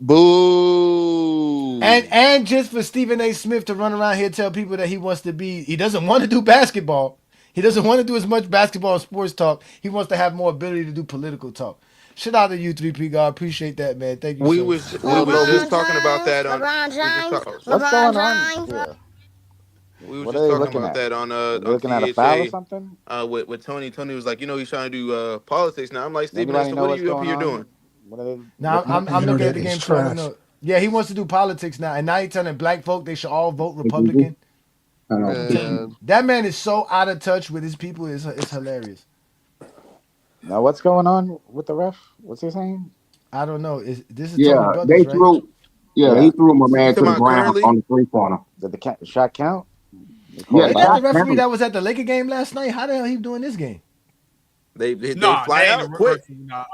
Boo. And just for Stephen A. Smith to run around here and tell people that he doesn't want to do basketball. He doesn't want to do as much basketball and sports talk. He wants to have more ability to do political talk. Shout out to you, 3P God. Appreciate that, man. Thank you, We sir. was LeBron just talking about that on. We just talk, What's going on here? We was What are just they talking looking about at? that Are they on looking at a foul or THA something? with Tony. Tony was like, he's trying to do politics now. I'm like, Stephen A. Anybody So know what are what's you up going here on? doing? What are they Now looking at? I'm looking at the Internet is game too. I don't trash. know. Yeah, he wants to do politics now, and now he's telling black folk they should all vote Republican. Man, That man is so out of touch with his people. It's hilarious. Now, what's going on with the ref? What's he saying? I don't know. This is Tony Yeah, Brothers, they right? threw. Yeah, he Yeah. threw my You man to talking the about ground currently? on the 3-pointer. Did the shot count? They called Yeah, it Ain't that back. the shot referee counted. that was at the Laker game last night? How the hell he doing this game? They Nah, fly they ain't out quick. nah.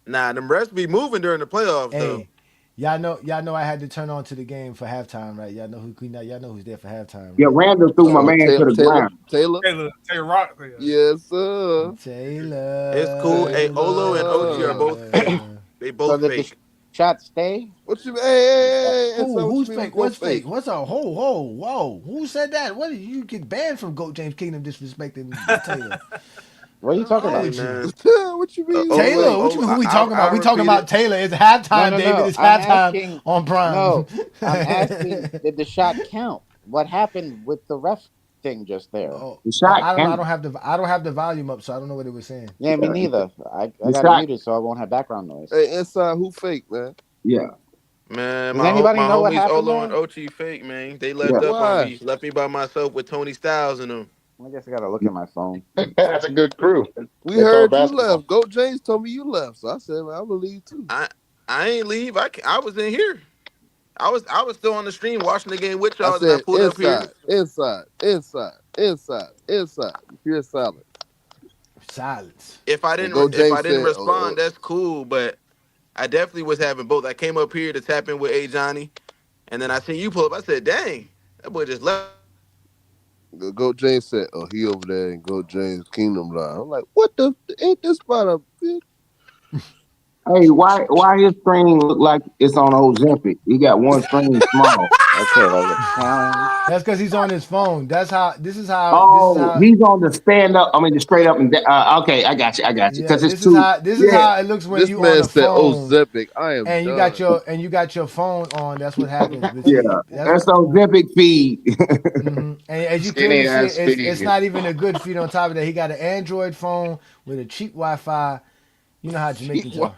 Nah, them refs be moving during the playoffs though. Hey, y'all know I had to turn on to the game for halftime, right? Y'all know who's there for halftime, Yeah, right? Randall threw my man to the ground. Taylor. Taylor Rock. Yes, sir. It's cool. Hey, Olo and Ochi are Taylor. both fake. They So both did the fake. shot stay? What you mean? Hey, Who? so what you Who's mean we fake? go What's fake? fake? What's a whoa? Who said that? What did you get banned from Goat James Kingdom disrespecting Taylor? What are you talking Wrong about? Hey with you? man. What you mean? Taylor, what you Olo. mean? Who we talking about? I'll We talking repeat about it. Taylor. It's No, halftime, no, David. no. It's I'm halftime asking. on Prime. No, I'm asking. Did the shot count? What happened with the ref thing just there? Oh, The shot I don't know. counted. I don't have the volume up, so I don't know what it was saying. Yeah, me Yeah, neither. I the got it shot. muted so I won't have background noise. Hey, inside who fake, man? Yeah, Man, Does anybody my know what homies happened Olo and there? Ochi fake, man. They yeah. left up on Why? me. Left me by myself with Tony Styles and them. I guess I gotta look at my phone. That's a good crew. We They talk heard you basketball. left. Goat James told me you left, so I said, man, I believe too. I ain't leave. I was in here. I was still on the stream watching the game with I y'all. Then I said pulled up here. inside, inside, inside, inside, inside. You hear silent. Silence. If I And didn't Goat James said, respond, that's cool. But I definitely was having both. I came up here to tap in with Ajani, and then I seen you pull up. I said, "Dang, that boy just left." Goat James said, oh, he over there in Goat James Kingdom line. I'm like, what the? Ain't this about a bitch? Hey, why his screen look like it's on Ozempic? He got one screen small. Okay, there's a challenge. That's because he's on his phone. That's how. This is Oh, how. he's on the stand up. I mean, the straight up and okay, I got you. Yeah, Because it's this is two. how. This is Yeah, how it looks when This you on man the said, oh, phone Zepic, I am and done. you got your phone on. That's what happens. But yeah, see, that's that's Ozempic feed. and as you clearly Skinny see, ass it's speed. not even a good feed. On top of that, he got an Android phone with a cheap Wi-Fi. You know how Cheap Jamaicans are.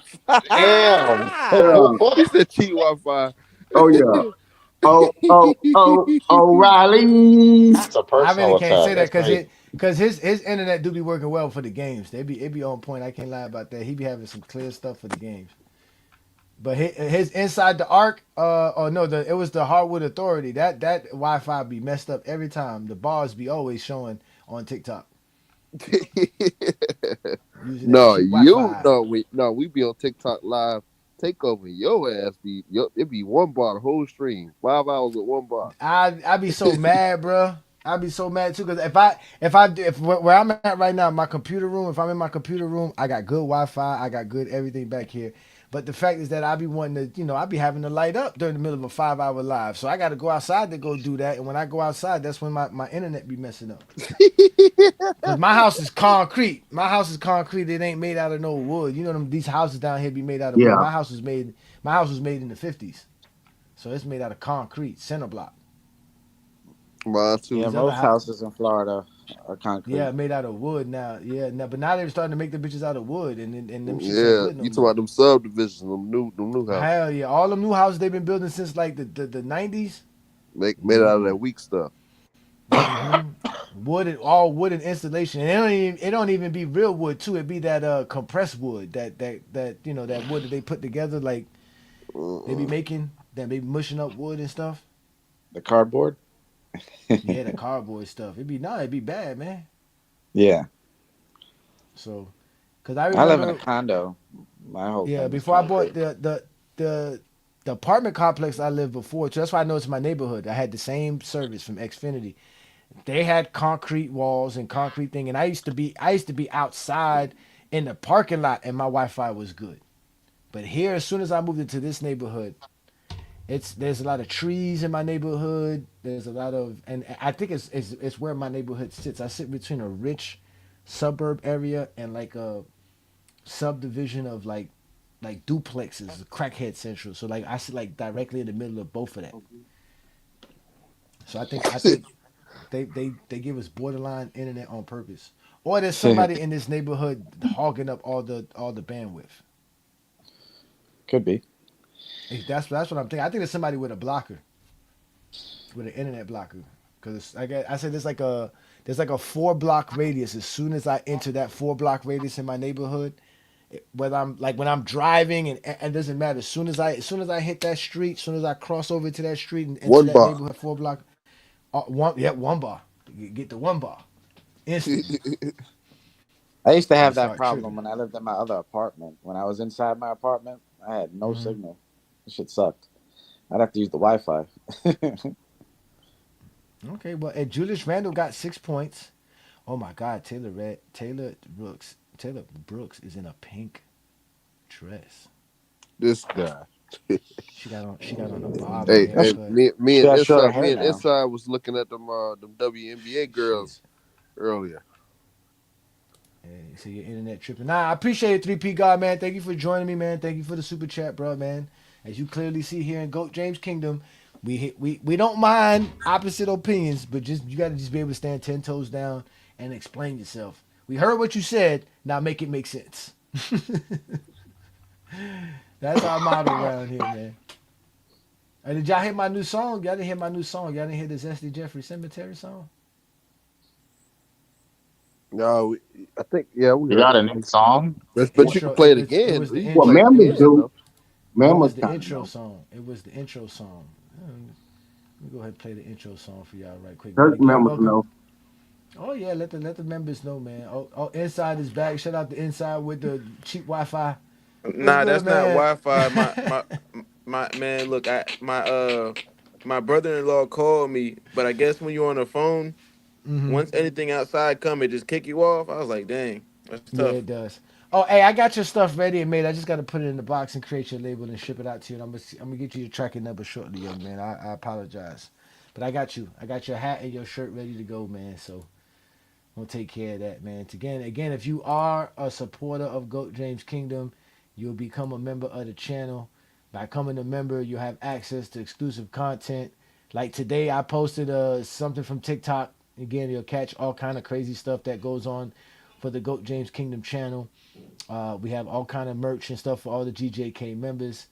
Damn. Yeah. He said cheap Wi-Fi. Oh yeah. Oh, O'Reilly's. That's a I really personal can't say attack. that That's crazy. because his internet do be working well for the games. It be on point. I can't lie about that. He be having some clear stuff for the games. But his inside the arc, oh no, it was the Hardwood Authority. That Wi-Fi be messed up every time. The bars be always showing on TikTok using that No, cheap you Wi-Fi. we be on TikTok live. Take over your ass. It be one bar the whole stream. 5 hours with one bar. I be so mad, bro. I be so mad too because if where I'm at right now, my computer room. If I'm in my computer room, I got good Wi-Fi. I got good everything back here. But the fact is that I be wanting to, I be having to light up during the middle of a 5 hour live. So I got to go outside to go do that. And when I go outside, that's when my internet be messing up. Cause my house is concrete. My house is concrete. It ain't made out of no wood. You know these houses down here be made out of wood. Yeah. My house was made. My house was made in the '50s, so it's made out of concrete, center block. Mine too. Yeah, These other most houses in Florida are concrete. Yeah, made out of wood now. Yeah, now but now they're starting to make the bitches out of wood, and them shits ain't Yeah, good no you talking more. about them subdivisions, them new houses. Hell yeah, all them new houses they've been building since like the '90s. Made out of that weak stuff. Wood, all wood and installation. And it don't even be real wood too. It be that compressed wood, that that wood that they put together. Like they be making, that they be mushing up wood and stuff. The cardboard. Yeah, the cardboard stuff. It'd be bad, man. Yeah. So, cause I I live in remember a condo. My whole yeah, thing is before I bought concrete. the the apartment complex I lived before, so that's why I know it's my neighborhood. I had the same service from Xfinity. They had concrete walls and concrete thing, and I used to be outside in the parking lot, and my Wi-Fi was good. But here, as soon as I moved into this neighborhood, there's a lot of trees in my neighborhood. There's a lot of, and I think it's where my neighborhood sits. I sit between a rich suburb area and like a subdivision of like duplexes, crackhead central. So like I sit like directly in the middle of both of that. So I think they give us borderline internet on purpose, or there's somebody in this neighborhood hogging up all the bandwidth. Could be. That's what I'm thinking. I think there's somebody with a blocker, with an internet blocker. Because I said there's like a 4-block radius. As soon as I enter that 4-block radius in my neighborhood, whether I'm like when I'm driving and it doesn't matter. As soon as I hit that street, as soon as I cross over to that street and into that neighborhood 4-block, one bar. You get the 1 bar instantly. I used to have that problem when I lived in my other apartment. When I was inside my apartment, I had no signal. This shit sucked. I'd have to use the Wi-Fi. Okay, well, and Julius Randle got 6 points. Oh my God, Taylor Brooks is in a pink dress. This guy. She got on a bob. Hey, me and Inside was looking at them WNBA girls earlier. Hey, see your internet tripping. Nah, I appreciate it, 3P God, man. Thank you for joining me, man. Thank you for the super chat, bro, man. As you clearly see here in GOAT James Kingdom, we don't mind opposite opinions, but you got to just be able to stand 10 toes down and explain yourself. We heard what you said. Now make it make sense. That's our motto around here, man. Hey, did y'all hear my new song? Y'all didn't hear my new song. Y'all didn't hear the Zesty Jeffrey Cemetery song? No, I think we got a new song. But you can play it again. Well, members do. It was the intro song. It was the intro song. Let me go ahead and play the intro song for y'all right quick. Members know. Oh yeah, let the members know, man. Oh, Inside is back. Shout out to Inside with the cheap Wi-Fi. Nah, that's not Wi-Fi. My man, look, my brother-in-law called me, but I guess when you're on the phone, once anything outside come, it just kick you off. I was like, dang, that's tough. Yeah, it does. Oh, hey, I got your stuff ready and made. I just got to put it in the box and create your label and ship it out to you. And I'm gonna get you your tracking number shortly, young man. I apologize, but I got you. I got your hat and your shirt ready to go, man. So we'll take care of that, man. Again, if you are a supporter of GOAT James Kingdom, you'll become a member of the channel. By becoming a member, you'll have access to exclusive content. Like today, I posted something from TikTok. Again, you'll catch all kind of crazy stuff that goes on for the GOAT James Kingdom channel. We have all kind of merch and stuff for all the GJK members.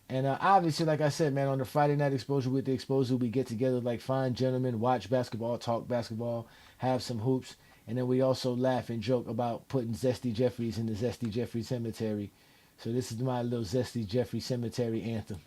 And obviously, like I said, man, on the Friday Night Exposure with the Exposure, we get together like fine gentlemen, watch basketball, talk basketball, have some hoops. And then we also laugh and joke about putting Zesty Jeffries in the Zesty Jeffries Cemetery. So this is my little Zesty Jeffries Cemetery anthem.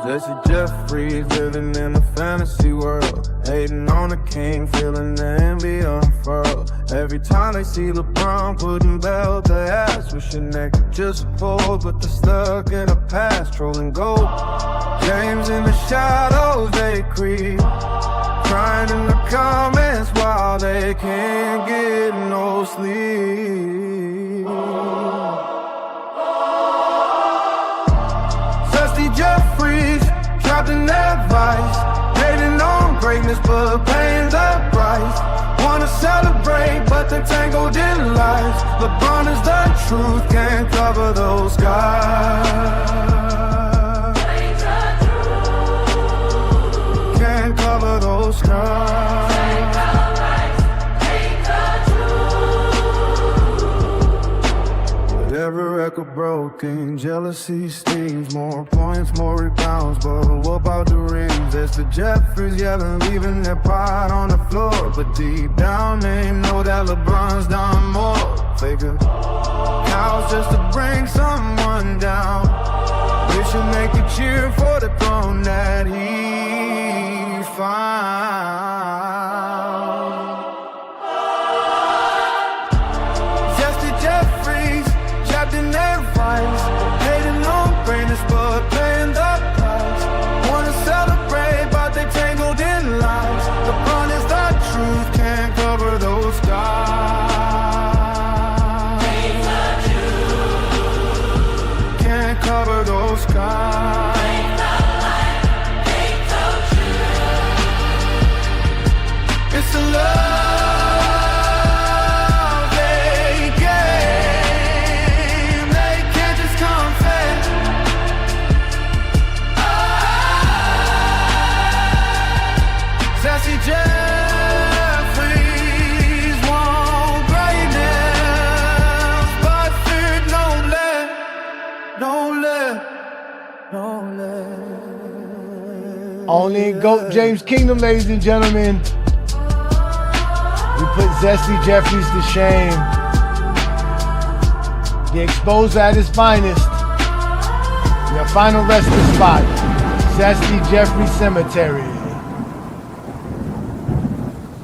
Jesse Jeffries living in a fantasy world, hating on the king, feeling the envy unfurled. Every time they see LeBron putting belt to ass, wishing they could just fold, but they're stuck in the past, trolling gold. James in the shadows they creep, crying in the comments while they can't get no sleep. Zesty Jeffries, trapped in their vice, hating on greatness but paying the price. Wanna celebrate but they're tangled in lies. LeBron is the truth, can't cover those skies. Can't cover those skies. Every record broken, jealousy stings, more points, more rebounds, but what about the rings? It's the Jeffries yelling, leaving their pride on the floor, but deep down they know that LeBron's done more. Figure cows just to bring someone down, wishing they could cheer for the throne that he found. Zesty Jeffries, trapped in their vice, hating on greatness but paying the price. Wanna celebrate but they tangled in lies. LeBron is the truth, can't cover those skies. Can't cover those skies. It's a love they game. They can't just confess. Sassy Jeffries want greatness, but feared no less, no less, no less. Only in GOAT James Kingdom, ladies and gentlemen. We put Zesty Jeffries to shame. The Exposer at his finest. Your final resting spot, Zesty Jeffries Cemetery.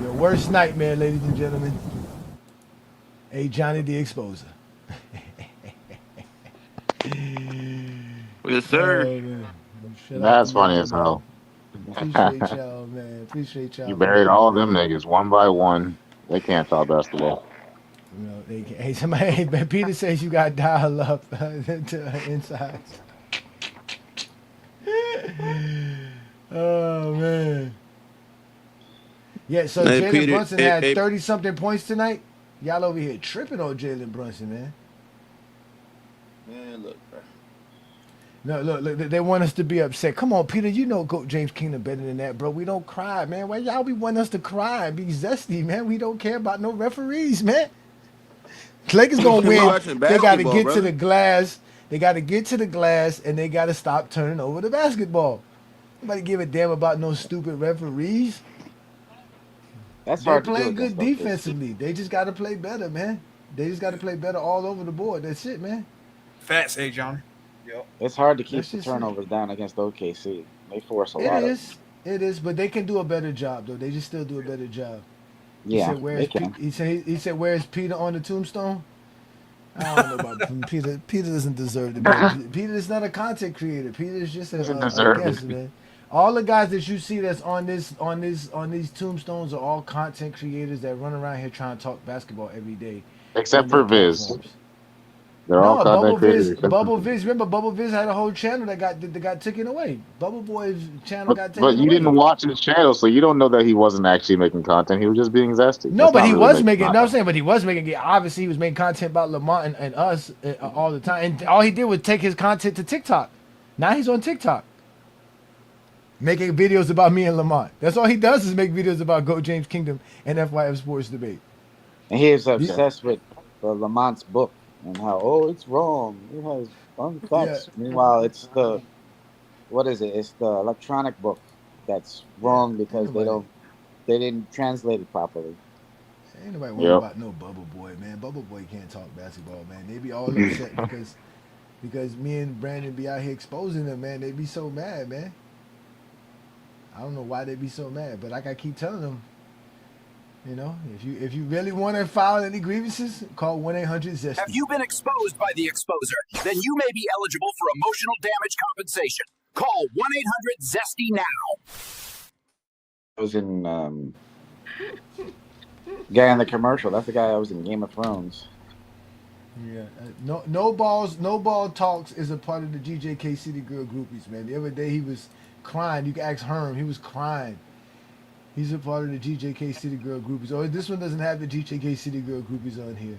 Your worst nightmare, ladies and gentlemen. Ajani the Exposer. Yes, sir. That's funny as hell. Appreciate y'all, man. Appreciate y'all. You buried all them niggas one by one. They can't talk basketball. You know, hey, somebody, hey, Peter says you got dial up to inside. Oh man. Yeah, so Hey, Jalen Peter, Brunson had 30-something points tonight. Y'all over here tripping on Jalen Brunson, man. Man, look, bro. No, look, they want us to be upset. Come on, Peter, you know GOAT James Kingdom better than that, bro. We don't cry, man. Why y'all be wanting us to cry and be zesty, man? We don't care about no referees, man. Lakers gonna win. They gotta get to the glass. They gotta get to the glass, and they gotta stop turning over the basketball. Nobody give a damn about no stupid referees. That's They're hard to do playing against good those defensively. They just gotta play better, man. They just gotta play better all over the board. That's it, man. Facts, John. Yep. It's hard to keep That's the just it. turnovers down against OKC. They force a lot of them. It is, but they can do a better job though. They just still do a better job. He Yeah, said, they can. He said, "Where's Peter on the tombstone?" I don't know about Peter. Peter doesn't deserve to be. Peter is not a content creator. Peter is just a guest, man. All the guys that you see that's on these tombstones are all content creators that run around here trying to talk basketball every day. Except for Viz. They're all content creators. Bubble Viz. Remember, Bubble Viz had a whole channel that got taken away. Bubble Boy's channel got taken away. But you didn't watch his channel, so you don't know that he wasn't actually making content. He was just being zesty. No, but he was making. No, I'm saying, but he was making. Obviously, he was making content about Lamont and us all the time. And all he did was take his content to TikTok. Now he's on TikTok, making videos about me and Lamont. That's all he does is make videos about GOAT James Kingdom and FYF Sports Debate. And he is obsessed with Lamont's book and how it's wrong. It has wrong facts. Yeah. Meanwhile, it's the It's the electronic book that's wrong because they didn't translate it properly. Ain't nobody worried about no Bubble Boy, man. Bubble Boy can't talk basketball, man. They be all upset because me and Brandon be out here exposing them, man. They be so mad, man. I don't know why they be so mad, but like I keep telling them, you know, if you really want to file any grievances, call 1-800-ZESTY. Have you been exposed by the exposer? Then you may be eligible for emotional damage compensation. Call 1-800-ZESTY now. I was in guy in the commercial. That's the guy I was in Game of Thrones. Yeah, no ball talks is a part of the GJK City Girl groupies, man. The other day he was crying. You can ask Herm. He was crying. He's a part of the GJK City Girl groupies. Oh, this one doesn't have the GJK City Girl groupies on here.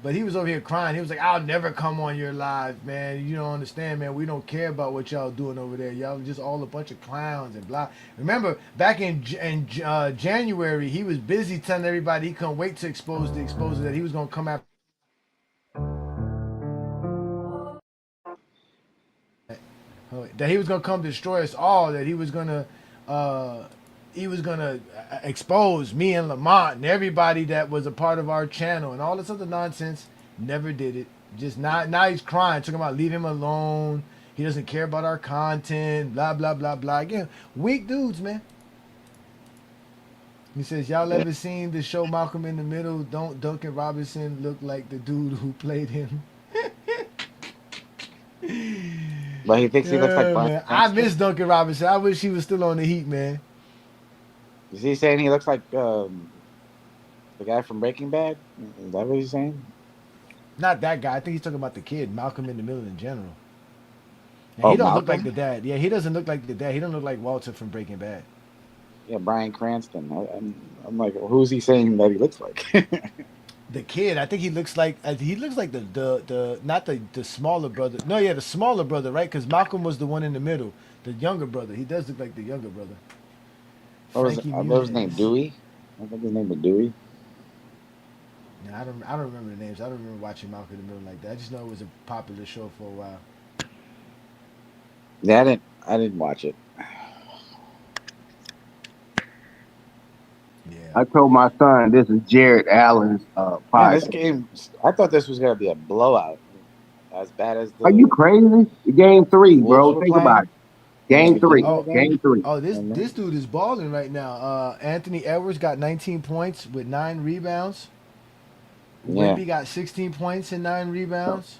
But he was over here crying. He was like, "I'll never come on your live, man. You don't understand, man. We don't care about what y'all doing over there. Y'all just all a bunch of clowns and blah." Remember, back in January, he was busy telling everybody he couldn't wait to expose the exposer, that he was going to come after. That he was going to come destroy us all, that he was going to expose me and Lamont and everybody that was a part of our channel and all this other nonsense. Never did it. Just now he's crying, talking about leave him alone. He doesn't care about our content. Blah blah blah blah. Again, weak dudes, man. He says, y'all ever seen the show Malcolm in the Middle? Don't Duncan Robinson look like the dude who played him? But he thinks he looks like Bryan Man. I Cranston. miss Duncan Robinson. I wish he was still on the Heat, man. Is he saying he looks like the guy from Breaking Bad? Is that what he's saying? Not that guy. I think he's talking about the kid, Malcolm in the Middle in general. Now, Oh, he don't look like Malcolm? the dad. Yeah, he doesn't look like the dad. He don't look like Walter from Breaking Bad. Yeah, Bryan Cranston. I'm like, who's he saying that he looks like? The kid, I think he looks like the not the smaller brother. No, yeah, the smaller brother, right? Because Malcolm was the one in the middle, the younger brother. He does look like the younger brother. What Frankie was his name? Muniz. Dewey? I think his name was Dewey. No, I don't remember the names. I don't remember watching Malcolm in the Middle like that. I just know it was a popular show for a while. Yeah, I didn't watch it. Yeah. I told my son this is Jared Allen's Man, podcast. this game, I thought this was gonna be a blowout. As bad as Are you crazy? Game 3, bro. Wolves were Think about it. playing in Game the 3. beginning of the game. Game 3. Oh, this dude is balling right now. Anthony Edwards got 19 points with 9 rebounds. Yeah. Wemby got 16 points and 9 rebounds.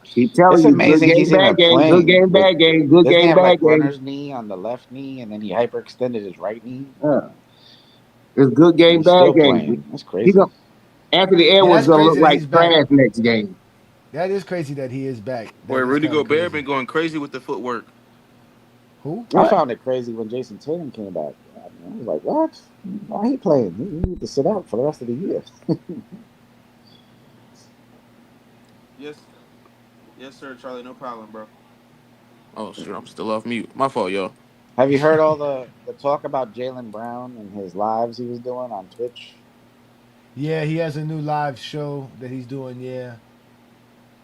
Keep telling It's you, amazing good he's game, even bad game, playing. good game, bad game, good Doesn't he game, have bad like game. runner's knee on the left knee, and then he hyperextended his right knee? Yeah. It's good game, He's bad still game. playing. That's crazy. Anthony Yeah, Edwards that's gonna look crazy that like he's back. trash next game. That is crazy that he is back. That Boy, is Rudy kinda Gobert crazy. been going crazy with the footwork. Who? I found it crazy when Jason Tatum came back. I was like, what? Why he playing? He need to sit out for the rest of the year. Yes, sir, Charlie. No problem, bro. Oh, shit, I'm still off mute. My fault, y'all. Have you heard all the talk about Jaylen Brown and his lives he was doing on Twitch? Yeah, he has a new live show that he's doing. Yeah.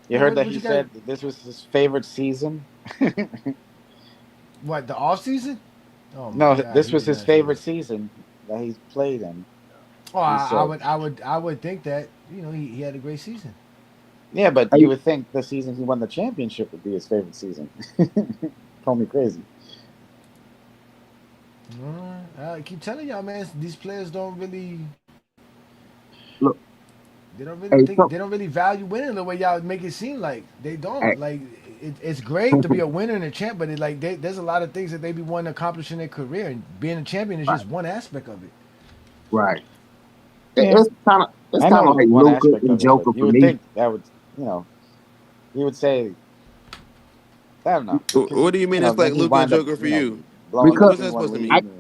You heard that he said that this was his favorite season? What, the off season? Oh my No, God, this he was did his not say favorite that. season that he's played in. Oh, He I said- I would think that he had a great season. Yeah, but you would think the season he won the championship would be his favorite season. Call me crazy. I keep telling y'all, man, these players don't really Look, they don't hey, really think they don't really value winning the way y'all make it seem like they don't. Hey. Like it's great to be a winner and a champ, but there's a lot of things that they be wanting to accomplish in their career, and being a champion is just one aspect of it. Right. Yeah. It's kind of I know like one Luka aspect and of it, Joker but you for would me. think that would, you would say, I don't know. What do you mean it's like then he Luka and wind up, Joker for you? blowing Because What's that supposed to mean? I can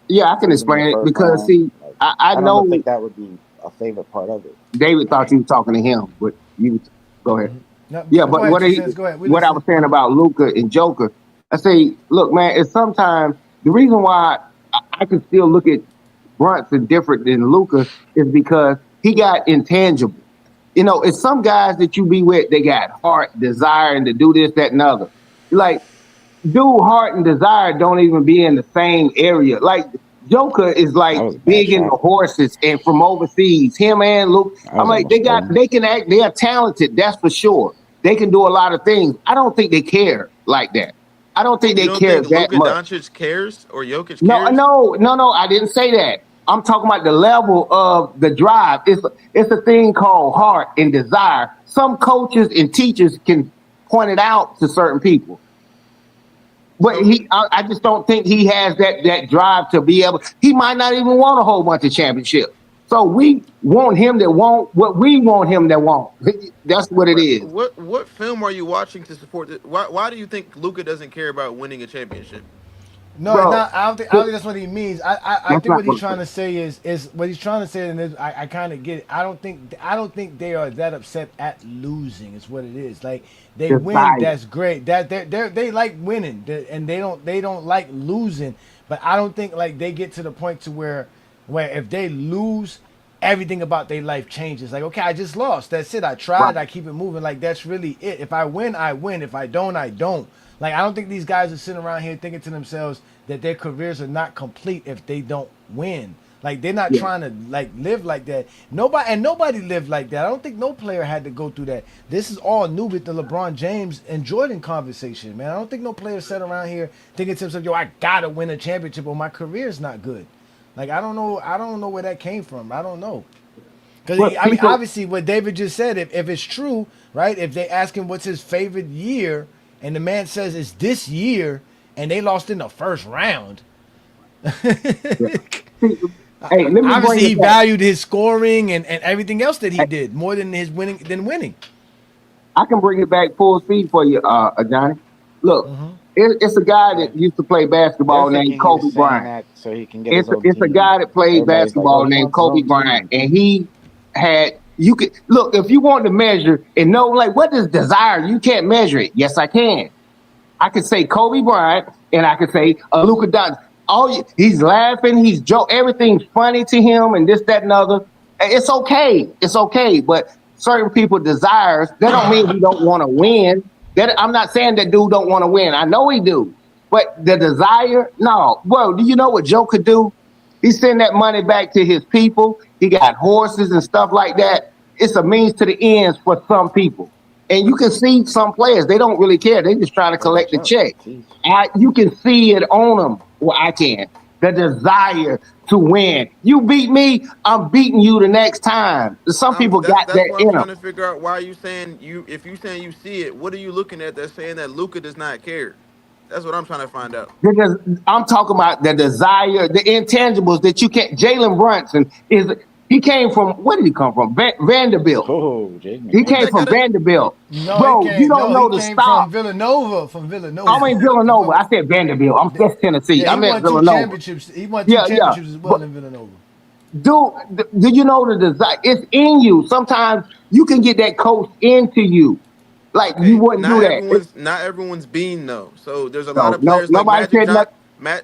losing in the explain it first because round. see, I I don't know think that would be a favorite part of it. David thought you were talking to him, but you go ahead. No, Yeah, go but ahead, what T-Sense, go ahead. We what I was listening. saying about Luca and Joker, I say, look, man, it's sometimes the reason why I can still look at Brunson different than Luca is because he got intangible. It's some guys that you be with, they got heart, desire, and to do this, that, and other. Like, dude, heart and desire don't even be in the same area. Like, Joker is like big into horses and from overseas. Him and Luke, I'm like, they can act, they are talented, that's for sure. They can do a lot of things. I don't think they care like that. I don't think You they don't care think that Luka much. Doncic cares or Jokic No, cares? no, I didn't say that. I'm talking about the level of the drive. It's a thing called heart and desire. Some coaches and teachers can point it out to certain people. But I just don't think he has that drive to be able. He might not even want a whole bunch of championships. So we want him that want what we want him that want. That's what it is. What film are you watching to support this? Why do you think Luka doesn't care about winning a championship? No, Bro, not, I don't think that's what he means. I That's think not what he's what- trying to say is what he's trying to say, and I kind of get it. I don't think they are that upset at losing. Is what it is. Like they win, Decided. that's great. That they like winning, and they don't like losing. But I don't think like they get to the point to where if they lose, everything about their life changes. Like, okay, I just lost. That's it. I tried. Right. I keep it moving. Like that's really it. If I win, I win. If I don't, I don't. Like, I don't think these guys are sitting around here thinking to themselves that their careers are not complete if they don't win. Like they're not Yeah. trying to like live like that. Nobody lived like that. I don't think no player had to go through that. This is all new with the LeBron James and Jordan conversation, man. I don't think no player sat around here thinking to himself, "Yo, I gotta win a championship or my career's not good." Like I don't know. I don't know where that came from. I don't know. Because But I mean, people, obviously, what David just said, if it's true, right? If they ask him what's his favorite year, and the man says it's this year, and they lost in the first round, yeah. See, hey, let me obviously bring he it back. valued his scoring and everything else that he did more than his winning. I can bring it back full speed for you, Johnny. Look, it's a guy that used to play They're basketball named thinking he was Kobe saying Bryant. that so he can get his It's own it's a team. guy that played Everybody's like, "Oh, basketball he named wants his Kobe own Bryant, team." and he had you could look if you want to measure and know like what is desire. You can't measure it. Yes, I can. I could say Kobe Bryant and I could say Luka Doncic. He's laughing, he's joke, everything's funny to him, and this, that, and other. It's okay. It's okay. But certain people desires, that don't mean he don't want to win. That I'm not saying that dude don't want to win. I know he do. But the desire, no. Bro, do you know what Joe could do? He send that money back to his people. He got horses and stuff like that. It's a means to the ends for some people. And you can see some players, they don't really care. They just trying to Oh, collect watch the out. check. Jeez. You can see it on them. Well, I can. The desire to win. You beat me, I'm beating you the next time. Some people got That's that what I'm in them. trying to figure out. Why are you saying you? If you saying you see it, what are you looking at that's saying that Luca does not care? That's what I'm trying to find out. Because I'm talking about the desire, the intangibles that you can't. Jalen Brunson he came from, where did he come from? Vanderbilt. Oh, Jalen He What came that Brunson. from got to? Vanderbilt. No, he Bro, you came. don't No, he know the came from stop. Villanova. I'm in He Villanova. go. I said Vanderbilt. That's Tennessee. Yeah, I he meant won two Villanova. championships. He won two Yeah, yeah. championships as But well in Villanova. do you know the desire? It's in you. Sometimes you can get that coach into you. Like you Okay, wouldn't do that. not everyone's being though. So there's a lot No, of no, players like nobody Magic said John. nothing.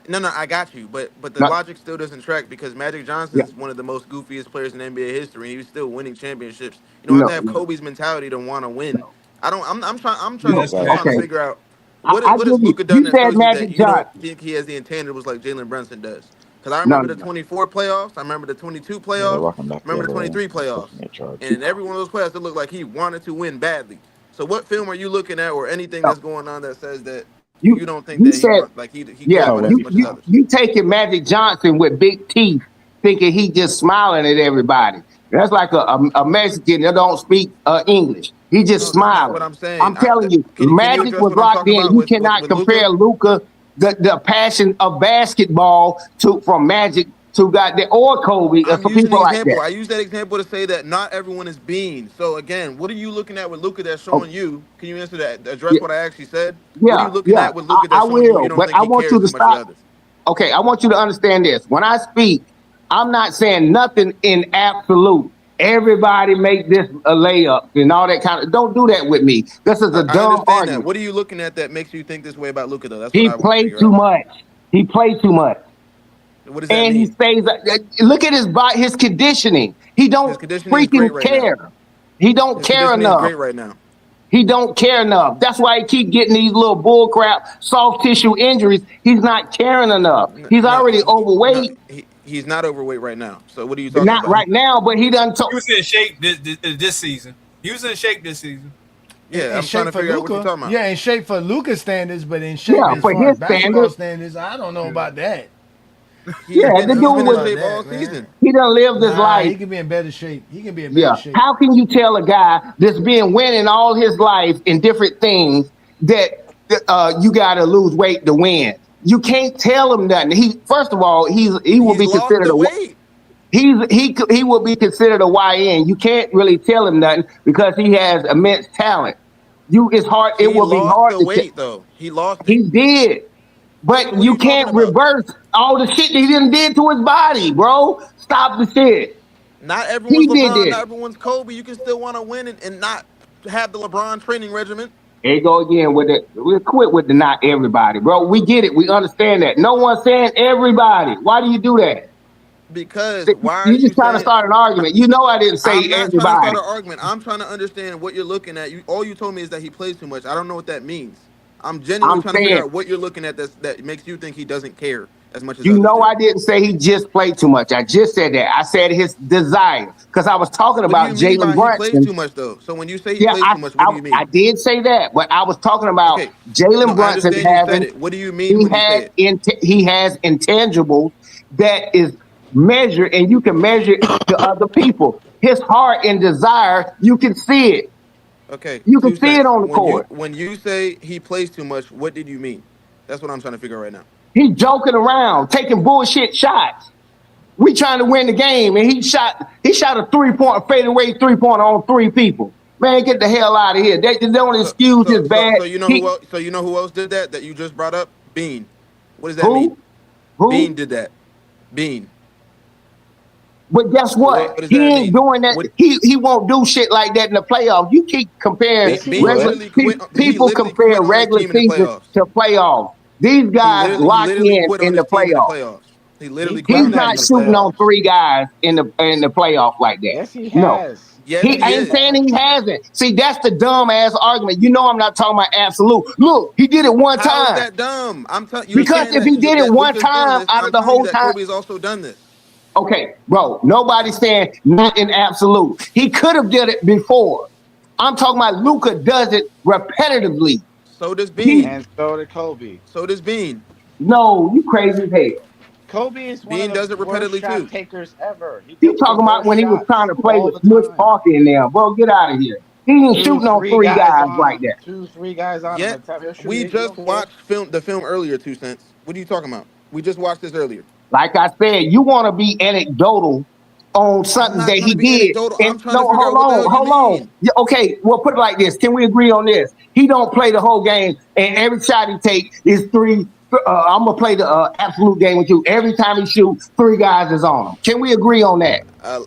No, no, I got you, but the No, logic still doesn't track because Magic yeah, Johnson's one of the most goofiest players in NBA history. He was still winning championships. You don't have to no, have Kobe's mentality to want to win. no, I don't. I'm trying no. to just trying to Okay, figure out I what give has you. Luka done You that said shows you that Magic you don't Johnson. think he has the intangibles like Jalen Brunson does. Because I No, remember no, the no. 24 playoffs. I remember the 22 Yeah, they're playoffs. walking back I the remember the other way. 23 Expecting playoffs. a charge. And in every one of those playoffs, it looked like he wanted to win badly. So what film are you looking at, or anything No. that's going on that says that you You don't think you that he said want like he cares yeah. Oh, about it what? as You much as you others? you taking Magic Johnson with big teeth, thinking he just smiling at everybody. That's like a Mexican that don't speak English. He just No, that's not what smiling. I'm saying. I'm telling you, Can you Magic address was what I'm locked talking in. about You with cannot Luca? compare Luca, the passion of basketball to from Magic to got the or Kobe or I'm some using the people like example. that. I use that example to say that not everyone is being. So again, what are you looking at with Luca that's Oh, showing you? Can you answer that? Address yeah, what I actually said. What are yeah, you looking yeah. at with Luca I that's showing you you will, don't but think I he want you cares to as much as stop. others? Okay, I want you to understand this. When I speak, I'm not saying nothing in absolute. Everybody make this a layup and all that kind of. Don't do that with me. This is a I dumb understand that. argument. What are you looking at that makes you think this way about Luca though? That's what He I want to played figure too out. much. He played too much, What does that and he mean? stays. Look at his body, his conditioning. He His don't conditioning is freaking great right now. care. He don't His care conditioning is enough. great right now. He don't care enough. That's why he keep getting these little bull crap soft tissue injuries. He's not caring enough. He's No, already no, overweight. he's not overweight right now. So what are you talking Not about? right now, but he done. He was in shape this season. He was in shape this season. Yeah, In I'm trying shape to for figure out what you're Luca, talking about. yeah, in shape for Luca standards, but in shape Yeah, as for far as his basketball standards. standards, I don't know about that. He's Yeah, been the I dude he's don't been know in was. about shape all that, man. season. He done lived his Nah, life. he can be in better shape. He can be in better Yeah. shape. How can you tell a guy that's been winning all his life in different things that you got to lose weight to win? You can't tell him nothing. He first of all, he will He's be lost considered the a weight. he will be considered a YN. You can't really tell him nothing because he has immense talent. It's hard. It He will be lost hard the to tell. weight though. He lost it. He did. But What are you you talking can't about? reverse all the shit that he done did to his body, bro. Stop the shit. Not everyone's He did LeBron, this. not everyone's Kobe. You can still want to win and not have the LeBron training regimen. There you go again with it. We'll quit with the not everybody, bro. We get it. We understand that. No one's saying everybody. Why do you do that? Because why are You you just trying to saying start an argument. You know I didn't I'm say not trying to start everybody. an argument. I'm trying to understand what you're looking at. You all you told me is that he plays too much. I don't know what that means. I'm genuinely I'm trying to figure saying out what you're looking at that makes you think he doesn't care. as much as You others know, did. I didn't say he just played too much. I just said that. I said his desire because I was talking What do about you mean Jalen by he plays Brunson. too much, though? So when you say he Yeah, plays too much, what do you I mean? did say that, but I was talking about Okay, no, Jalen I Brunson understand you said it. What do you mean when you say it? he has intangibles that is measured, and you can measure it to other people. His heart and desire, you can see it. Okay, You can two see it cents. on the court. When you say he plays too much, what did you mean? That's what I'm trying to figure out right now. He's joking around, taking bullshit shots. We trying to win the game, and he shot a 3-point fadeaway 3-pointer on 3 people. Man, get the hell out of here. They don't excuse his bad. So you know who else? So you know who else did that you just brought up? Bean. What does that mean? Who? Bean did that. Bean. But guess what? What does He that ain't mean? doing that. What He won't do shit like that in the playoffs. You keep comparing Bean literally quit. He people literally quit compare on his regular team in the season playoffs. to playoffs. These guys He lock literally in quit on in the his team in the playoffs. playoffs. He literally quit He's on his not team in the shooting on playoffs. 3 guys in the playoffs like that. Yes, he No. has. Yes, He he ain't is. saying he hasn't. See, that's the dumb ass argument. You know I'm not talking about absolute. Look, he did it one How is time. that dumb? You're Because saying if he did it that one Luka's doing time this. out of I'm the telling you whole that time, Kobe has also done this. okay, bro, nobody's saying not in absolute. He could have did it before. I'm talking about Luka does it repetitively. So does He Bean. And so did Kobe. So does Bean. no, you crazy as hell. Kobe is one of Bean the does it worst repeatedly shot too. takers ever. He You takes the talking about worst when he was trying shots to play all with the Smush time. Parker in there, bro. Get out of here. He ain't shooting on 2, 3 3 guys guys on like him. that. 2, 3 guys on him. Yet At the time, he'll shoot we it. He just don't care. watched the film earlier. 2 cents. What are you talking about? We just watched this earlier. Like I said, you want to be anecdotal on I'm something not that trying he to be did. anecdotal. And I'm trying to no, figure out what the hell you hold on. mean. Yeah, okay, well, put it like this. Can we agree on this? He don't play the whole game, and every shot he take is 3. I'm gonna play the absolute game with you. Every time he shoots, 3 guys is on him. Can we agree on that?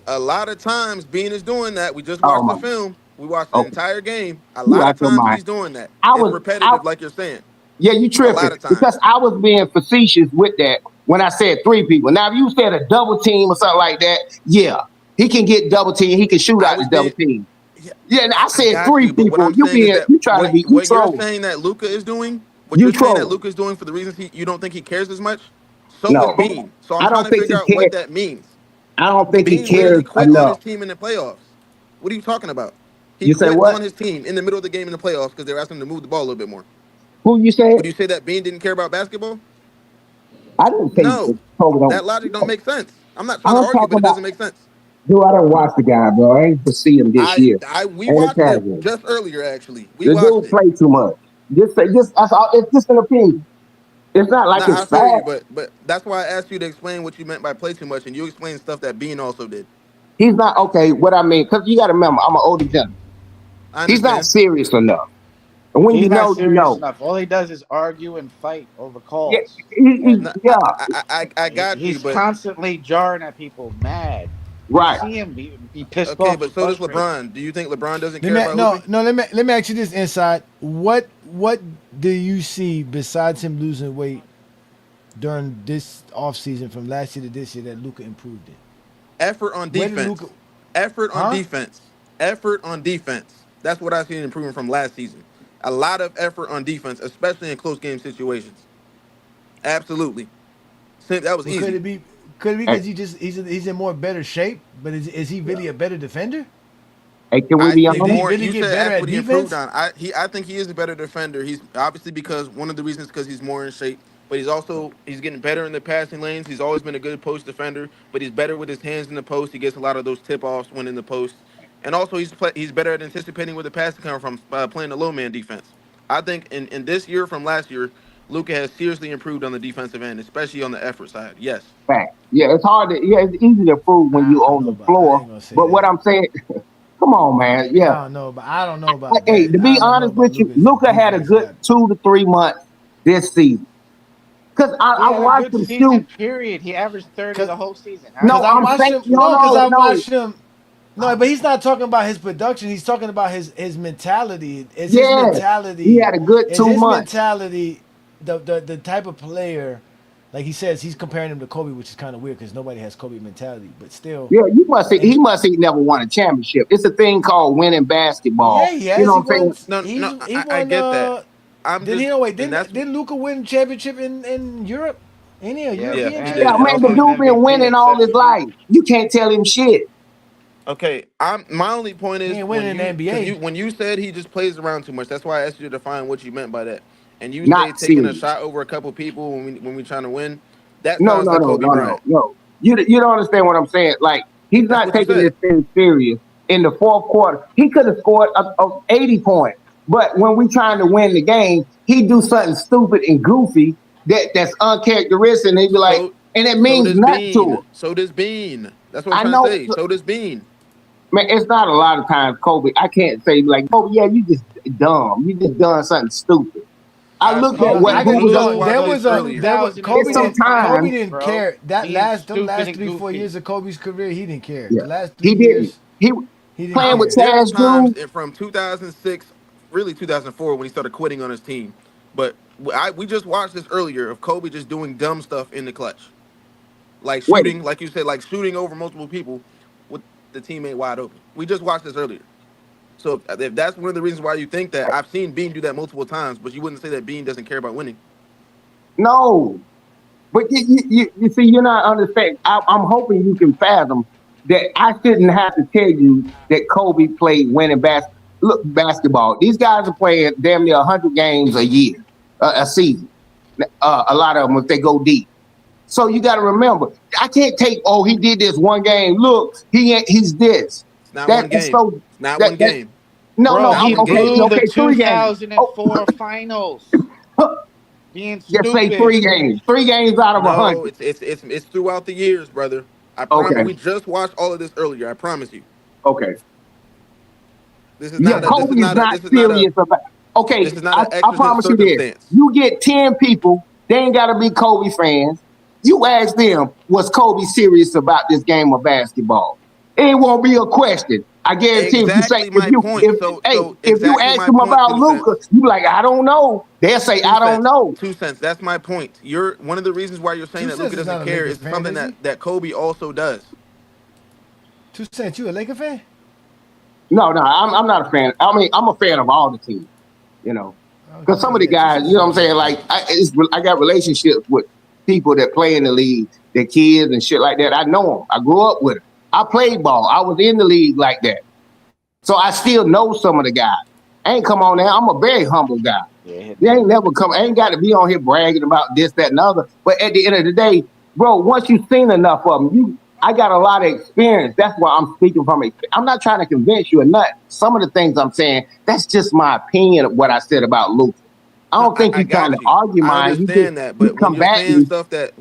A lot of times Bean is doing that. We just Oh watched the my. film. We watched the Okay, entire game. A you lot out of your times mind. he's doing that. I It's was, I repetitive, like you're saying. Yeah, you A tripping lot of because times. I was being facetious with that when I said 3 people. Now, if you said a double team or something like that, yeah, he can get double team. He can shoot I out the was double being team. Yeah, Yeah, and I I said got 3 you, but what people. I'm saying is that You trying to be you what you're trolling. saying that Luca is doing, what You you're saying that trolling. Luca is doing for the reasons you don't think he cares as much, so is No, Bean. So I'm I trying don't to think figure he out what cares. that means. I don't think he Bean literally cares quit on his enough. team in the playoffs. What are you talking about? He You say quit what? on his team in the middle of the game in the playoffs because they were asking him to move the ball a little bit more. Who you said? Would you say that Bean didn't care about basketball? I didn't say No. Kobe don't. That logic don't make sense. I'm not trying to I'm argue, but talking it about. doesn't make sense. Dude, I don't watch the guy, bro. I ain't to see him this year. We Ain't a watched it category. just earlier actually. We The watched dude it. play too much. That's all. It's just an opinion. It's not like Nah, it's I feel you, fact. but that's why I asked you to explain what you meant by play too much, and you explained stuff that Bean also did. He's not okay. What I mean, because you got to remember, I'm an older gentleman. I He's not understand. serious enough. And when He's you not know, you serious know. enough. All he does is argue and fight over Yeah, calls. he, And No, yeah, I got you, he's but constantly jarring at people, mad. You right. see him be pissed okay, off but and so does frustrated. LeBron. Do you think LeBron doesn't Let care me about no hooping? no let me ask you this inside. What do you see besides him losing weight during this offseason from last year to this year that Luca improved in? Effort on Where did Luca defense. Effort on huh? defense. Effort on defense. That's what I seen improving from last season. A lot of effort on defense, especially in close game situations. Absolutely. That was But could easy. it be Hey, because he's in more better shape, but is he really a better defender? hey, can we I be think Did he honest? more. really You get said better ask at what he improved defense? on. I think he is a better defender. He's obviously because one of the reasons because he's more in shape, but he's getting better in the passing lanes. He's always been a good post defender, but he's better with his hands in the post. He gets a lot of those tip offs when in the post, and also he's better at anticipating where the pass is coming from playing the low man defense. I think in this year from last year, Luca has seriously improved on the defensive end, especially on the effort side. Yes. Fact. Yeah, it's hard to. Yeah, it's easy to prove when you I don't on know the about. I floor. ain't gonna say But what that. I'm saying, come on, man. Yeah. I don't know about Hey, that. to be I don't know honest about with you, Luca's Luca had a defense good level. 2 to 3 months this season. Cause He I had a watched good him shoot. season, period. He averaged 30 Cause the whole season. How No, did Cause he I I'm get watched saying him. shoot No, out? cause I no. watched him. No, but he's not talking about his production. He's talking about his mentality. Yes, he had a good Is two his months. mentality the type of player? Like he says, he's comparing him to Kobe, which is kind of weird because nobody has Kobe mentality. But still, Yeah, you must see. He and must see never won a championship. It's a thing called winning basketball. yeah, he You has. know He what I'm won. saying? No, He's no, he I won. get that. I'm Did he just, know? Wait, and that's didn't Luca win championship in Europe Ain't he a Yeah, European and Yeah, champion? man, the Finals dude been MVP winning in all his 7 life. seasons. You can't tell him shit. Okay, my only point He is ain't when winning in the NBA. when you said he just plays around too much. That's why I asked you to define what you meant by that. And you say Not taking a serious. shot over a couple people when we trying to win. That No, sounds no, like no, Kobe no, no, Bryant. no. You don't understand what I'm saying. Like, he's That's not what you taking said. this thing serious. In the fourth quarter, he could have scored a 80 points. But when we trying to win the game, he do something stupid and goofy that's uncharacteristic, and he be like, and it So means does nothing to him. Bean. So does Bean. That's what I'm I trying to know, say. So does Bean. man. It's not a lot of times, Kobe. I can't say like, Kobe, yeah, you just dumb. You just done something stupid. I look at No, what Kobe I who got was blew on. there the was a there was Kobe It's 2004 didn't sometimes, Kobe finals, didn't bro. care that Being last stupid and 3-4 goofy. years of Kobe's career. He didn't care. yeah, The last 3 he didn't. years He he didn't playing with care. There's Chaz times Green. from 2006, really 2004, when he started quitting on his team. But we just watched this earlier of Kobe just doing dumb stuff in the clutch, like Wait, shooting, like you said, like shooting over multiple people with the teammate wide open. We just watched this earlier. So if that's one of the reasons why you think that, I've seen Bean do that multiple times, but you wouldn't say that Bean doesn't care about winning. no. But you see, you're not understanding. I'm hoping you can fathom that I shouldn't have to tell you that Kobe played winning basketball. These guys are playing damn near 100 games a year, a season. A lot of them if they go deep. So you got to remember, I can't take. Oh, he did this one game. Look, he's this. It's not one That's game. so. It's not one That game. no, Bro, no. Not he one Okay, game. blew the okay. 3 games. Oh, 2004 finals. Being just say stupid. 3 games. 3 games out of No, 100. it's throughout the years, brother. I promise. Okay, We just watched all of this earlier. I promise you. okay. This is Yeah, not a. This is Kobe is not a. not This is not a. serious about. This Okay, is not I, an I exigent promise you this. circumstance. You get 10 people, they ain't got to be Kobe fans. You ask them, was Kobe serious about this game of basketball? It won't be a question. I guarantee if you say Exactly my point. So if you exactly ask my them point. about Two Luca, cents. you be like, I don't know. They'll say, Two I don't cents. know. 2 cents. That's my point. You're one of the reasons why you're saying Two that Cents Luka is doesn't not a care Lakers is fan, something is he? that Kobe also does. 2 Cents, you a Laker fan? No, no, I'm not a fan. I mean, I'm a fan of all the teams, you know. Because some of the Yeah, 2 guys, Cents you is know what not I'm a Laker saying? fan. Like, I got relationships with people that play in the league, their kids and shit like that. I know them. I grew up with them. I played ball. I was in the league like that. So I still know some of the guys. I ain't come on now. I'm a very humble guy. Yeah, They ain't never come. I ain't got to be on here bragging about this, that, and other. But at the end of the day, bro, once you've seen enough of them, I got a lot of experience. That's why I'm speaking from experience. I'm not trying to convince you or not. Some of the things I'm saying, that's just my opinion of what I said about Luke. I No, don't think I you're trying to got you. argue I mine. understand that, You but when you're combat saying me. stuff that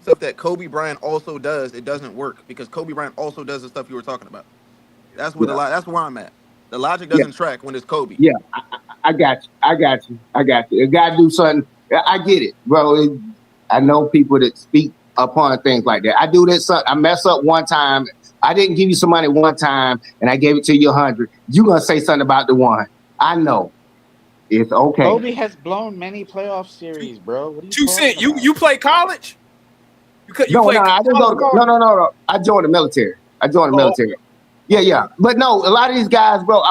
stuff that Kobe Bryant also does, it doesn't work because Kobe Bryant also does the stuff you were talking about. That's what Yeah, that's where I'm at. The logic yeah, doesn't track when it's Kobe. yeah. I got you. I got you. I got you. A guy do something. I get it, bro. I know people that speak upon things like that. I do this. I mess up one time. I didn't give you some money one time, and I gave it to you 100. You gonna say something about the one? I know. It's okay. Kobe has blown many playoff series, bro. What are you Two talking Cent, about? you play college? You No, no, play I didn't go college to. ball? No, no, no, no. I joined the military. I joined the Oh, military. Yeah, yeah. okay. But no, a lot of these guys, bro.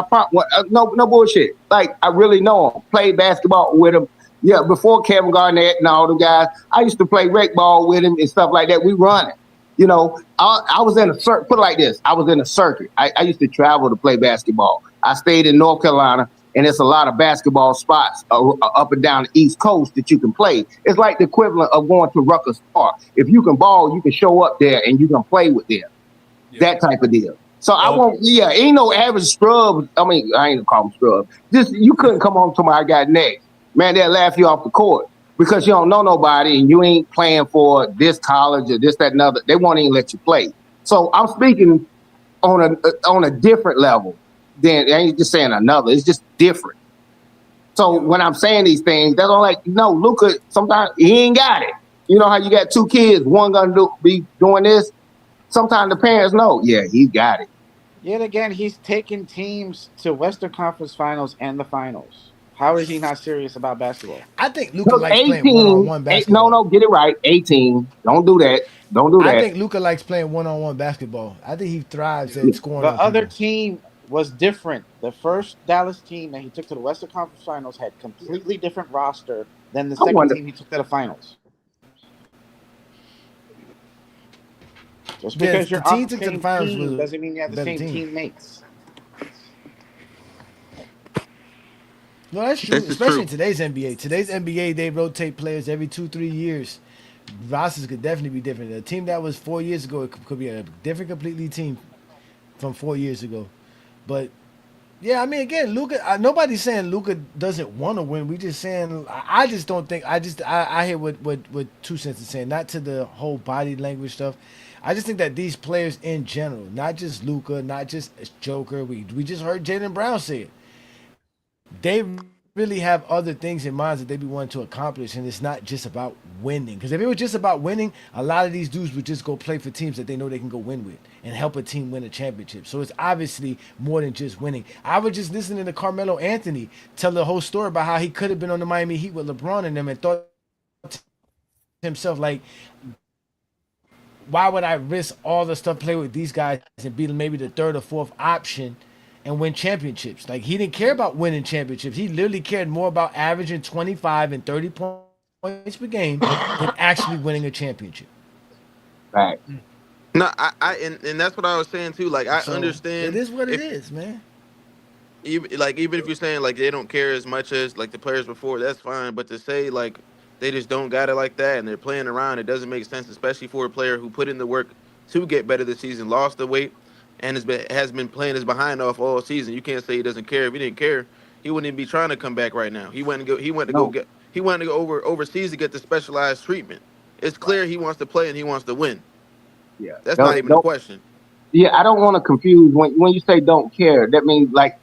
No bullshit. Like I really know them. Played basketball with them. Yeah, before Kevin Garnett and all the guys, I used to play rec ball with him and stuff like that. We run it. You know, I was in a circuit. Put it like this: I was in a circuit. I used to travel to play basketball. I stayed in North Carolina, and it's a lot of basketball spots up and down the East Coast that you can play. It's like the equivalent of going to Rutgers Park. If you can ball, you can show up there and you can play with them. Yeah. That type of deal. So I Okay. won't. Yeah, ain't no average scrub. I mean, I ain't gonna call them scrub. Just you couldn't come on to my guy next. Man, they'll laugh you off the court because you don't know nobody and you ain't playing for this college or this, that, and other. They won't even let you play. So I'm speaking on a different level than I ain't just saying another. It's just different. So when I'm saying these things, that's all like, no, Luka, sometimes he ain't got it. You know how you got two kids, one gonna be doing this. Sometimes the parents know, yeah, he got it. Yet again, he's taken teams to Western Conference Finals and the finals. How is he not serious about basketball? I think Luca Look, likes playing 18, one-on-one no, basketball. get it right. 18. Don't do that. Don't do I that. think Luca likes playing one-on-one basketball. I think he thrives at scoring The on other people. team was different. The first Dallas team that he took to the Western Conference Finals had completely different roster than the I second wonder. team he took to the finals. Just Yes, because the you're on team the took to the same finals was team a doesn't mean you have the better same team. teammates. No, that's true. This is Especially true. in today's NBA. Today's NBA, they rotate players every 2-3 years. Rosters could definitely be different. A team that was 4 years ago, it could be a different, completely team from 4 years ago. But yeah, I mean, again, Luca. Nobody's saying Luca doesn't want to win. We just saying I just don't think. I hear what 2 Cents is saying. Not to the whole body language stuff. I just think that these players in general, not just Luca, not just Joker. We just heard Jaylen Brown say it. They really have other things in mind that they be wanting to accomplish, and it's not just about winning. Because if it was just about winning, a lot of these dudes would just go play for teams that they know they can go win with and help a team win a championship. So it's obviously more than just winning. I was just listening to Carmelo Anthony tell the whole story about how he could have been on the Miami Heat with LeBron and them and thought to himself like, why would I risk all the stuff play with these guys and be maybe the third or fourth option and win championships? Like, he didn't care about winning championships. He literally cared more about averaging 25 and 30 points per game than actually winning a championship. Right. No, and that's what I was saying too. Like, I So it understand is what it if is, man. even if you're saying like they don't care as much as like the players before, that's fine. But to say like they just don't got it like that and they're playing around, it doesn't make sense, especially for a player who put in the work to get better this season, lost the weight, and has been playing his behind off all season. You can't say he doesn't care. If he didn't care, he wouldn't even be trying to come back right now. No. He wanted to go overseas to get the specialized treatment. It's clear he wants to play and he wants to win. Yeah. That's not Don't, even a don't, question. yeah, I don't want to confuse when you say don't care. That means like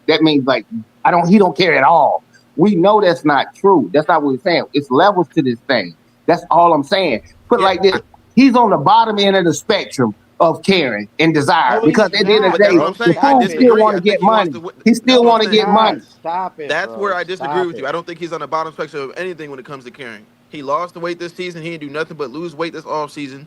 I don't. He don't care at all. We know that's not true. That's not what we're saying. It's levels to this thing. That's all I'm saying. Put it Yeah, like this: he's on the bottom end of the spectrum of caring and desire. No, Because he's at the end of but the not, that's day, what I'm bro. the saying. I Stop fool it. still disagree. want to I get think he wants money. to win. He That's still what I'm want to No, get saying. money. God, stop it, That's where bro. I disagree Stop with you. I it. don't think he's on the bottom spectrum of anything when it comes to carrying. He lost the weight this season. He didn't do nothing but lose weight this offseason.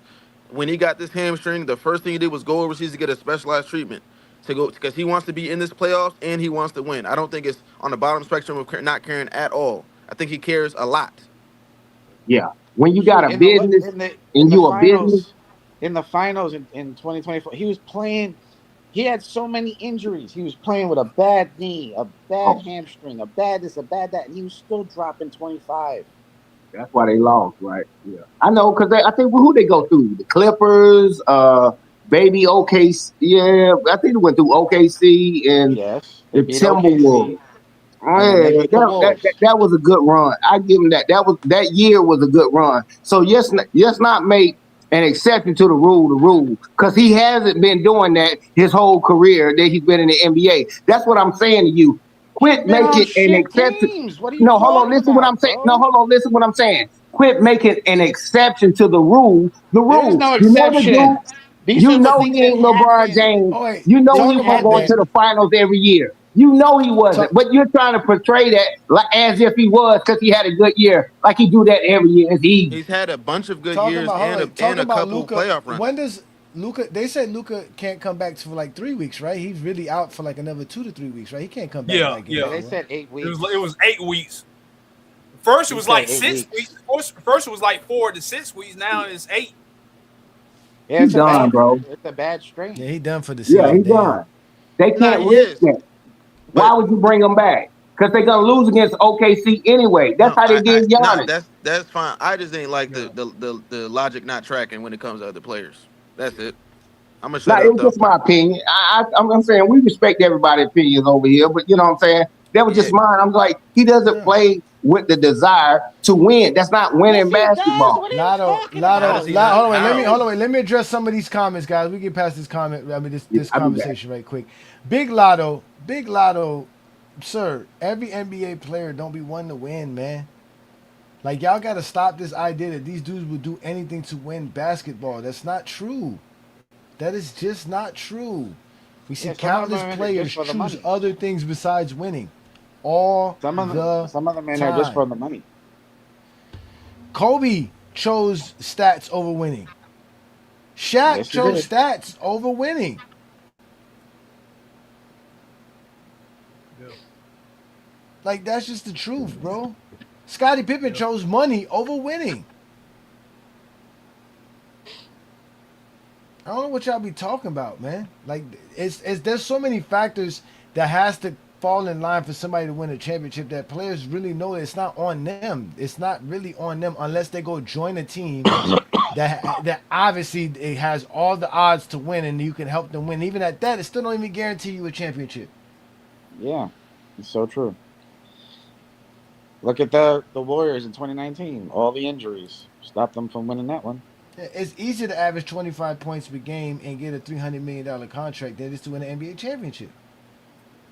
When he got this hamstring, the first thing he did was go overseas to get a specialized treatment to go because he wants to be in this playoffs and he wants to win. I don't think it's on the bottom spectrum of not caring at all. I think he cares a lot. Yeah. When you got Shoot, a business in and the you a business, finals, in 2024, he was playing. He had so many injuries. He was playing with a bad knee, a bad oh, hamstring, a bad this, a bad that, and he was still dropping 25. that's why they lost, right? Yeah. I know because I think who they go through the Clippers, baby OKC. Yeah, I think they went through OKC and Yes, they the beat Timberwolves. OKC, and then Yeah, they beat the Wolves. that was a good run. I give him that. That year was a good run. So yes, not make an exception to the rule, because he hasn't been doing that his whole career that he's been in the NBA. That's what I'm saying to you. He's Quit been on making an shit exception. teams. What are you No, hold on. talking Listen what I'm about, saying. No, bro? hold on. Listen what I'm saying. Quit making an exception to the rule. The There is rule. no You know the dude. exception. These You are the know he things that ain't LeBron happen. James. Oh wait, You know he Didn't talk wasn't about going that. to happen. the finals every year. You know he wasn't. Talk, But you're trying to portray that like as if he was because he had a good year, like he do that every year. It's easy. He's had a bunch of good talking years about hold and on, and talking a about couple Luca. playoff When runs. does Luca? They said Luca can't come back for like 3 weeks, right? He's really out for like another 2 to 3 weeks, right? He can't come back Yeah, like game Yeah, yeah. they four. said 8 weeks. It was 8 weeks. First it He was said like eight 6 weeks. weeks. First it was like 4 to 6 weeks. Now it's 8. Yeah, He done, bro. it's a bad Yeah, strain. he done for the Yeah, he season. Damn. done. They Nah, can't he risk is. that. Why But would you bring him back? Because they're gonna lose against OKC anyway. That's no, how they I did no, Giannis. that's fine. I just ain't like Yeah. the logic not tracking when it comes to other players. That's it. I'm gonna Now, shut it up was though. just my opinion. I'm saying we respect everybody's opinions over here, but you know what I'm saying? That was Yeah, just mine. I'm like, he doesn't Yeah. play with the desire to win. That's not Yes, winning he does. basketball. What are you Lotto, talking how Lotto, does about? he Yes, Lotto. not? he Hold on, wait. How? Hold on, does. wait. Let me address some of these comments, guys. We get past this comment. I mean, Yeah, this I'll be back. conversation right quick. Big Lotto, sir. Every NBA player don't be one to win, man. Like y'all got to stop this idea that these dudes would do anything to win basketball. That's not true. That is just not true. We see Yeah, some of them countless are in it just players for the choose money. other things besides winning all the Some of them in there just time. for the money. Kobe chose stats over winning. Shaq Yes, he chose did. stats over winning. Yeah. Like that's just the truth, bro. Scottie Pippen Yeah. chose money over winning. I don't know what y'all be talking about, man. Like it's there's so many factors that has to fall in line for somebody to win a championship that players really know it's not on them. It's not really on them unless they go join a team that obviously it has all the odds to win and you can help them win. Even at that, it still don't even guarantee you a championship. Yeah, it's so true. Look at the Warriors in 2019. All the injuries stopped them from winning that one. It's easier to average 25 points per game and get a $300 million contract than it is to win an NBA championship.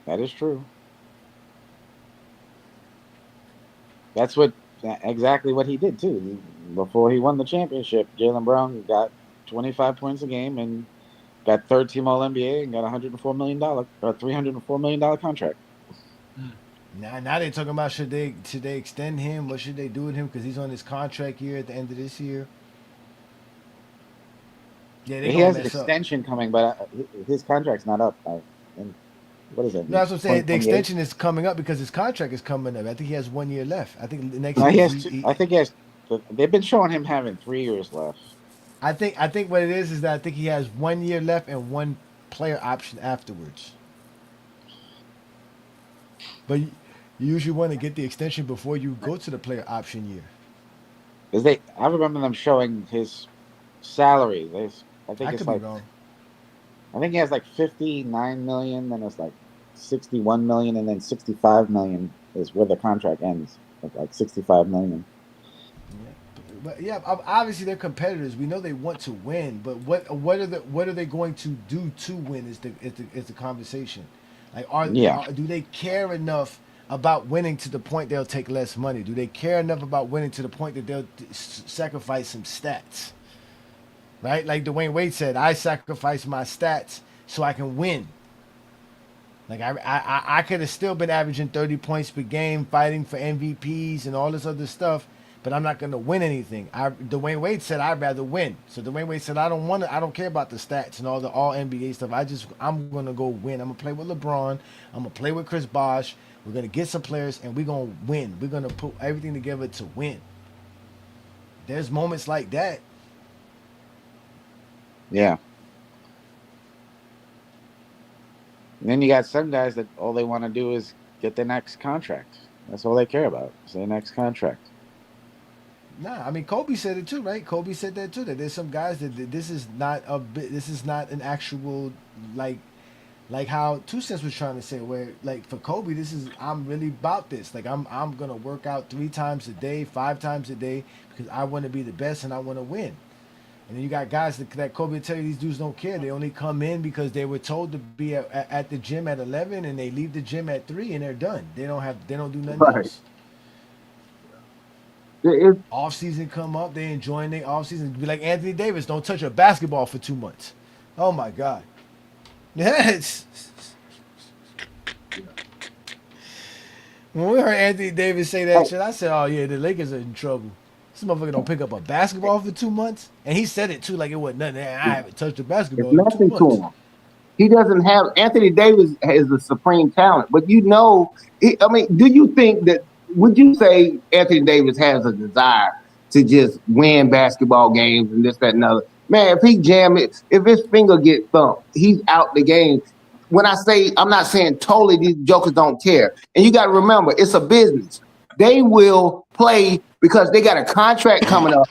That is true. That's exactly what he did too. Before he won the championship, Jaylen Brown got 25 points a game and got third team All NBA and got $104 million or $304 million contract. Now they're talking about should they extend him? What should they do with him? Because he's on his contract year at the end of this year. Yeah, they're He gonna has an mess up. extension coming, but his contract's not up. And what is that? No, that's what I'm saying. The extension is coming up because his contract is coming up. I think he has 1 year left. I think next year. He has I think he has. They've been showing him having 3 years left. I think what it is that I think he has 1 year left and one player option afterwards. But you usually want to get the extension before you go to the player option year. Because I remember them showing his salary. I think it's could be like wrong. I think he has like 59 million, then it's like 61 million, and then 65 million is where the contract ends. Like 65 million. But yeah, obviously they're competitors. We know they want to win, but what are they going to do to win is the conversation. Like do they care enough about winning to the point they'll take less money? Do they care enough about winning to the point that they'll sacrifice some stats? Right? Like Dwayne Wade said, I sacrifice my stats so I can win. Like I could have still been averaging 30 points per game, fighting for MVPs and all this other stuff, but I'm not going to win anything. Dwayne Wade said I'd rather win. So Dwayne Wade said I don't care about the stats and all the all NBA stuff. I'm going to go win. I'm going to play with LeBron. I'm going to play with Chris Bosh. We're going to get some players and we're going to win. We're going to put everything together to win. There's moments like that. Yeah. And then you got some guys that all they want to do is get their next contract. That's all they care about. Is their next contract. Nah, I mean Kobe said it too, right? Kobe said that too. That there's some guys that this is not an actual like how 2 Cents was trying to say. Where like for Kobe, I'm really about this. Like I'm gonna work out 3 times a day, 5 times a day because I want to be the best and I want to win. And then you got guys that Kobe will tell you these dudes don't care. They only come in because they were told to be at the gym at 11 and they leave the gym at 3 and they're done. They don't do nothing else. Off season come up, they enjoying their off season. Be like Anthony Davis, don't touch a basketball for 2 months. Oh my God. Yes. When we heard Anthony Davis say that shit, I said, "Oh yeah, the Lakers are in trouble. This motherfucker don't pick up a basketball for 2 months." And he said it too, like it wasn't nothing. I haven't touched a basketball It's in 2 nothing to months. him. He doesn't have Anthony Davis is a supreme talent, but do you think that? Would you say Anthony Davis has a desire to just win basketball games and this, that, and other? Man, if he jam it, if his finger get thumped, he's out the game. When I say, I'm not saying totally these jokers don't care. And you got to remember, it's a business. They will play because they got a contract coming up.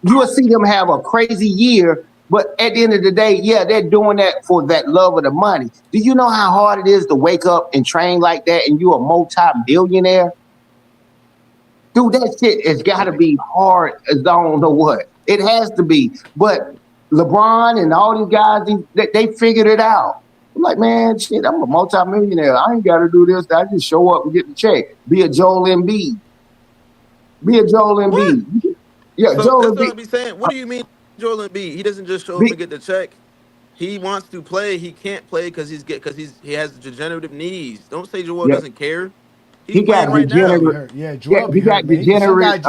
You will see them have a crazy year, but at the end of the day, yeah, they're doing that for that love of the money. Do you know how hard it is to wake up and train like that and you're a multi-billionaire? Dude, that shit has got to be hard as I don't know what. It has to be. But LeBron and all these guys, they figured it out. I'm like, man, shit, I'm a multi-millionaire. I ain't got to do this. I just show up and get the check. Be a Joel Embiid. Yeah, So Joel that's Embiid. what I be saying. What do you mean, Joel Embiid? He doesn't just show up and get the check. He wants to play. He can't play because he has degenerative knees. Don't say Joel doesn't care. He's playing right now. Yeah, Joel be hurt, man.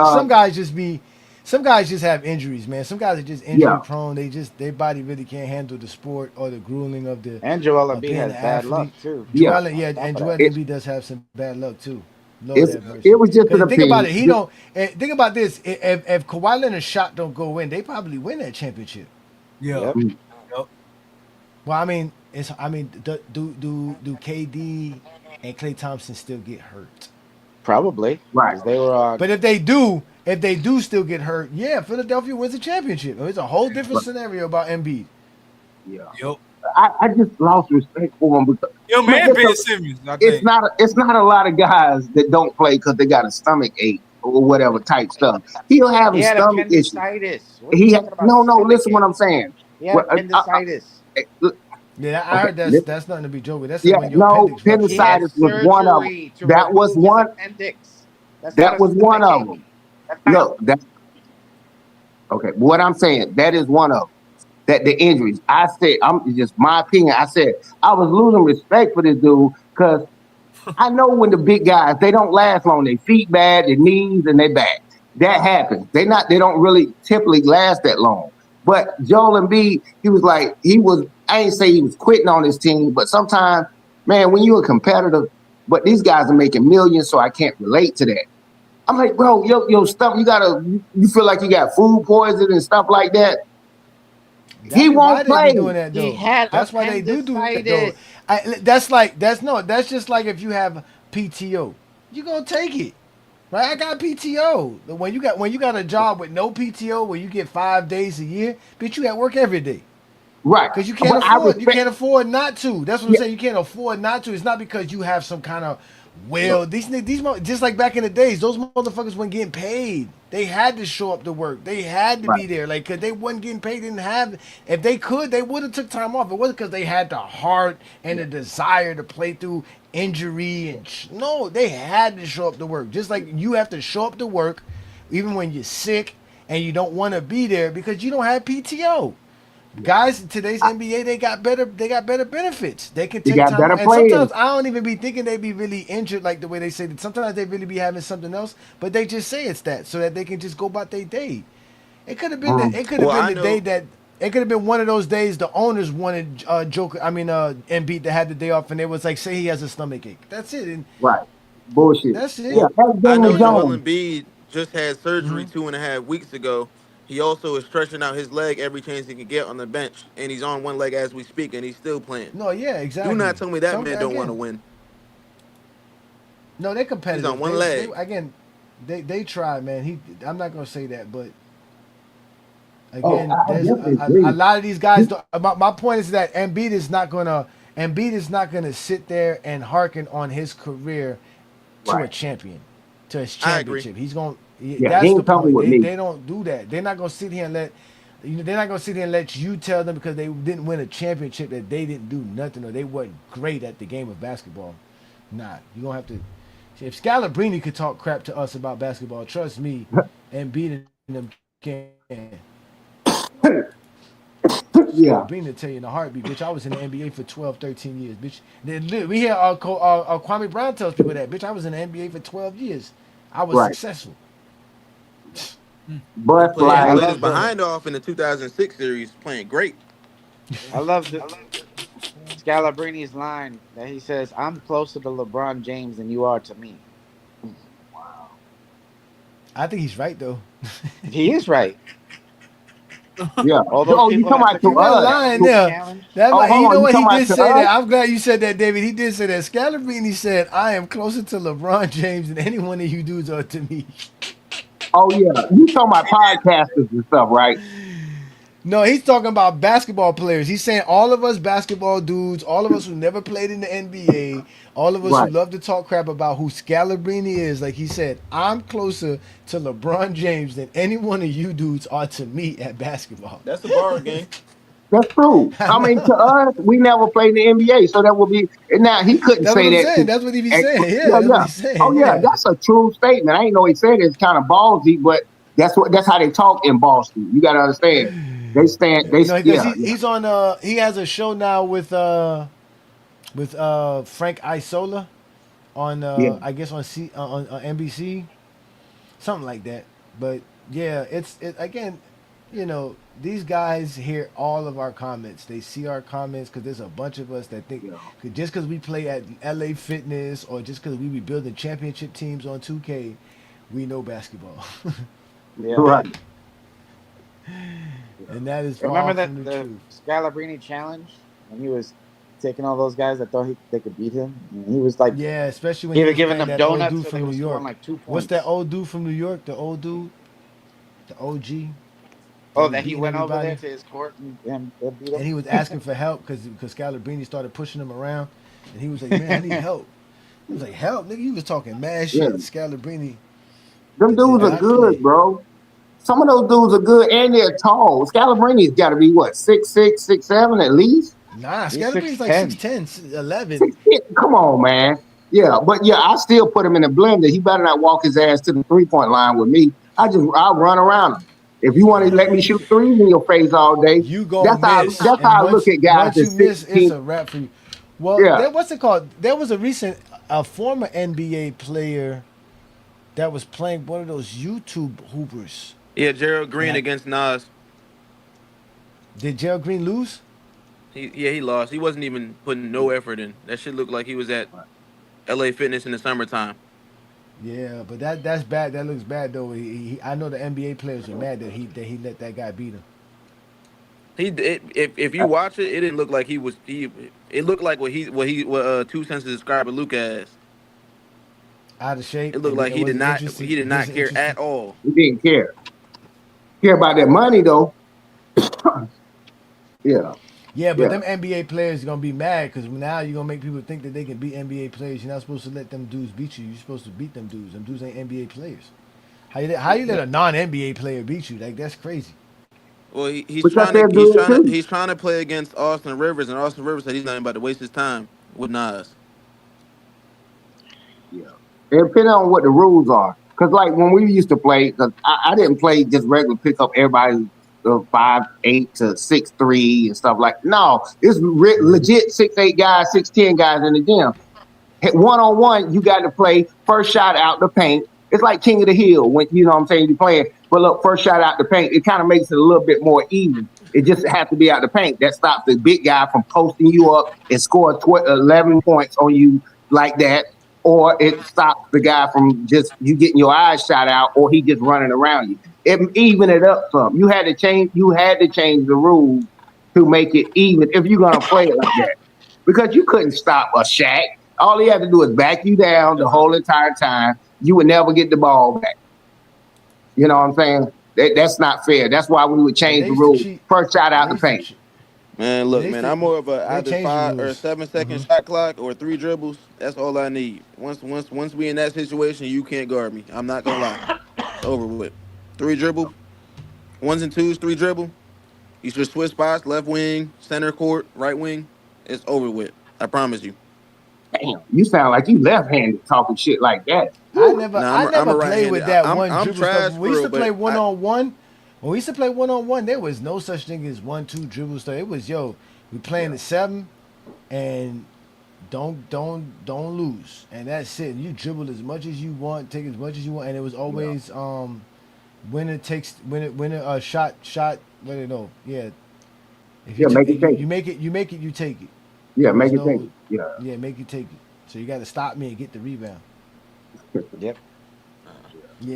Some guys just have injuries, man. Some guys are just injury prone. Their body really can't handle the sport or the grueling of the. And Joel Embiid has bad luck too. Joel Embiid does have some bad luck too. It was just an opinion. Think about it. He don't think about this. If Kawhi Leonard's shot don't go in, they probably win that championship. Yeah. Well, I mean, do KD and Klay Thompson still get hurt? Probably Right. because they were But if they do still get hurt, yeah, Philadelphia wins the championship. It's a whole different Right. scenario about Embiid. Yeah. Yep. I just lost respect for him because Him man, and Ben Simmons, I it's think. not a lot of guys that don't play because they got a stomach ache or whatever type stuff. He'll have he his had stomach issues. appendicitis. What are you talking about? No. Stomach Listen, what ache? I'm saying. He had Well, appendicitis. Yeah, I okay. heard that's nothing to be joking. That's Yeah. like when your No, appendix He had ruptures. appendicitis was one of them. surgery to That was remove his one. appendix. That's not That a was one stomach of ache. them. That's not. Look, that okay. What I'm saying, that is one of them. That the injuries. I said, I'm just my opinion. I said I was losing respect for this dude because I know when the big guys they don't last long. Their feet bad, their knees, and their back. That happens. They don't really typically last that long. But Joel Embiid, he was like he was. I ain't say he was quitting on his team, but sometimes, man, when you're a competitor, but these guys are making millions, so I can't relate to that. I'm like, bro, your stuff, you feel like you got food poison and stuff like that. He That'd be why won't they be play. doing that He though. had That's why they do that though. appendicitis. That's just like if you have PTO, you gonna take it, right? I got PTO. When you got a job with no PTO, where you get 5 days a year, bitch, you at work every day. Right. Because you can't But I afford you respect. can't afford not to. That's what I'm Yeah. saying. You can't afford not to. It's not because you have some kind of just like back in the days, those motherfuckers weren't getting paid. They had to show up to work. They had to Right. be there. Like, cause they wasn't getting paid. Didn't have. If they could, they would have took time off. It wasn't because they had the heart and the desire to play through injury no, they had to show up to work. Just like you have to show up to work, even when you're sick and you don't want to be there because you don't have PTO. Guys in today's NBA, they got better benefits. They can You take got time, better and players. sometimes I don't even be thinking they be really injured like the way they say that. Sometimes they really be having something else, but they just say it's that so that they can just go about their day. It could have been Mm. it could have Well, been I the day know. that it could have been one of those days the owners wanted Joker. Embiid to have the day off, and they was like, say he has a stomach ache. That's it. And Right. Bullshit. that's it. Yeah, Well, that's I know Daniel Joel Jones. Embiid just had surgery Mhm. 2.5 weeks ago. He also is stretching out his leg every chance he can get on the bench, and he's on one leg as we speak, and he's still playing. No, yeah, Do not exactly. tell me that Some man don't want to again, win. no, they're He's on competitive. one They leg. again, they try, man. I'm not gonna say that, but Oh, again, I there's definitely a agree. lot of these guys. My point is that Embiid is not gonna sit there and hearken on his career to a Right. champion, to his I agree. championship. Yeah, he That's the ain't coming point. with They me. they don't do that. They're not gonna sit here and they're not gonna sit here and let you tell them because they didn't win a championship that they didn't do nothing or they weren't great at the game of basketball. Nah, you gonna have to. If Scalabrine could talk crap to us about basketball, trust me, and beating them can. Yeah. Scalabrine to tell you in a heartbeat, bitch. I was in the NBA for 12, 13 years, bitch. We hear Kwame Brown tells people that, bitch. I was in the NBA for 12 years. I was Right. successful. He Bust played. Yeah, He I like played his love the behind off in the 2006 series, playing great. I love the Scalabrini's line that he says, "I'm closer to LeBron James than you are to me." I think he's right though. He is right. yeah. All those Oh, you people talking that about took to He's him to not the us? lying championship there. challenge. Hold You know on, you what? talking He about did to say that. us? I'm glad you said that, David. He did say that. Scalabrine said, "I am closer to LeBron James than any one of you dudes are to me." Oh yeah, you talking about podcasters and stuff, right? No, he's talking about basketball players. He's saying all of us basketball dudes, all of us who never played in the NBA, all of us who Right. love to talk crap about who Scalabrine is, like he said, I'm closer to LeBron James than any one of you dudes are to me at basketball. That's a bar game. That's true. I I mean, to know. us, we never played in the NBA, so that would be. And now he couldn't That's what say I'm that saying. to. That's what he be And, saying. yeah, Yeah, that's what yeah. he's Oh saying. yeah, Yeah. that's a true statement. I ain't know he said it. It's kind of ballsy, but that's how they talk in Boston. You got to understand. They stand. No, because Yeah, yeah, he's on he has a show now with Frank Isola on yeah. I guess on NBC, something like that. But yeah, it again, these guys hear all of our comments. They see our comments because there's a bunch of us that think Yeah. just because we play at LA Fitness or just because we be building championship teams on 2K, we know basketball. Yeah. Right. And that is Remember far that from the the truth. Scalabrini challenge? when he was taking all those guys that thought they could beat him. And he was like, Yeah, especially when he he was was giving playing them that old donuts, dude so they from New were scoring York. like 2 What's that points. old dude from New York? The old dude, the OG that Oh, was that he beating went over there everybody, to his court and beat and him. he was asking for help because Scalabrine started pushing him around, and he was like, "Man, I need help." He was like, "Help, nigga!" He was talking mad Yeah, shit. Scalabrine them did dudes are not good, play. bro. Some of those dudes are good, and they're tall. Scalabrini's got to be what 6'6", 6'7" at least. Nah, He's Scalabrine's like 6'10". 6'10", 11. 6'10". Come on, man. Yeah, but yeah, I still put him in the blender. He better not walk his ass to the 3-point line with me. I'll run around him. If you want to let me shoot threes in your face all day, You gonna miss, that's and how I look once at guys once you that's miss, it's 16. a wrap for you. Well, Yeah, what's it called? There was a recent a former NBA player that was playing one of those YouTube hoopers. Yeah, Gerald Green And against Nas. did Gerald Green lose? He lost. He wasn't even putting no effort in. That shit looked like he was at LA Fitness in the summertime. Yeah, but that's bad. That looks bad though. I know the NBA players are mad that he let that guy beat him. If you watch it, it didn't look like he was. It looked like what 2 Cents described Luke as. Out of shape It looked and like it wasn't he did not care disinterested. at all. he didn't care. Care about that money though. Yeah, Yeah, but yeah. them NBA players are gonna be mad because now you're gonna make people think that they can beat NBA players. You're not supposed to let them dudes beat you. You're supposed to beat them dudes. Them dudes ain't NBA players. How you let a non NBA player beat you? Like that's crazy. Well, he's Because trying to they'll do it too. he's trying to play against Austin Rivers, and Austin Rivers said he's not about to waste his time with Nas. Yeah. It depends on what the rules are. Because, like, when we used to play, cause I didn't play just regular pick up everybody 5'8" to 6'3" and stuff like. No, it's legit 6'8" guys, 6'10" guys in the gym. One on one, you got to play first shot out the paint. It's like King of the Hill when you know what I'm saying you're playing. But look, first shot out the paint, it kind of makes it a little bit more even. It just has to be out the paint. That stops the big guy from posting you up and score 11 points on you like that, or it stops the guy from just you getting your eyes shot out, or he just running around you. It even it up some. You had to change. You had to change the rules to make it even if you're gonna play it like that because you couldn't stop a Shaq. All he had to do is back you down the whole entire time. You would never get the ball back. You know what I'm saying? That's not fair. That's why we would Yeah, change they the used to rule. cheat. First shot out They the used to paint. cheat. Man, Yeah, look, man, I'm more of a they either changed the 5 or rules. 7 second shot clock or 3 dribbles. That's all I need. Once we in that situation, you can't guard me. I'm not gonna lie. It's over with. 3 dribble, ones and twos, 3 dribble. You should switch spots, left wing, center court, right wing. It's over with. I promise you. Damn, you sound like you left-handed talking shit like that. Nah, I I'm never a played right-handed. with that I'm one I'm dribble stuff. trash When we for used real, to play but one on one, when we used to play one on one, there was no such thing as 1-2 dribble stuff. It was we playing the 7 and don't lose, and that's it. You dribble as much as you want, take as much as you want, and it was Yeah, always winner shot. What do you know? Yeah, if yeah, make it take it. you make it, you take it. Yeah, There make was it take no it. Yeah, make you take it. So you got to stop me and get the rebound. Yep.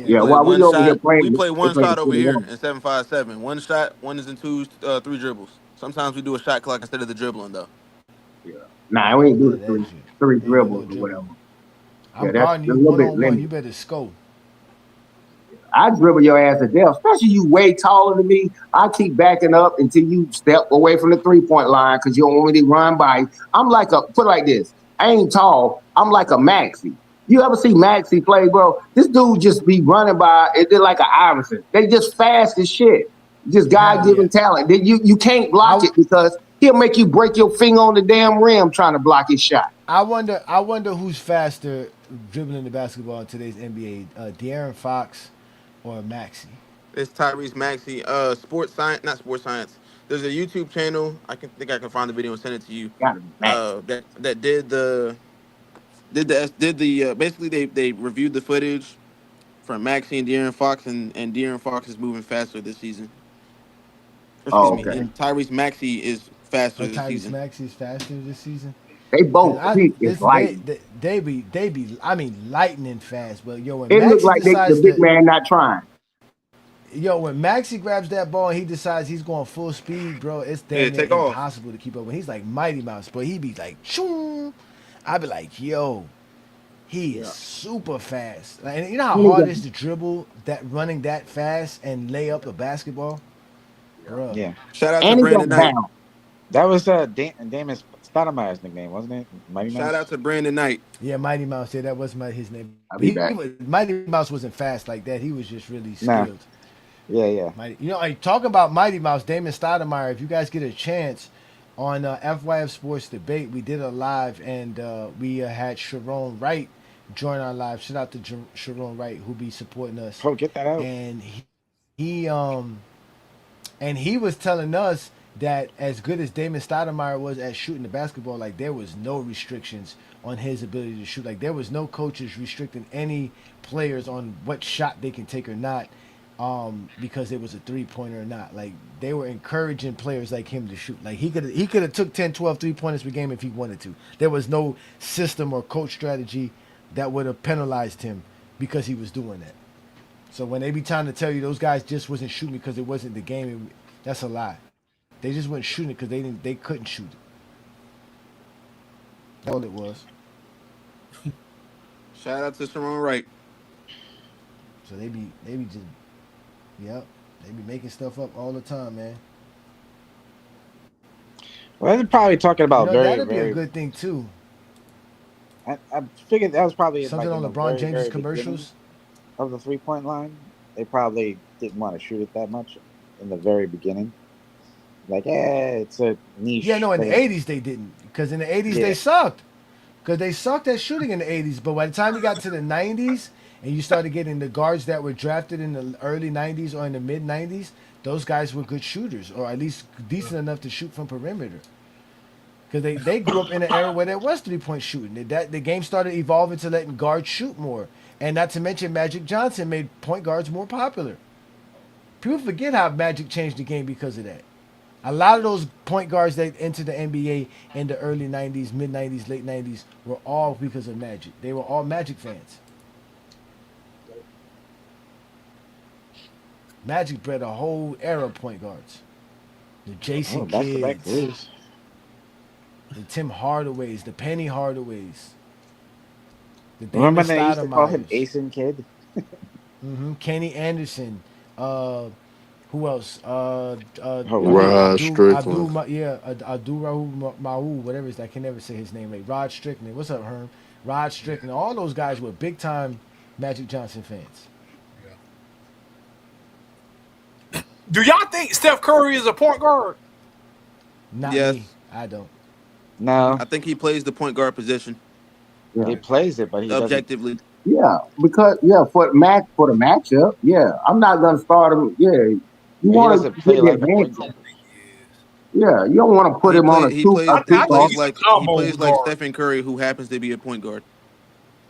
we Yeah, yeah. play While we one over here shot. playing, We play they one play the shot over here 21. in 7-5-7. One shot, ones and twos, 3 dribbles. Sometimes we do a shot clock instead of the dribbling though. Yeah. Nah, we ain't do yeah, the that's three it. Ain't do dribbles no or whatever. dribbling. Yeah, I'm that's guarding a you little one bit on one. limited. You better score. I dribble your ass to death, especially you way taller than me. I keep backing up until you step away from the 3-point line because you don't want me to run by you. I'm like put it like this. I ain't tall. I'm like a Maxi. You ever see Maxi play, bro? This dude just be running by. They're like an Iverson. They just fast as shit. Just Hell yeah. God-given talent. You can't block I it because he'll make you break your finger on the damn rim trying to block his shot. I wonder who's faster dribbling the basketball in today's NBA, De'Aaron Fox or Maxi. It's Tyrese Maxey. Sports science, not sports science. There's a YouTube channel. I can find the video and send it to you. Gotta be Maxi. That did the basically they reviewed the footage from Maxey and De'Aaron Fox, and De'Aaron Fox is moving faster this season. Or excuse Oh, me, okay. and Tyrese Maxey is faster this Tyrese season. Maxey is faster this season. They Cause both quick as lightning. they be I mean lightning fast. But yo, when It looked Maxey like the decides big to man not trying. Yo, when Maxey grabs that ball and he decides he's going full speed, bro, it's damn near take off. impossible to keep up. When he's like Mighty Mouse, but he be like, choom. I be like, yo, he is super fast. Like, and you know how hard it is to dribble that running that fast and lay up a basketball, bro. Yeah. Shout out to Brandon Knight. That was Damon Stoudemire's nickname, wasn't it? Mighty Mouse. Shout out to Brandon Knight. Yeah, Mighty Mouse. Yeah, that was his name. I'll be back. Mighty Mouse wasn't fast like that. He was just really skilled. Nah. Yeah. You know, like talking about Mighty Mouse, Damon Stoudemire. If you guys get a chance on FYF Sports Debate, we did a live and we had Sharon Wright join our live. Shout out to Sharon Wright who be supporting us. Oh, get that out. And he was telling us that as good as Damon Stoudemire was at shooting the basketball, like there was no restrictions on his ability to shoot. Like there was no coaches restricting any players on what shot they can take or not. Because it was a 3-pointer or not. Like they were encouraging players like him to shoot. Like he could have took 10, 12 3-pointers per game if he wanted to. There was no system or coach strategy that would have penalized him because he was doing that. So when they be trying to tell you those guys just wasn't shooting because it wasn't the game, that's a lie. They just weren't shooting because they couldn't shoot it. That's all it was. Shout out to Sharon Wright. So they be just. Yep, they be making stuff up all the time, man. Well, they're probably talking about that'd be a good thing too. I figured that was probably something on LeBron James' commercials of the 3-point line. They probably didn't want to shoot it that much in the very beginning. Like, it's a niche. Yeah, no, in the '80s they didn't, because in the '80s they sucked, because they sucked at shooting in the '80s. But by the time you got to the '90s. And you started getting the guards that were drafted in the early 90s or in the mid 90s, those guys were good shooters, or at least decent enough to shoot from perimeter. Because they grew up in an era where there was 3-point shooting. The game started evolving to letting guards shoot more. And not to mention Magic Johnson made point guards more popular. People forget how Magic changed the game because of that. A lot of those point guards that entered the NBA in the early 90s, mid 90s, late 90s were all because of Magic. They were all Magic fans. Magic bred a whole era of point guards. The Jason Kidds, the Tim Hardaways, the Penny Hardaways. Remember they used to call him Asen Kid? Kenny Anderson. Who else? Rod Abdul Strickland. Rahul Mahul, whatever it is. I can never say his name right. Rod Strickland. What's up, Herm? Rod Strickland. All those guys were big time Magic Johnson fans. Do y'all think Steph Curry is a point guard? Not me. I don't. No. I think he plays the point guard position. Yeah. He plays it, but he objectively. Yeah, because for the matchup, I'm not gonna start him. Yeah, you want to play like advantage. Yeah, you don't want to put him on a two. He plays like Stephen Curry, who happens to be a point guard.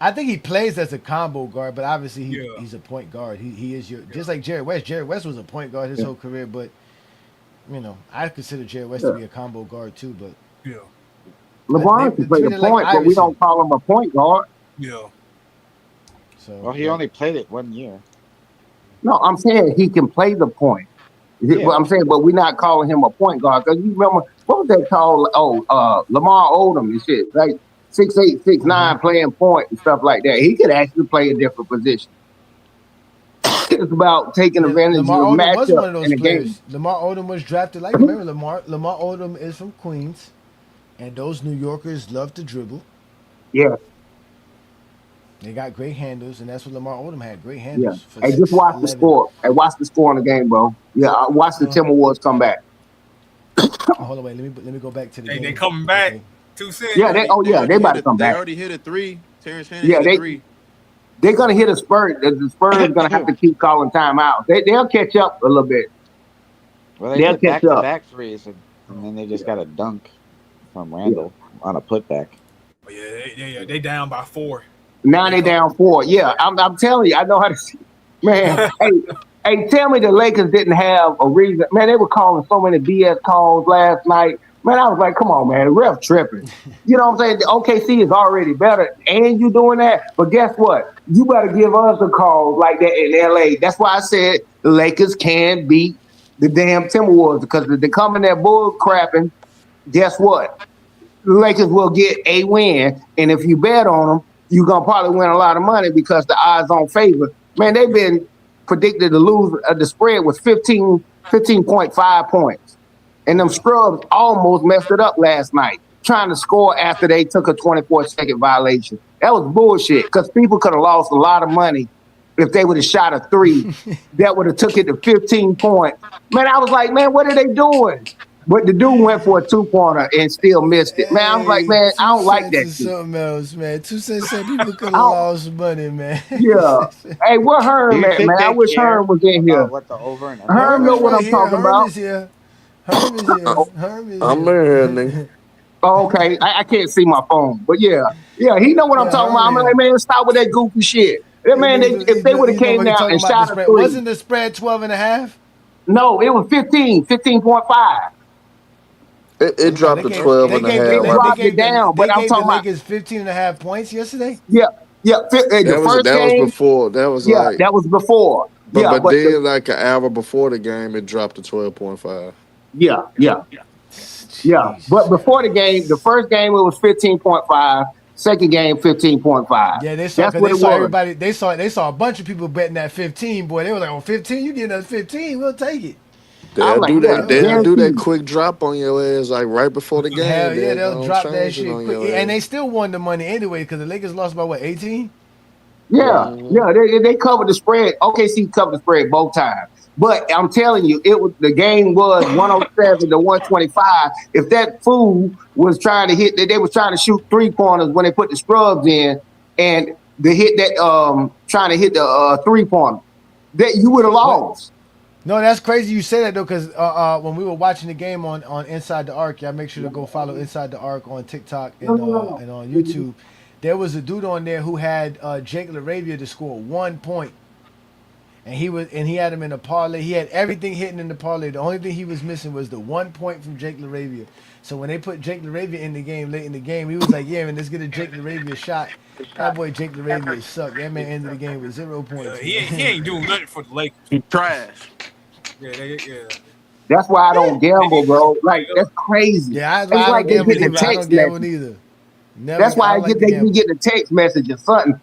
I think he plays as a combo guard, but obviously he's a point guard. He is just like Jerry West. Jerry West was a point guard his whole career, but I consider Jerry West to be a combo guard too. But LeBron can play the point, but we don't call him a point guard. Yeah. So he only played it 1 year. No, I'm saying he can play the point. I'm saying, but we're not calling him a point guard because you remember what was that called? Lamar Odom and shit, like 6'8", 6'9", playing point and stuff like that. He could actually play a different position. It's about taking advantage of the matchup in the game. Lamar Odom was drafted like remember Lamar Odom is from Queens, and those New Yorkers love to dribble. Yeah. They got great handles, and that's what Lamar Odom had. Great handles. Yeah. Hey, just watch the score. Hey, watch the score in the game, bro. Yeah, watch the Timberwolves come back. Hold on, wait. Let me go back to the game. They coming back. 2 cents. Yeah, they about to come back. They already hit a 3. Terrence Shannon hit a 3. They're gonna hit a spurt. The Spurs are gonna have to keep calling timeouts. They'll catch up a little bit. Well, they'll catch up. Back threes, and then they just got a dunk from Randall on a putback. Yeah. They down by 4. Now they down 4. Yeah, I'm telling you, I know how to see. Man, hey, tell me the Lakers didn't have a reason. Man, they were calling so many BS calls last night. Man, I was like, come on, man, the ref tripping. You know what I'm saying? The OKC is already better, and you doing that. But guess what? You better give us a call like that in LA. That's why I said the Lakers can beat the damn Timberwolves, because if they come in there bull crapping, guess what? The Lakers will get a win. And if you bet on them, you're going to probably win a lot of money because the odds on favor. Man, they've been predicted to lose. The spread was 15.5 points. And them scrubs almost messed it up last night, trying to score after they took a 24-second violation. That was bullshit, because people could have lost a lot of money if they would have shot a three. That would have took it to 15 points. Man, I was like, man, what are they doing? But the dude went for a 2-pointer and still missed it. Man, I was like, man, I don't like that shit. Something else, man. 2 cents said people could have lost money, man. Yeah. Hey, where Herm at, man? I wish Herm was in here. What the over and Herm know what I'm talking about. Herm is here. Herm is here. Herm is I'm in here, nigga. Oh, okay. I can't see my phone, but yeah, he know what I'm talking about. I'm like, man, stop with that goofy shit. That man, if they would have came down and shot a three. Wasn't the spread 12.5? No, it was 15.5. It dropped to 12 and a half. They dropped it down, but I'm talking about. They gave the Lakers 15.5 points yesterday? Yeah. The first game. Was before. That was like. That was before. But then, like an hour before the game, it dropped to 12.5. Yeah. But before the game, the first game, it was 15.5. Second game, 15.5. Yeah, they saw everybody. They saw a bunch of people betting that 15. Boy, they were like, "Oh, 15, you getting us 15? We'll take it." They'll do that quick drop on your ass like right before the game. Hell yeah, they'll drop that shit quick. And they still won the money anyway, because the Lakers lost by what, 18? Yeah, they covered the spread. OKC covered the spread both times. But I'm telling you, the game was 107 to 125. If that fool was trying to hit, they was trying to shoot 3-pointers when they put the scrubs in, and they hit that trying to hit the 3-pointer, that you would have lost. No, that's crazy you say that though, because when we were watching the game on Inside the Arc, y'all make sure to go follow Inside the Arc on TikTok and on YouTube. There was a dude on there who had Jake LaRavia to score 1 point. And he had him in a parlay. He had everything hitting in the parlay. The only thing he was missing was the 1 point from Jake LaRavia. So when they put Jake LaRavia in the game late in the game, he was like, "Yeah, man, let's get a Jake LaRavia shot." That boy Jake LaRavia sucked. That man ended the game with 0 points. He ain't doing nothing for the Lakers. He trash. Yeah. That's why I don't gamble, bro. Like, that's crazy. Yeah, it's like they get the text message. Either. That's why they get the text message or something.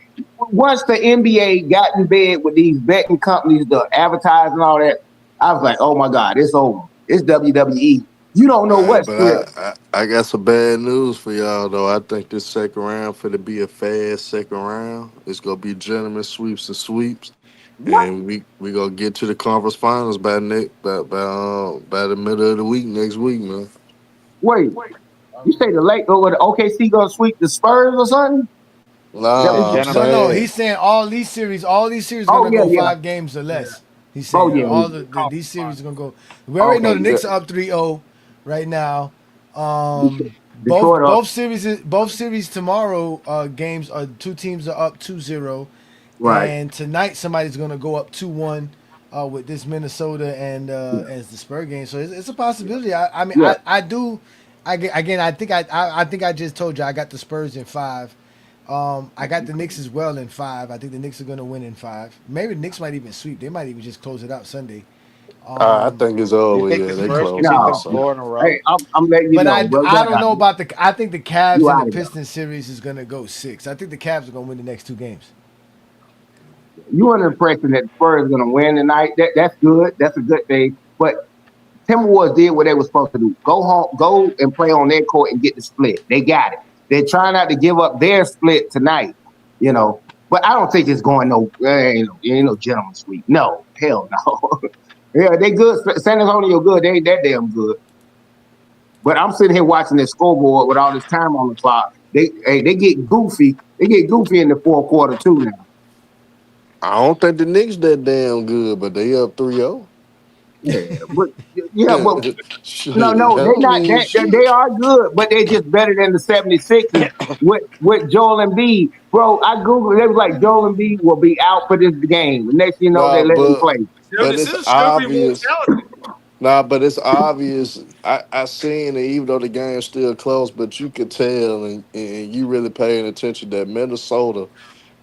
Once the NBA got in bed with these betting companies, the advertising and all that, I was like, oh my God, it's over. It's WWE. You don't know what's real. I got some bad news for y'all, though. I think this second round finna be a fast second round. It's gonna be gentlemen sweeps and sweeps. What? And we gonna get to the conference finals by the middle of the week next week, man. Wait. You say the OKC gonna sweep the Spurs or something? No. He's saying all these series gonna go 5 games or less. He's saying these series are gonna go. We already know the Knicks are up 3-0 right now. Both series tomorrow games are 2 teams are up 2-0. Right. And tonight somebody's gonna go up 2-1 with this Minnesota and as the Spurs game. So it's a possibility. I think I just told you I got the Spurs in 5. I got the Knicks as well in 5. I think the Knicks are going to win in 5. Maybe the Knicks might even sweep. They might even just close it out Sunday. I think it's over. Yeah, they close. Hey, I'm letting you know. I don't know about I think the Cavs and the Pistons series is going to go 6. I think the Cavs are going to win the next 2 games. You under the impression that the Spurs are going to win tonight. That's good. That's a good thing. But Timberwolves did what they were supposed to do. Go and play on their court and get the split. They got it. They're trying not to give up their split tonight, But I don't think it's going ain't no gentleman sweep. No, hell no. Yeah, they good. San Antonio good. They ain't that damn good. But I'm sitting here watching this scoreboard with all this time on the clock. They get goofy. They get goofy in the fourth quarter too now. I don't think the Knicks that damn good, but they up 3-0. But no, they're not that. They are good, but they're just better than the 76ers with Joel Embiid. Bro, I Googled, they was like, Joel Embiid will be out for this game. The next thing you know, they let him play. But it's obvious. Nah, but it's obvious. I seen it, even though the game's still close, but you could tell, and you really paying attention that Minnesota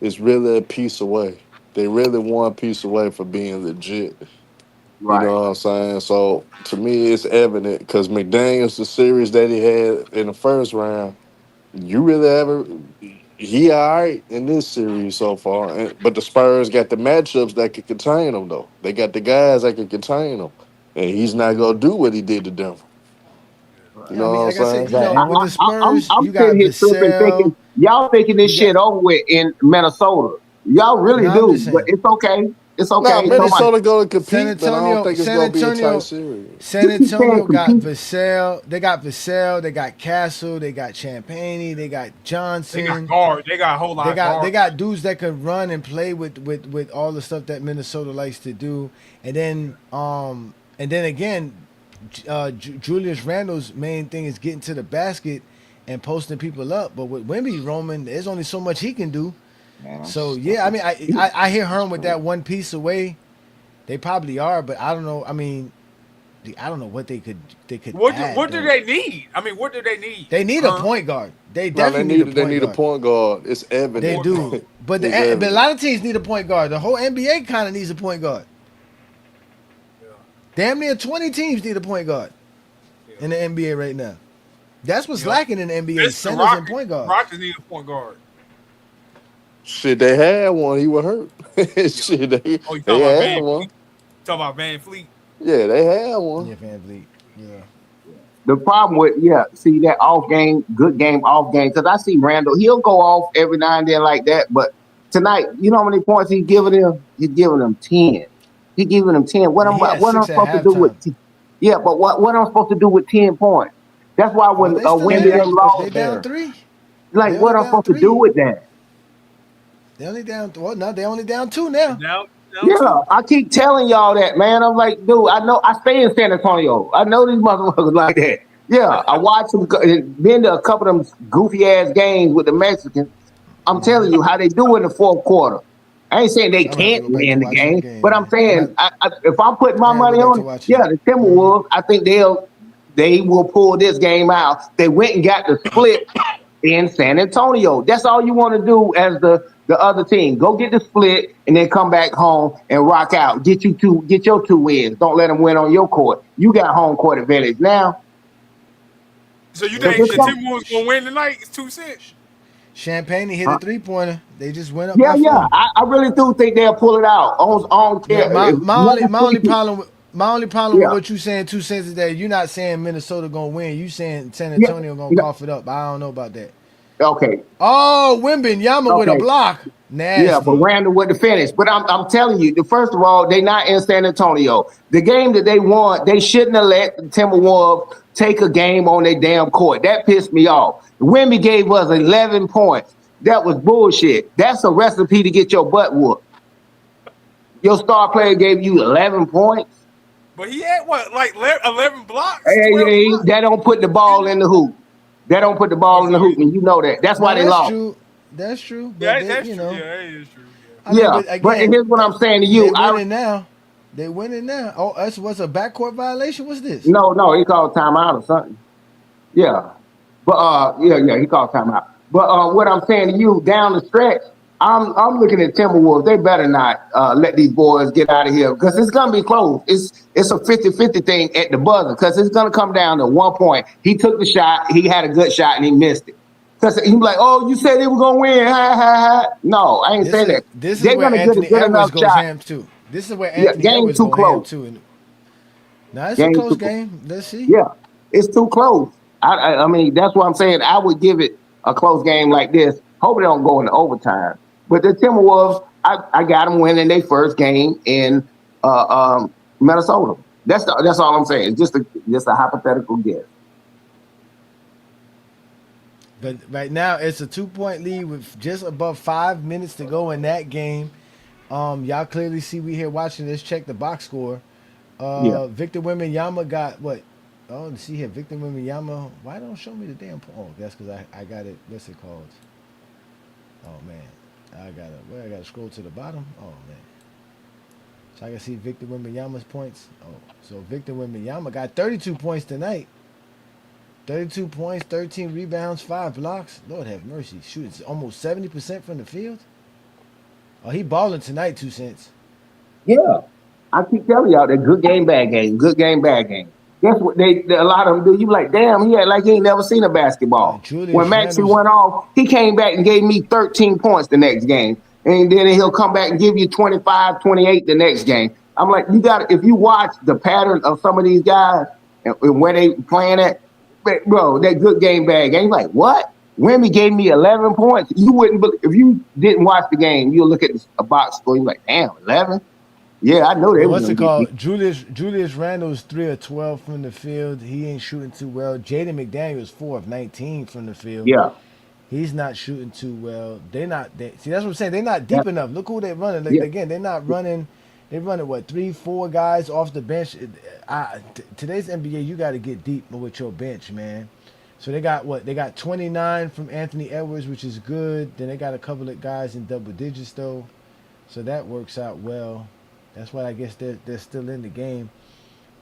is really a piece away. They really one piece away from being legit. You Right. know what I'm saying? So to me, it's evident because McDaniels, the series that he had in the first round, you really haven't. He all right in this series so far, but the Spurs got the matchups that could contain him. Though they got the guys that can contain him, and he's not gonna do what he did to Denver. You Yeah, I know mean, what I'm like I said, saying? you know, with the Spurs, I'm you got sitting here tripping, Vassell, thinking y'all thinking this you got. shit over with in Minnesota. Y'all really No, I'm do, just but saying. it's okay. It's Nah, okay. Nobody. Minnesota gonna San compete, but I don't Antonio, think it's San gonna be a tight Antonio, series. San You keep saying Antonio got compete. Vassell. They got Vassell. They got Castle. They got Champagne. They got They got Johnson. guard. They got a whole lot They of got guard. they got dudes that could run and play with all the stuff that Minnesota likes to do. And then again, Julius Randle's main thing is getting to the basket and posting people up. But with Wemby roaming, there's only so much he can do. Man, So yeah, I mean, I hear Herm with that one piece away. They probably are, but I don't know. I mean, I don't know what they could add What do though. they need? I mean, what do they need? They need a point guard. They No, they definitely need a they point need a guard. point guard. It's They evident. Point guard. do. But It's but a evident. lot of teams need a point guard. The whole NBA kind of needs a point guard. Yeah. Damn near 20 teams need a point guard in the NBA right now. That's what's Yep. lacking in the NBA: It's the centers and Rockets. point guards. Rockets need a point guard. Shit, they had one. He was hurt. Yeah. Shit, Oh, you they talking about had Van one. Fleet? Talking about Van Fleet? Yeah, they had one. Yeah, Van Vliet. Yeah. The problem with see that off game, good game, off game. Because I see Randall, he'll go off every now and then like that. But tonight, you know how many points he's giving them? He's giving them 10. He's giving them 10. Yeah, he had What am I 6 at supposed to do with? halftime. Yeah, but what am I supposed to do with 10 points? That's why Well, when they still Wimby there. them They lost, down 3. like They only what I'm down supposed to do 3. with that? They only down. Well, no, they only down 2 now. Down Yeah, two. I keep telling y'all that, man. I'm like, dude, I know I stay in San Antonio. I know these motherfuckers like that. Yeah, I watch them. Been to a couple of them goofy ass games with the Mexicans. I'm telling you how they do in the fourth quarter. I ain't saying they I'm gonna have to can't go back to win the watching the game, game, but I'm man. saying if I'm putting my I gotta go money back on to it, watching yeah, it. the Timberwolves. I think they will pull this game out. They went and got the split in San Antonio. That's all you want to do as the other team. Go get the split and then come back home and rock out. Get your 2 wins. Don't let them win on your court. You got home court advantage now. So you Yeah, think Because the Timberwolves gonna win tonight? It's 2-6. Champagne hit a 3-pointer. They just went up yeah, by yeah. 4. I really do think they'll pull it out. I don't Yeah, care. If my only problem with yeah, what you saying 2 cents is that you're not saying Minnesota gonna win. You saying San yeah, Antonio gonna yeah. cough it up. I don't know about that. Okay, Oh, Yama with a okay. block. Yeah, but Nasty. Randall with the finish. But I'm telling you, first of all, they not in San Antonio. The game that they won, they shouldn't have let the Timberwolves take a game on their damn court. That pissed me off. Wimby gave us 11 points. That was bullshit. That's a recipe to get your butt whooped. Your star player gave you 11 points. But he had what, like 11 blocks, Hey, 12 hey, blocks. that don't put the ball in the hoop. That don't put the Oh, ball in so the hoop, and you know that. That's why No, they that's lost. true. That's true. But yeah, they, that's true. Yeah, that is true. Yeah. I mean, Yeah, but but again, here's what I'm saying to they you. winning now. They winning now. Oh, that's what's a backcourt violation? What's this? No, he called timeout or something. Yeah. But yeah, he called timeout. But what I'm saying to you, down the stretch, I'm looking at Timberwolves. They better not let these boys get out of here because it's gonna be close. It's a 50-50 thing at the buzzer because it's gonna come down to 1 point. He took the shot, he had a good shot, and he missed it. Because he was like, "Oh, you said they were gonna win." Ha ha ha. No, I ain't saying that. This is They're where gonna get a Anthony good Edwards enough goes shot. ham too. This is where Yeah, Anthony game Edwards too go ham close. too. And now it's a Game close too close. game. Let's see. Yeah, it's too close. I mean, that's what I'm saying. I would give it a close game like this. Hope they don't go into overtime. But the Timberwolves, I got them winning their first game in Minnesota. That's all I'm saying. Just a hypothetical guess. But right now it's a 2-point lead with just above 5 minutes to go in that game. Y'all clearly see we here watching this. Check the box score. Yeah. Victor Wembanyama got what? Oh, see here, Victor Wembanyama. Why don't show me the damn? Oh, that's because I got it. What's it called? Oh man, I gotta scroll to the bottom. Oh man. So I can see Victor Wembanyama's points. Oh, so Victor Wembanyama got 32 points tonight. 32 points, 13 rebounds, 5 blocks. Lord have mercy. Shooting almost 70% from the field. Oh, he balling tonight, 2 cents. Yeah. I keep telling y'all that good game, bad game, good game, bad game. That's what a lot of them do. You be like, damn, he had like he ain't never seen a basketball. When Julius Maxie Randle's went off, he came back and gave me 13 points the next game. And then he'll come back and give you 25, 28 the next game. I'm like, you got if you watch the pattern of some of these guys and where they playing at, bro, that good game, bad game. Like, what? Wemby gave me 11 points. You wouldn't believe if you didn't watch the game, you'll look at a box score, you're like, damn, 11? Yeah, I know they But was what's gonna it get beat. called? Julius Randle's 3 of 12 from the field. He ain't shooting too well. Jaden McDaniels 4 of 19 from the field. Yeah. He's not shooting too well. See, that's what I'm saying. They're not Yeah. deep enough. Look who they're running. Like, Yeah. again, they're not running. They're running what 3, 4 guys off the bench. Today's NBA, you got to get deep with your bench, man. So they got what? They got 29 from Anthony Edwards, which is good. Then they got a couple of guys in double digits though, so that works out well. That's why I guess they're still in the game.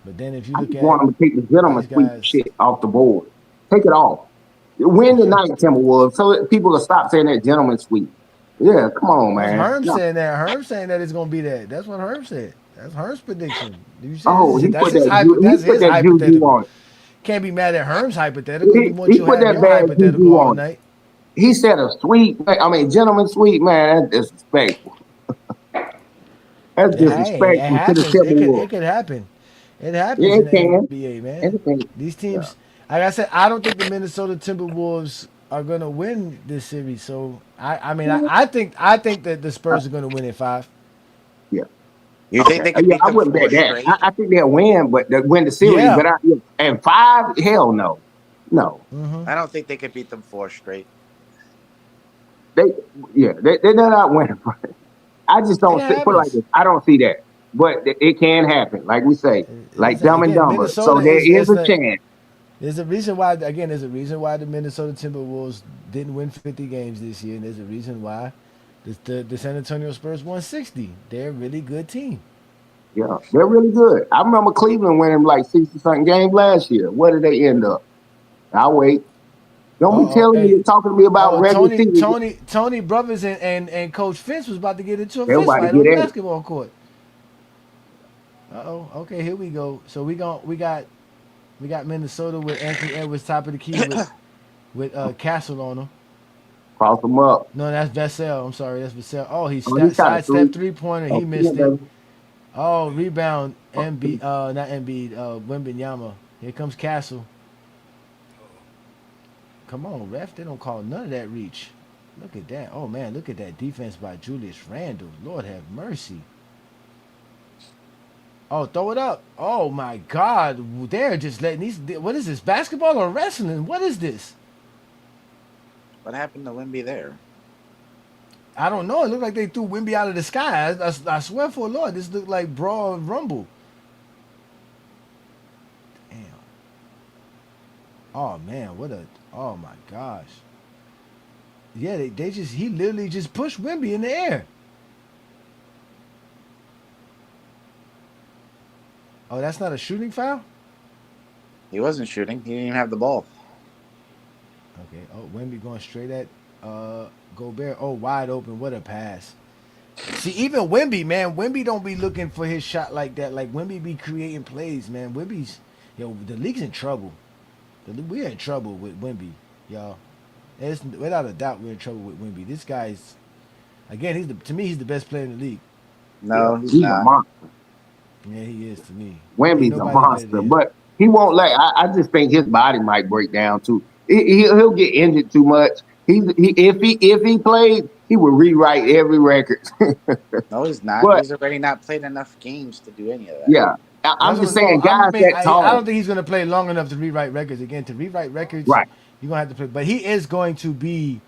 But then if you I look just at want them to take the gentleman these sweep guys, shit off the board. Take it off. Win the night, Timberwolves, so that people will stop saying that gentleman sweep. Yeah, come on, what's man. Herm No. saying that? Herm saying that it's gonna be that. That's what Herm said. That's Herm's prediction. You say Oh, he that's put his that he that's put his that juju hypothetical. on it. Can't be mad at Herm's hypothetical. You want He you put have that your bad juju hypothetical all on it. night. He said a sweep. I mean, gentleman sweep, man. That's disrespectful. That's Hey, it disrespectful to the happens. Timberwolves. It could happen. It happens Yeah, in it the can. NBA, man. It can. These Yeah. teams, like I said, I don't think the Minnesota Timberwolves are gonna win this series. So I think that the Spurs are gonna win in 5. Yeah. You Okay. think they could Yeah, beat I them wouldn't four bet that. straight? I think they'll win, but they'll win the series. Yeah. But and 5, hell no, no. Mm-hmm. I don't think they could beat them 4 straight. They they're not winning. I just It don't see, put it like happens. this. I don't see that, but it can happen. Like we say, like Dumb and Again, Dumber. So Minnesota there is is it's a not. chance. There's a reason why. Again, there's a reason why the Minnesota Timberwolves didn't win 50 games this year, and there's a reason why the San Antonio Spurs won 60. They're a really good team. Yeah, they're really good. I remember Cleveland winning like 60 something games last year. Where did they end up? I'll wait. Don't be telling me, Hey, talking to me about regular season. Tony Brothers and Coach Finch was about to get into a fist Everybody fight on the get at it. basketball court. Okay, here we go. So we got Minnesota with Anthony Edwards top of the key with Castle on him. Cross them up. No, that's Vassell. I'm sorry, that's Vassell. Oh, he Oh, he shot a sidestep 3. 3-pointer. Oh, He come on, missed it. baby. Oh, rebound. Not Embiid. Wembanyama. Here comes Castle. Come on, ref. They don't call none of that reach. Look at that. Oh man, look at that defense by Julius Randle. Lord have mercy. Oh, throw it up. Oh my God. They're just letting these. What is this? Basketball or wrestling? What is this? What happened to Wemby there? I don't know. It looked like they threw Wemby out of the sky. I swear for the Lord, this looked like Brawl and Rumble. Damn. Oh man, what a. Oh my gosh. Yeah, he literally just pushed Wemby in the air. Oh, that's not a shooting foul? He wasn't shooting. He didn't even have the ball. Okay. Oh, Wemby going straight at Gobert. Oh, wide open. What a pass. See, even Wemby, man, Wemby don't be looking for his shot like that. Like, Wemby be creating plays, man. The league's in trouble. We're in trouble with Wemby, y'all. Without a doubt, we're in trouble with Wemby. This guy's, again, to me, he's the best player in the league. No, Yeah, he's he's a not. monster. Yeah, he is to me. Ain't Wemby's a nobody better monster, than him. but he won't let. I just think his body might break down too. He'll get injured too much. If he played, he would rewrite every record. No, he's not. But He's already not played enough games to do any of that. yeah, I'm just saying, guys that I tall, don't think he's going to play long enough to rewrite records. Again, to rewrite records, right? you're going to have to play. But he is going to be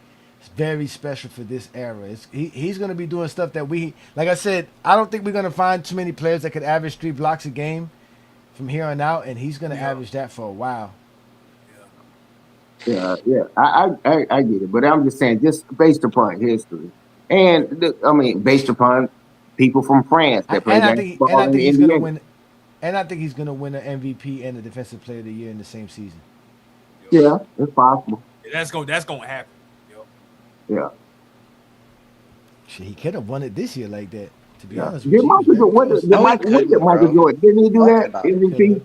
very special for this era. He's going to be doing stuff that like I said, I don't think we're going to find too many players that could average 3 blocks a game from here on out, and he's going to average that for a while. Yeah. I get it, but I'm just saying, just based upon history, and based upon people from France that play And I think basketball in the he's gonna NBA. win. And I think he's gonna win an MVP and the Defensive Player of the Year in the same season. Yeah, it's possible. That's gonna happen. Yep. Yeah. Shit, he could have won it this year like that. To be Yeah. honest Did with you, he was Michael very Jordan, close. when did Michael Jordan? Didn't he do that? MVP?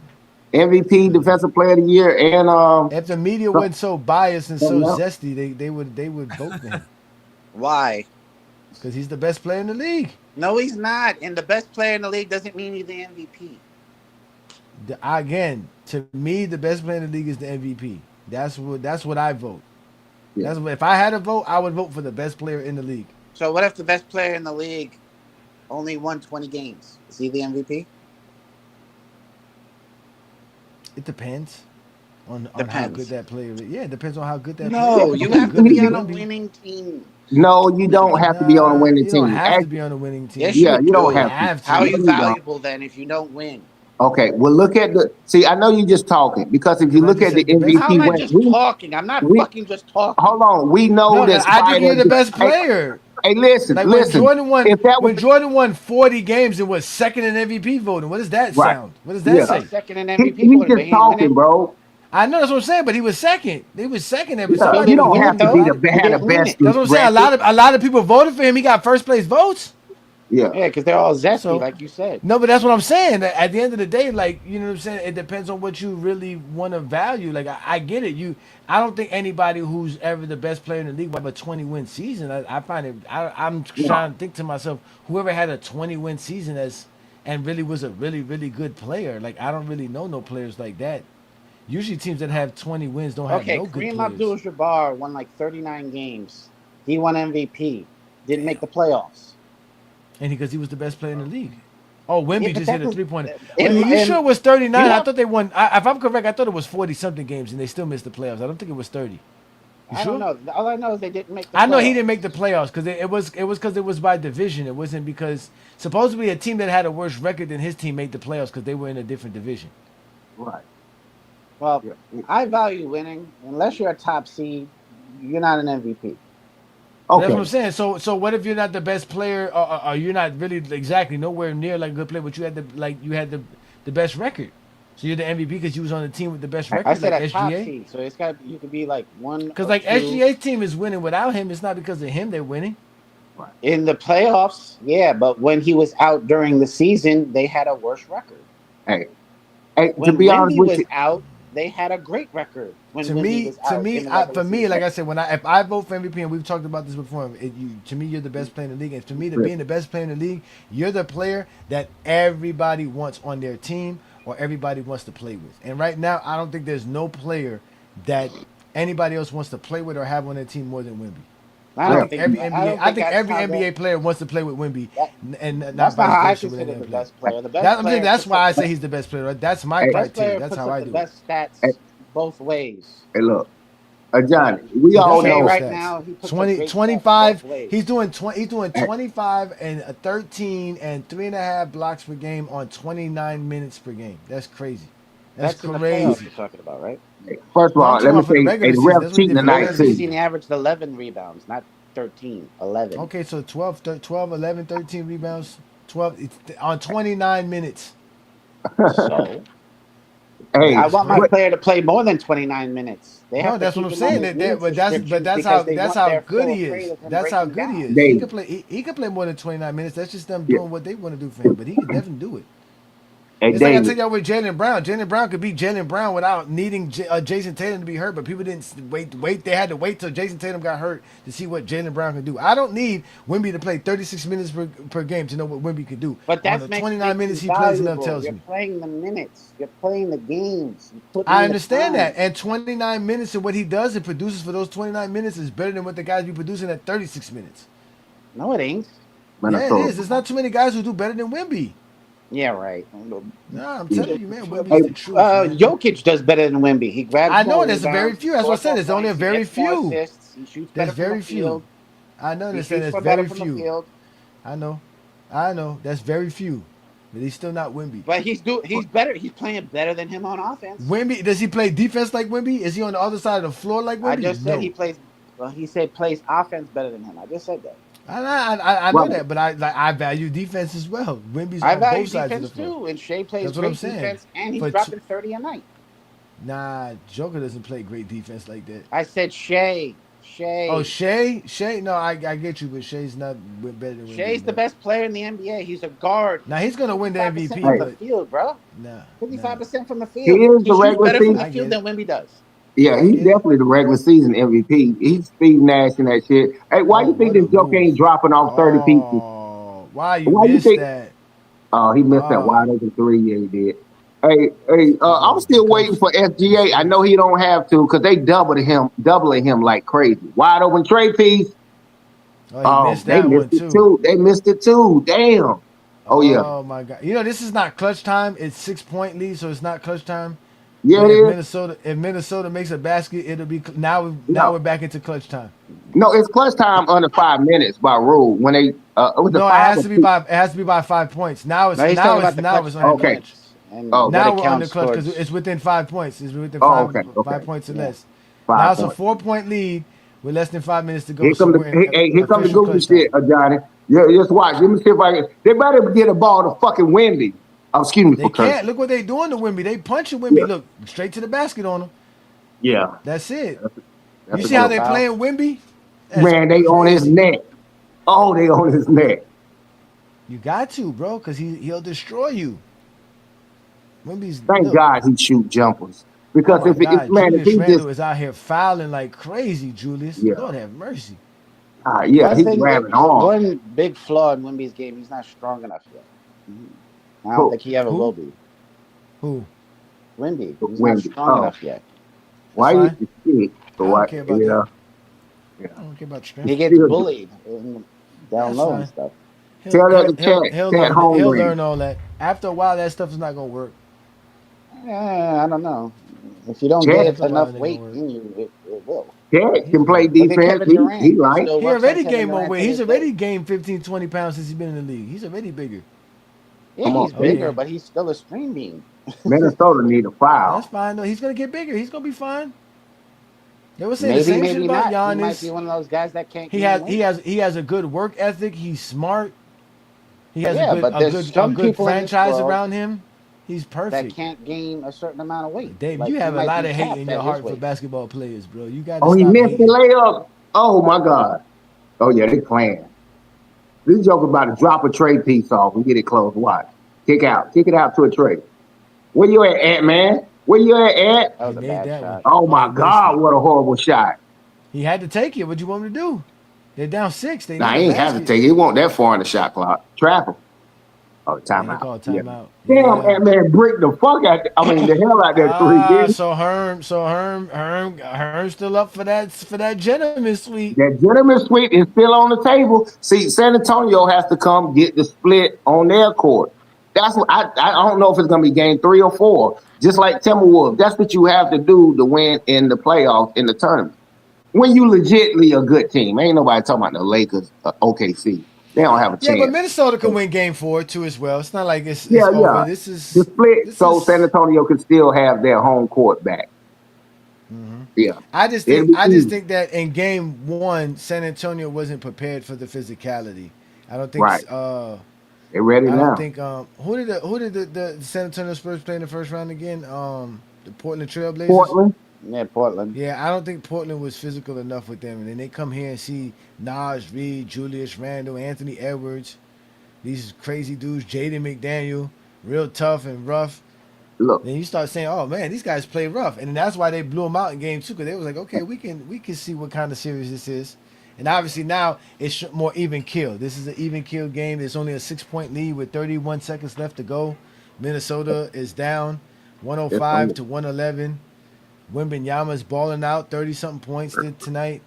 MVP, Defensive Player of the Year, and If the media wasn't so biased and so something else? zesty, they would vote for him Why? because he's the best player in the league. No, he's not. And the best player in the league doesn't mean he's the MVP. Again, to me, the best player in the league is the MVP. That's what I vote. Yeah. If I had a vote, I would vote for the best player in the league. So what if the best player in the league only won 20 games? Is he the MVP? It depends on how good that player is. Yeah, it depends on how good that player No, is. you have to be on a winning team. No, you don't have to be on a winning You don't team. have to be on a winning team. Yes, Yeah, you you don't do. have to. How are you No, you don't. valuable then if you don't win? Okay, well, look at the. See, I know you just talking because if you look at the How am MVP, I just talking? I'm not fucking just talking. hold on, we know No, that. I think you're the best player. Hey, listen, Like listen. when Jordan won 40 games and was second in MVP voting. What does that Right. sound? What does that Yeah. say? Second in He, MVP he's voting, but just he ain't talking, winning. bro. I know that's what I'm saying, but he was second. He was second. Yeah, Somebody you was don't voting have to for be him. have the best That's what I'm saying. record. A lot of people voted for him. He got first place votes. Yeah. Yeah, because they're all zesty, So- like you said. No, but that's what I'm saying. At the end of the day, like, you know what I'm saying, it depends on what you really want to value. Like, I get it. I don't think anybody who's ever the best player in the league will have a 20-win season. I find it. I'm trying to think to myself, whoever had a 20-win season and really was a really really good player. Like, I don't really know no players like that. Usually, teams that have 20 wins don't have Okay, no good Kareem players. Abdul-Jabbar won like 39 games. He won MVP. Didn't make the playoffs. And because he was the best player in the league. Oh, Wemby Yeah, but just that hit a was- 3-pointer. and- You and- sure it was 39? you I know- thought they won. If I'm correct, I thought it was 40-something games, and they still missed the playoffs. I don't think it was 30. You I sure? don't know. All I know is they didn't make the I know playoffs. he didn't make the playoffs because it was because it was by division. It wasn't because supposedly a team that had a worse record than his team made the playoffs because they were in a different division. Right. Well, I value winning. Unless you're a top seed, you're not an MVP. That's what I'm saying. So what if you're not the best player, or you're not really exactly nowhere near like a good player, but you had the best record. So you're the MVP because you was on the team with the best record. I said like a top SGA. seed, so it's got you could be like one. Because or like two. SGA's team is winning without him. It's not because of him they're winning. In the playoffs, yeah, but when he was out during the season, they had a worse record. Hey, When to be honest Wemby with was you, out, they had a great record. When To Wemby me, was out in the for regular me, season. like I said, if I vote for MVP, and we've talked about this before, to me, you're the best player in the league. And to me, being the best player in the league, you're the player that everybody wants on their team or everybody wants to play with. And right now, I don't think there's no player that anybody else wants to play with or have on their team more than Wemby. I think every NBA player wants to play with Wemby, and not That's vice not how I versa with consider any the other player. best player. The best player. That's why I puts up say he's the best player. Right? That's my the best criteria. player That's puts how up I the do it. best stats both ways. hey, look, Johnny, we all know right now he puts 20, up great 25. stats both ways. He's doing 25 and 13 and 3.5 blocks per game on 29 minutes per game. That's crazy. That's in the playoffs crazy. you're talking about, right? First of No, I'm all, talking let me about for the say, regular the season. ref That's what cheating he did for the tonight Regular regular too. season, he averaged 11 rebounds, not 13. 11. Okay, so 12, 11, 13 rebounds, 12 on 29 minutes. So Hey, I want my what- player to play more than 29 minutes. They have No, to that's keep what I'm him on saying. his But minutes restrictions that's because they want- how they're good so he afraid is. of him That's how breaking good he down. is. Dave. He could play more than 29 minutes. That's just them Yeah. doing what they want to do for him. But he could definitely do it. Hey, It's like I David. tell y'all with Jaylen Brown. Jaylen Brown could beat Jaylen Brown without needing Jason Tatum to be hurt, but people didn't wait. They had to wait till Jason Tatum got hurt to see what Jaylen Brown could do. I don't need Wemby to play 36 minutes per game to know what Wemby could do. But On that's the makes 29 makes minutes you he plays, enough valuable. tells You're me. playing the minutes. You're playing the games. You put I in the understand time. that. And 29 minutes and what he does and produces for those 29 minutes is better than what the guys be producing at 36 minutes. No, it ain't. Yeah, it is. There's not too many guys who do better than Wemby. Yeah, right. Nah, I'm telling you, man. Wemby's the truth. Man. Jokic does better than Wemby. He grabs I know more there's a very rebounds, few. he That's what I scores said. more There's only a points, he very gets more few. assists, he shoots There's better from very the few. field. I know He this. shoots There's for very better from the few. field. I know. That's very few. But he's still not Wemby. But he's better. He's playing better than him on offense. Wemby, does he play defense like Wemby? Is he on the other side of the floor like Wemby? I just said No. he plays. Well, he said plays offense better than him. I just said that. I know that, but I value defense as well. Wimby's I on value both sides of the defense floor. too, and Shea plays That's what I'm great saying. defense, and he's dropping 30 a night. Nah, Joker doesn't play great defense like that. I said Shea. Oh, Shea. Shea. No, I get you, but Shay's not better than Wimby. Shea's the best player in the NBA. He's a guard. Now he's gonna win the 55% MVP, from the but field, bro. nah, 55% from the He field. is He the shoots regular better from the season. field than Wimby does. Yeah, he's definitely the regular season MVP. He's Steve Nash and that shit. Hey, why you think this joke ain't dropping off 30 pieces? Why you Why you missed think? that? Oh, he missed that wide open three. Yeah, he did. Hey, I'm still waiting for SGA. I know he don't have to because they doubling him like crazy. Wide open trade piece. Oh, he missed they that missed one it too. They missed it too. Damn. Oh yeah. Oh my god. You know this is not clutch time. It's 6-point lead, so it's not clutch time. Yeah, But it if Minnesota makes a basket, it'll be now. No. We're back into clutch time. No, it's clutch time under 5 minutes by rule. When they it was No, it has to be by 5 points. Now it's he's talking about the now clutch it's under Okay. clutch. And Oh, Now what it we're under counts clutch because towards. it's within 5 points. It's within Oh, five okay. 5 points or less. 5 Now it's a points. 4-point lead with less than 5 minutes to go. Here So come we're in here come the official goofy clutch time. shit, Johnny. Yeah, just watch. Let me see if I can. They better get a ball to fucking Wimby. Excuse me They for can't. cursing. Look what they doing to Wimby. They punching Wimby. Yeah. Look straight to the basket on him. Yeah. That's it. That's You a see how good they foul. playing Wimby? That's Man, they on his crazy. neck. Oh, they on his neck. You got to, bro, because he'll destroy you. Wimby's Thank look. God he shoot jumpers. Oh Because my if God, man, if Julius he Randle just is out here fouling like crazy. Julius, yeah, Lord have mercy. yeah, he's grabbing on. One big flaw in Wimby's game, he's not strong enough yet. I don't think he ever will be. Who? Wimby. He's not Wimby. strong enough yet. Why fine. you shit? I don't care about that. Yeah. I don't care about strength. He gets bullied down That's low fine. and stuff. Tell that to Chad. He'll Chad learn. He'll Holmgren. learn all that. After a while, that stuff is not gonna work. I don't know. If you don't Chad, get enough weight in you, it will. Chad can play Look at defense. Kevin Durant. He like. still He works already like Kevin gained more Durant weight. to He's this already day. gained 15, 20 pounds since he's been in the league. He's already bigger. Yeah, Come on, he's bigger, okay. but he's still a stream beam. Minnesota need a foul. That's fine though. He's gonna get bigger. He's gonna be fine. They were saying Maybe, the same maybe shit about not. Giannis. He might be one of those guys that can't. He has a good work ethic. He's smart. He has but there's a some good people in this franchise world around him. He's perfect. that can't gain a certain amount of weight. Dave, Like, you have he a might lot be of hate capped in at your his heart for weight. basketball players, bro. You got to Oh, he stop missed the hating. layup. Oh my God. Oh yeah, they playing. This joke about to drop a trade piece off and get it close. Watch. Kick it out to a trade. Where you at, Ant Man? Where you at, Ant? That was a bad shot. Oh my he missed God, it. what a horrible shot. He had to take it. What you want him to do? They're down 6. They Nah, need he a ain't have to basket. take it. He won't that far in the shot clock. Trap him. Oh, They timeout. call Yeah. timeout. Damn, Ant Man brick the fuck out. The hell out that three, didn't Herm's still up for that gentleman suite. That gentleman suite is still on the table. See, San Antonio has to come get the split on their court. That's what I don't know if it's gonna be game 3 or 4. Just like Timberwolves, that's what you have to do to win in the playoffs in the tournament. When you legitly a good team, ain't nobody talking about the Lakers, OKC. They don't have a Yeah, chance. but Minnesota can win game 4 too as well. It's not like it's Yeah. over. This is the split, so San Antonio can still have their home court back. Yeah, I just think that in game 1, San Antonio wasn't prepared for the physicality. I don't think. Right. They're ready I now. don't think. Who did the San Antonio Spurs play in the first round again? The Portland Trailblazers. Portland. Yeah, Portland. Yeah, I don't think Portland was physical enough with them, and then they come here and see Naj Reed, Julius Randle, Anthony Edwards, these crazy dudes, Jaden McDaniel, real tough and rough. Look, then you start saying, "Oh man, these guys play rough," and that's why they blew them out in game 2 because they was like, "Okay, we can see what kind of series this is." And obviously now it's more even kill. This is an even kill game. There's only a 6-point lead with 31 seconds left to go. Minnesota is down 105 to 111. Wembanyama's balling out 30-something points tonight.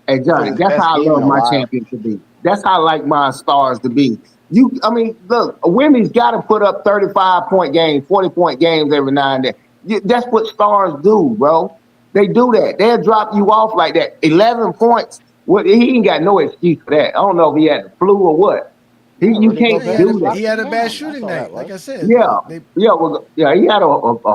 Hey Johnny, that's how I love my champion to be. That's how I like my stars to be. Look, Wemmy's got to put up 35-point games, 40-point games every now and then. That's what stars do, bro. They do that. They'll drop you off like that. 11 points. He ain't got no excuse for that. I don't know if he had the flu or what. Yeah, You Rudy can't Yeah, Gobert do just that. he locked had him a bad down. That's shooting all that night. Like was. I said, Yeah, they yeah, well, yeah. He had a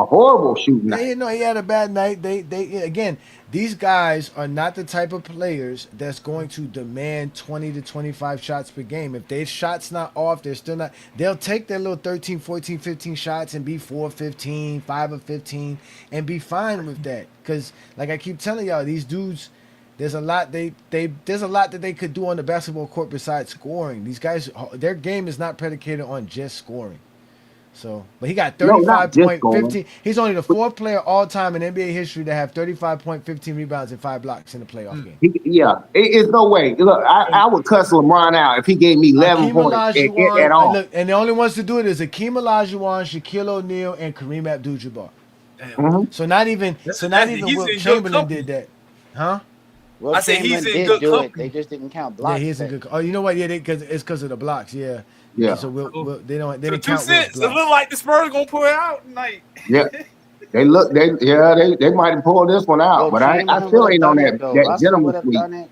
horrible shooting night. he had a bad night. They again, these guys are not the type of players that's going to demand 20 to 25 shots per game. If their shots not off, they're still not. They'll take their little 13, 14, 15 shots and be 4 of 15, 5 of 15 and be fine with that. Cuz like I keep telling y'all, these dudes there's a lot there's a lot that they could do on the basketball court besides scoring. These guys their game is not predicated on just scoring. So, but he got No, not just going. 35.15. He's only the fourth player all time in NBA history to have 35.15 rebounds and 5 blocks in a playoff game. Yeah, it's no way. Look, I would cuss LeBron out if he gave me 11 Akeem points at Olajuwon, all. look, and the only ones to do it is Akeem Olajuwon, Shaquille O'Neal, and Kareem Abdul-Jabbar. Damn. Mm-hmm. So not even He's Wilt in good Chamberlain did company. that, huh? Will I said he's Chamberlain in did good do it. They company. just didn't count Yeah, block he is in stats. good. Oh, you know what? Yeah, because of the blocks. Yeah. Yeah, So they So didn't two count Wilt's cents. It looked blocks. like the Spurs gonna pull it out tonight. yeah. They might have pulled this one out, Will but I Chamberlain would still have ain't on done it. Bill that Russell gentleman would have suite. done it.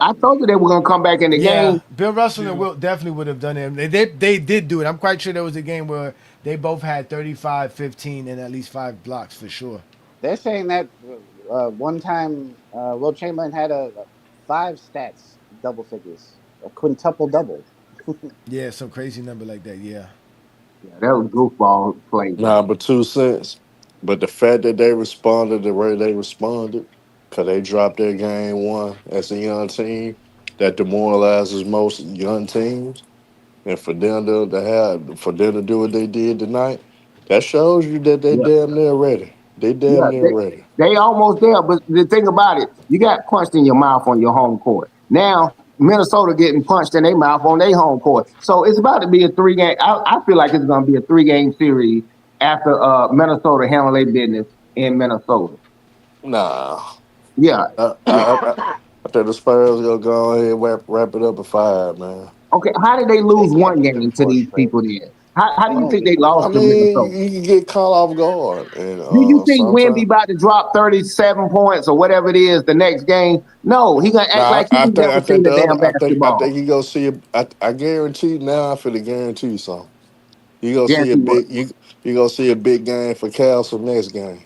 I told you they were gonna come back in the Yeah, game. Bill Russell and Wilt definitely would have done it. They did do it. I'm quite sure there was a game where they both had 35, 15, and at least 5 blocks for sure. They're saying that one time Will Chamberlain had a 5 stats double figures, a quintuple double. Yeah, some crazy number like that. Yeah. Yeah, that was goofball play, Nah, man. but 2 cents. But the fact that they responded the way they responded, because they dropped their game one as a young team, that demoralizes most young teams. And for them to do what they did tonight, that shows you that they Yeah, damn near ready. They damn yeah. near ready. They almost there, but the thing about it, you got punched in your mouth on your home court. Now Minnesota getting punched in their mouth on their home court. So it's about to be a 3 game. I feel like it's going to be a 3 game series after Minnesota handle their business in Minnesota. Nah. Yeah. I think the Spurs gonna go ahead and wrap it up at 5, man. Okay. How did they They lose can't one beat them game to 4 these straight. people then? How They do you won't think beat they them I lost to 4 straight. Minnesota? mean, you can get caught off guard, and Do you think Wemby sometimes. about to drop 37 points or whatever it is the next game? No, he gonna act Nah, like he ain't never I think seen the the damn other, I think basketball. he gonna see. I guarantee now. I feel to guarantee you something. You gonna see a Guarantee what? big. You gonna see a big game for Castle next game.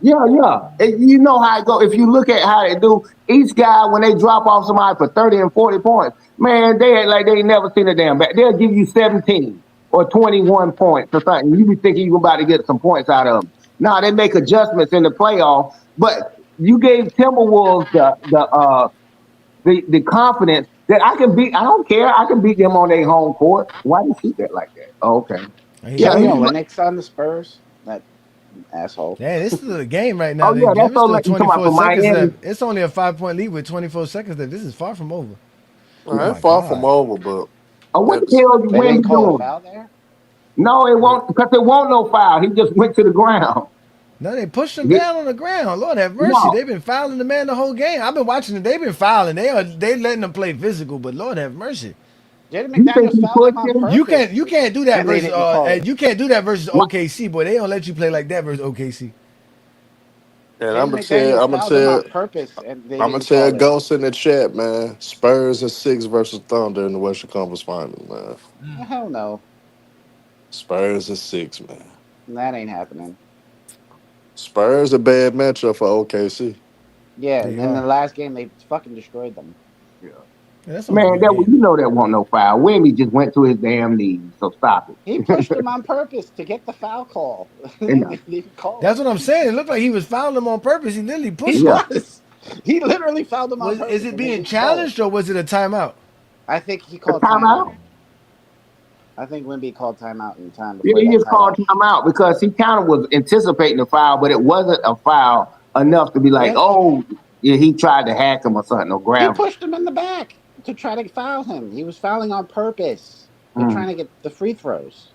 Yeah, yeah. And you know how it go. If you look at how they do, each guy when they drop off somebody for 30 and 40 points, man, they act like they ain't never seen a damn back. They'll give you 17 or 21 points or something. You be thinking you about to get some points out of them. Now they make adjustments in the playoff, but you gave Timberwolves the confidence that I can beat. I don't care. I can beat them on their home court. Why do you shoot that like that? Oh, okay. Yeah. Kelly Olynyk's on the Spurs. That asshole. Yeah, this is a game right now. Oh yeah, that's It's all still like you talking about 24 from seconds Miami. left. It's only a 5 point lead with 24 seconds left. This is far from over. All Oh right, my far from God. over, but Oh, what at the the, hell is They didn't Wemby call a doing? foul there? No, it won't because it won't no foul. He just went to the ground. No, they pushed him Yeah, down on the ground. Lord have mercy. no, They've been fouling the man the whole game. I've been watching it. They've been fouling. They letting them play physical, but Lord have mercy. Jaden you think McDaniels he fouled him pushed on him? purpose, You can't do that and they versus didn't call it. you can't do that versus Why- OKC, boy. They don't let you play like that versus OKC. and Jaden McDaniels fouled him on purpose, and they I'm gonna didn't tell call it. Ghost in the chat, man. Spurs and 6 versus Thunder in the Western Conference Finals, man. Hell no, Spurs and 6, man. that ain't happening. Spurs a bad matchup for OKC. Yeah, They and then the are. last game they fucking destroyed them. Yeah, that's only Man, one game. you know that won't no foul. Wemby just went to his damn knees. So stop He it. pushed him on purpose to get the foul call. And, They didn't call That's it. what I'm saying. It looked like he was fouling him on purpose. He literally He pushed him. yeah, was. He literally fouled him on Is purpose, it and they being didn't call it. challenged or was it a timeout? I think he a called timeout. timeout. I think Wemby called timeout in time Yeah, before he he got just tied called up. him out because he kind of was anticipating the foul, but it wasn't a foul enough to be like, Yeah, oh, yeah, he tried to hack him or something or he grab him. pushed him in the back to try to foul him. He was fouling on purpose. They're Mm, trying to get the free throws.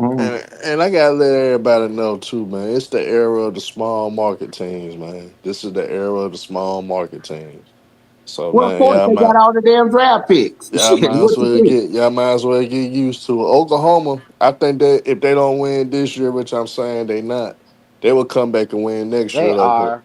mm. And I gotta let everybody know too, man. It's the era of the small market teams, man. This is the era of the small market teams. So Well, of man, course, they got all the damn draft picks. Shit, what you think? y'all might as well get used to it. Oklahoma, I think that if they don't win this year, which I'm saying they not, they will come back and win next year They though. But are.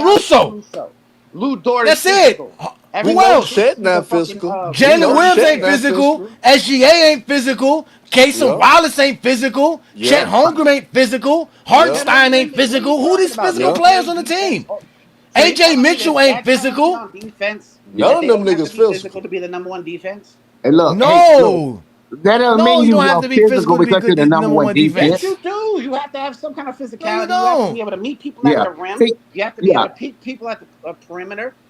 Caruso. Lou Dort That's is physical. it. We Who know else? Chet He's a not fucking physical. We Jalen know Williams Chet ain't not physical. physical. SGA ain't physical. Cason Yep. Wallace ain't physical. Chet Yep. Holmgren ain't physical. Yep. Hartenstein ain't physical. Who these physical Yep. players on the team? So you're AJ telling me Mitchell ain't that challenging physical. on defense, None that of they them don't have to niggas be physical physical. to be the number one defense? Hey, look. No. That doesn't No, mean you you don't have are to be physical physical to be because you're good the number number one one Yes, defense. defense. you do. You have to have some kind of No, you physicality. You have to be don't. able to meet people at Yeah. the rim. See, You have to be able yeah. to pick people at the perimeter.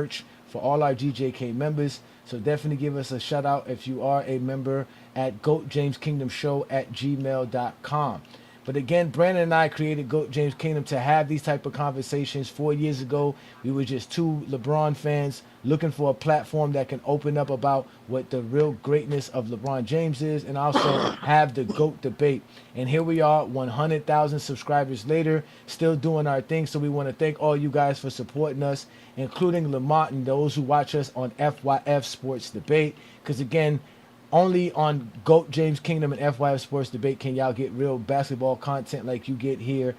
merch for all our GJK members. So definitely give us a shout out if you are a member at GoatJamesKingdomShow@gmail.com. But again, Brandon and I created GOAT James Kingdom to have these type of conversations. 4 years ago, we were just two LeBron fans looking for a platform that can open up about what the real greatness of LeBron James is, and also have the GOAT debate. And here we are, 100,000 subscribers later, still doing our thing. So we want to thank all you guys for supporting us, including Lamont and those who watch us on FYF Sports Debate. Because again, only on GOAT James Kingdom and FYF Sports Debate can y'all get real basketball content like you get here.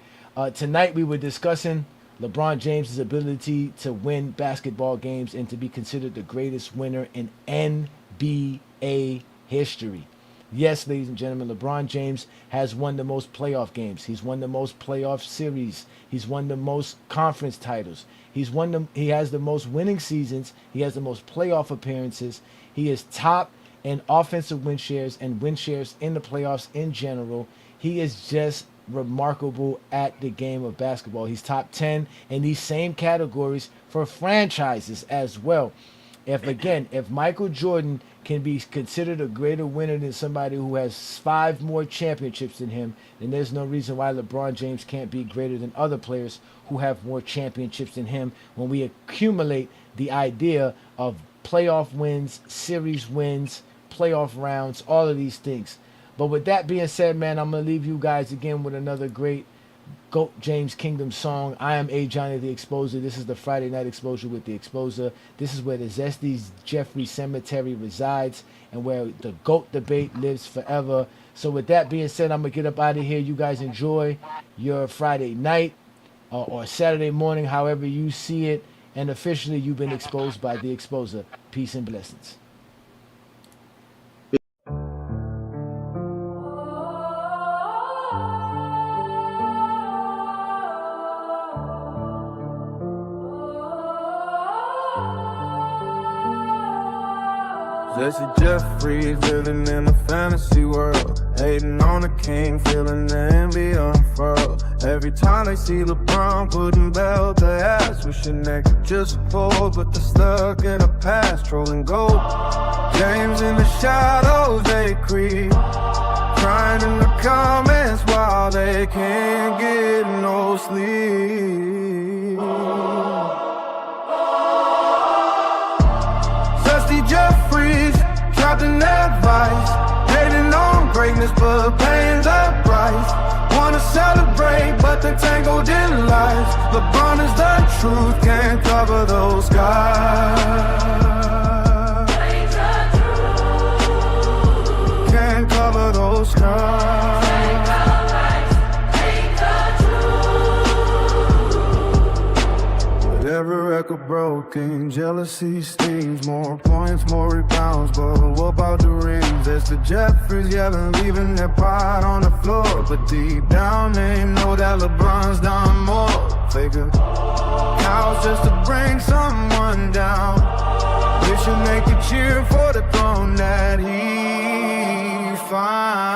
Tonight we were discussing LeBron James' ability to win basketball games and to be considered the greatest winner in NBA history. Yes, ladies and gentlemen, LeBron James has won the most playoff games. He's won the most playoff series. He's won the most conference titles. He has the most winning seasons. He has the most playoff appearances. He is top in offensive win shares and win shares in the playoffs in general. He is just remarkable at the game of basketball. He's top 10 in these same categories for franchises as well. If Michael Jordan can be considered a greater winner than somebody who has 5 more championships than him, then there's no reason why LeBron James can't be greater than other players who have more championships than him when we accumulate the idea of playoff wins, series wins, playoff rounds, all of these things. But with that being said, man, I'm going to leave you guys again with another great GOAT James Kingdom song. I am Ajani the Exposer. This is the Friday Night Exposure with the Exposer. This is where the Zesty Jeffrey Cemetery resides and where the GOAT debate lives forever. So with that being said, I'm going to get up out of here. You guys enjoy your Friday night or Saturday morning, however you see it. And officially, you've been exposed by the Exposer. Peace and blessings. Jesse Jeffries living in a fantasy world, hating on the king, feeling the envy unfurl. Every time they see LeBron putting belt to ass, wishing they could just fold, but they're stuck in a past, trolling gold. James in the shadows they creep, crying in the comments while they can't get no sleep. Dusty Jeffries, trapped in that vice, hating on greatness but paying the price. Wanna celebrate but they're tangled in lies. LeBron is the truth, can't cover those skies. Can't cover those skies. Every record broken, jealousy stings, more points, more rebounds, but what about the rings? It's the Jeffries yelling, leaving their pride on the floor, but deep down they know that LeBron's done more. Figure cows just to bring someone down, wishing they could cheer for the throne that he found.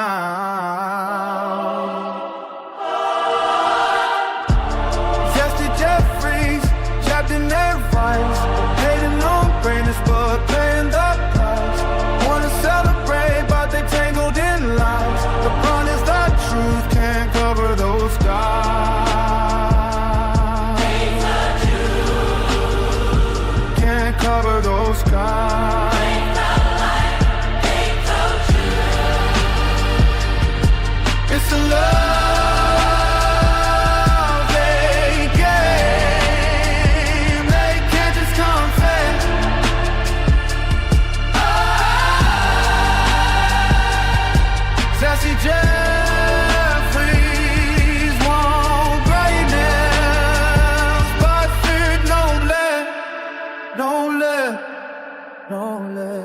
Zesty Jeffries, in their fights, hating on greatness but paying the price. Wanna celebrate but they tangled in lies. LeBron is the truth, can't cover those skies. Can't cover those skies. It's a love. Don't let